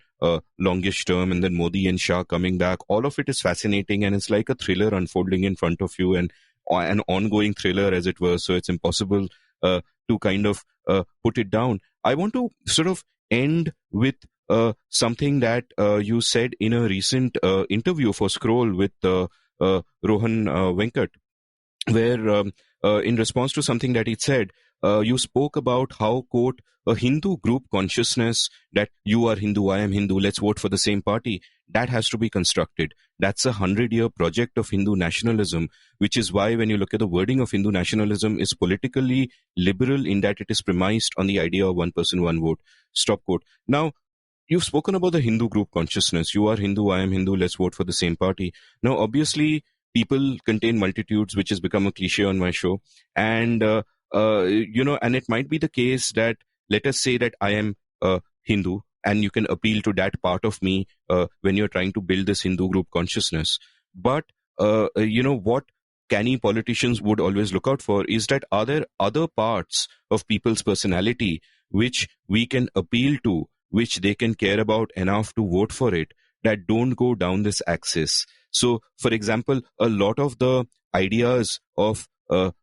longish term, and then Modi and Shah coming back, all of it is fascinating, and it's like a thriller unfolding in front of you, and an ongoing thriller, as it were. So it's impossible to kind of put it down. I want to sort of end with something that you said in a recent interview for Scroll with Rohan Venkat. where in response to something that he said, you spoke about how, quote, a Hindu group consciousness that you are Hindu, I am Hindu, let's vote for the same party, that has to be constructed. That's a 100-year project of Hindu nationalism, which is why when you look at the wording of Hindu nationalism is politically liberal in that it is premised on the idea of one person, one vote. Stop quote. Now, you've spoken about the Hindu group consciousness. You are Hindu, I am Hindu, let's vote for the same party. Now, obviously, people contain multitudes, which has become a cliche on my show. And, and it might be the case that, let us say that I am Hindu, and you can appeal to that part of me when you're trying to build this Hindu group consciousness. But, what canny politicians would always look out for is that are there other parts of people's personality which we can appeal to, which they can care about enough to vote for it, that don't go down this axis. So, for example, a lot of the ideas of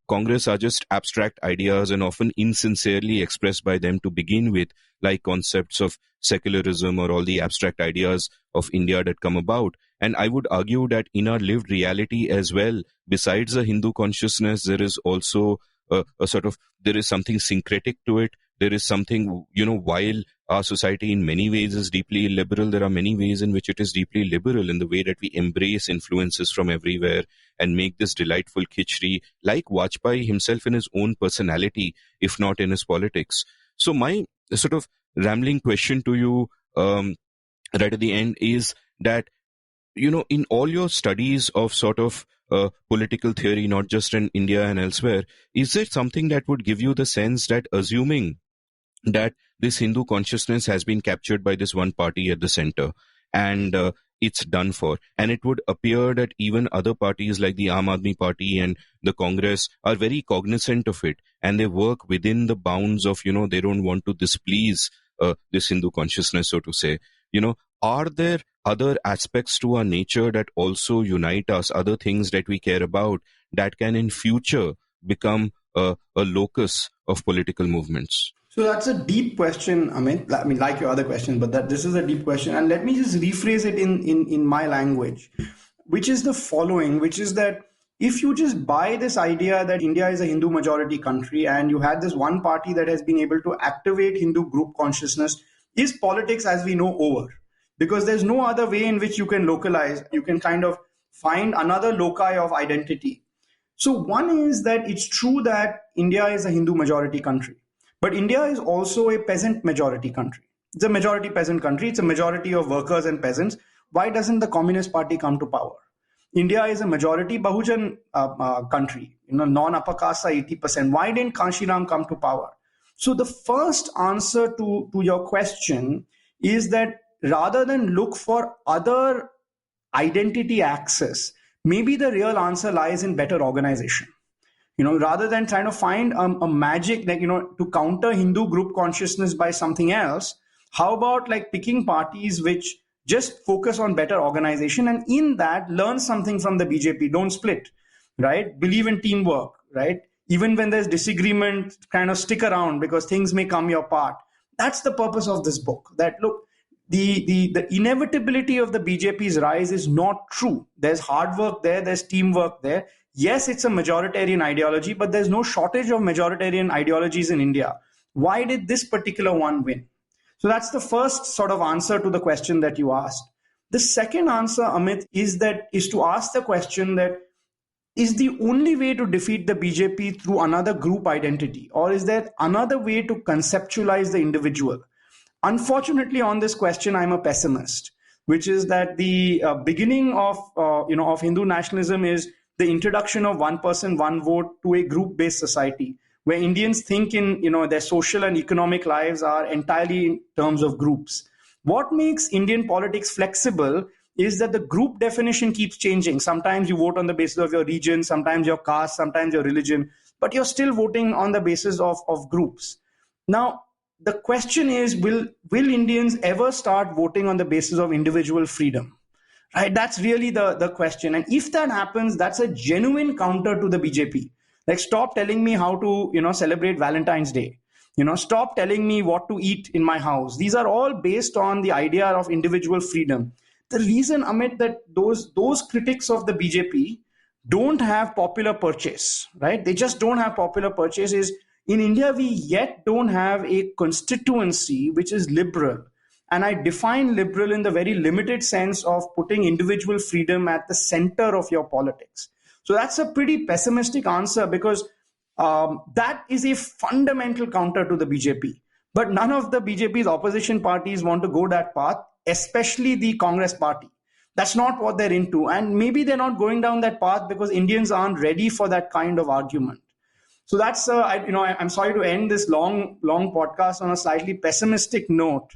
Congress are just abstract ideas and often insincerely expressed by them to begin with, like concepts of secularism or all the abstract ideas of India that come about. And I would argue that in our lived reality as well, besides the Hindu consciousness, there is also there is something syncretic to it. There is something, while our society in many ways is deeply liberal, there are many ways in which it is deeply liberal in the way that we embrace influences from everywhere and make this delightful khichdi, like Vajpayee himself in his own personality, if not in his politics. So my sort of rambling question to you right at the end is that, in all your studies of sort of political theory, not just in India and elsewhere, is there something that would give you the sense that, assuming that this Hindu consciousness has been captured by this one party at the center and it's done for, and it would appear that even other parties like the Aam Aadmi Party and the Congress are very cognizant of it, and they work within the bounds of, they don't want to displease this Hindu consciousness, so to say. Are there other aspects to our nature that also unite us, other things that we care about that can in future become a locus of political movements? So that's a deep question, Amit. I mean, like your other question, but this is a deep question. And let me just rephrase it in my language, which is the following, which is that if you just buy this idea that India is a Hindu majority country and you had this one party that has been able to activate Hindu group consciousness, is politics as we know over? Because there's no other way in which you can localize, you can kind of find another loci of identity. So one is that it's true that India is a Hindu majority country. But India is also a peasant majority country. It's a majority peasant country. It's a majority of workers and peasants. Why doesn't the Communist Party come to power? India is a majority Bahujan country, non-upper caste 80%. Why didn't Kanshiram come to power? So the first answer to your question is that rather than look for other identity access, maybe the real answer lies in better organization. Rather than trying to find a magic, to counter Hindu group consciousness by something else, how about picking parties which just focus on better organization, and in that learn something from the BJP. Don't split, right? Believe in teamwork, right? Even when there's disagreement, kind of stick around because things may come your part. That's the purpose of this book. That look, the inevitability of the BJP's rise is not true. There's hard work there, there's teamwork there. Yes, it's a majoritarian ideology, but there's no shortage of majoritarian ideologies in India. Why did this particular one win? So that's the first sort of answer to the question that you asked. The second answer, Amit, is to ask the question that, is the only way to defeat the BJP through another group identity, or is there another way to conceptualize the individual? Unfortunately, on this question, I'm a pessimist, which is that the beginning of Hindu nationalism is the introduction of one person, one vote to a group-based society, where Indians think in their social and economic lives are entirely in terms of groups. What makes Indian politics flexible is that the group definition keeps changing. Sometimes you vote on the basis of your region, sometimes your caste, sometimes your religion, but you're still voting on the basis of groups. Now, the question is, will Indians ever start voting on the basis of individual freedom? Right? That's really the question. And if that happens, that's a genuine counter to the BJP. Stop telling me how to, celebrate Valentine's Day. Stop telling me what to eat in my house. These are all based on the idea of individual freedom. The reason, Amit, that those critics of the BJP don't have popular purchase, right? They just don't have popular purchase. Is in India, we yet don't have a constituency which is liberal. And I define liberal in the very limited sense of putting individual freedom at the center of your politics. So that's a pretty pessimistic answer, because that is a fundamental counter to the BJP. But none of the BJP's opposition parties want to go that path, especially the Congress party. That's not what they're into. And maybe they're not going down that path because Indians aren't ready for that kind of argument. So that's, I'm sorry to end this long podcast on a slightly pessimistic note.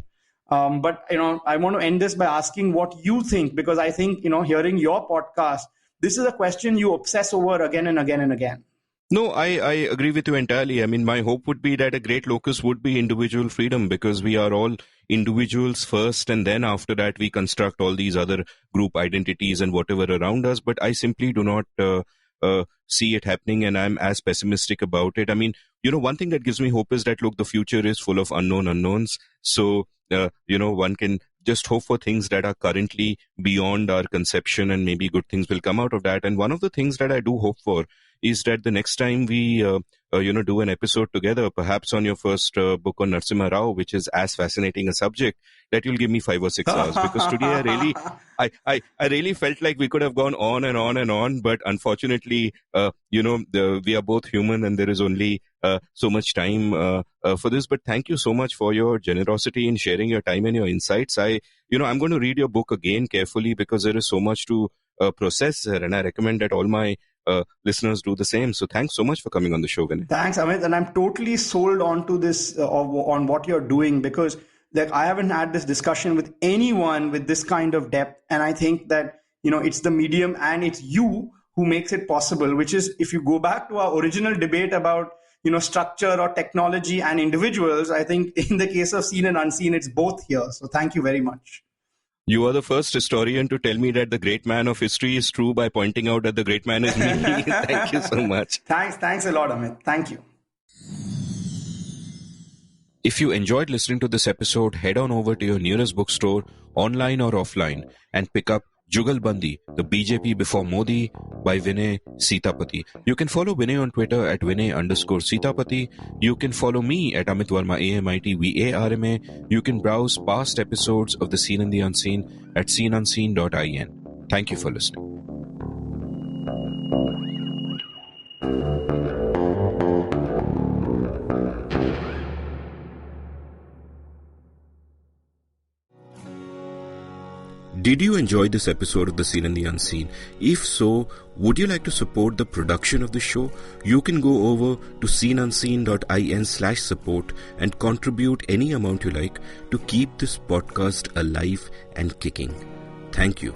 But I want to end this by asking what you think, because I think, hearing your podcast, this is a question you obsess over again and again and again. No, I agree with you entirely. I mean, my hope would be that a great locus would be individual freedom, because we are all individuals first, and then after that we construct all these other group identities and whatever around us. But I simply do not see it happening, and I'm as pessimistic about it. I mean, one thing that gives me hope is that, look, the future is full of unknowns. So, one can just hope for things that are currently beyond our conception, and maybe good things will come out of that. And one of the things that I do hope for is that the next time we, do an episode together, perhaps on your first book on Narasimha Rao, which is as fascinating a subject, that you'll give me 5 or 6 hours. Because today I really felt like we could have gone on and on and on, but unfortunately, we are both human, and there is only so much time for this. But thank you so much for your generosity in sharing your time and your insights. I'm going to read your book again carefully, because there is so much to process there, and I recommend that all my listeners do the same. So thanks so much for coming on the show, Vinay. Thanks, Amit. And I'm totally sold onto this, on what you're doing, because I haven't had this discussion with anyone with this kind of depth. And I think that, it's the medium and it's you who makes it possible, which is, if you go back to our original debate about, structure or technology and individuals, I think in the case of seen and unseen, it's both here. So thank you very much. You are the first historian to tell me that the great man of history is true by pointing out that the great man is me. Thank you so much. Thanks a lot, Amit. Thank you. If you enjoyed listening to this episode, head on over to your nearest bookstore, online or offline, and pick up Jugalbandi, the BJP Before Modi by Vinay Sitapati. You can follow Vinay on Twitter at Vinay_Sitapati. You can follow me at Amit Varma, AMITVARMA. You can browse past episodes of The Seen and the Unseen at seenunseen.in. Thank you for listening. Did you enjoy this episode of The Seen and the Unseen? If so, would you like to support the production of the show? You can go over to seenunseen.in/support and contribute any amount you like to keep this podcast alive and kicking. Thank you.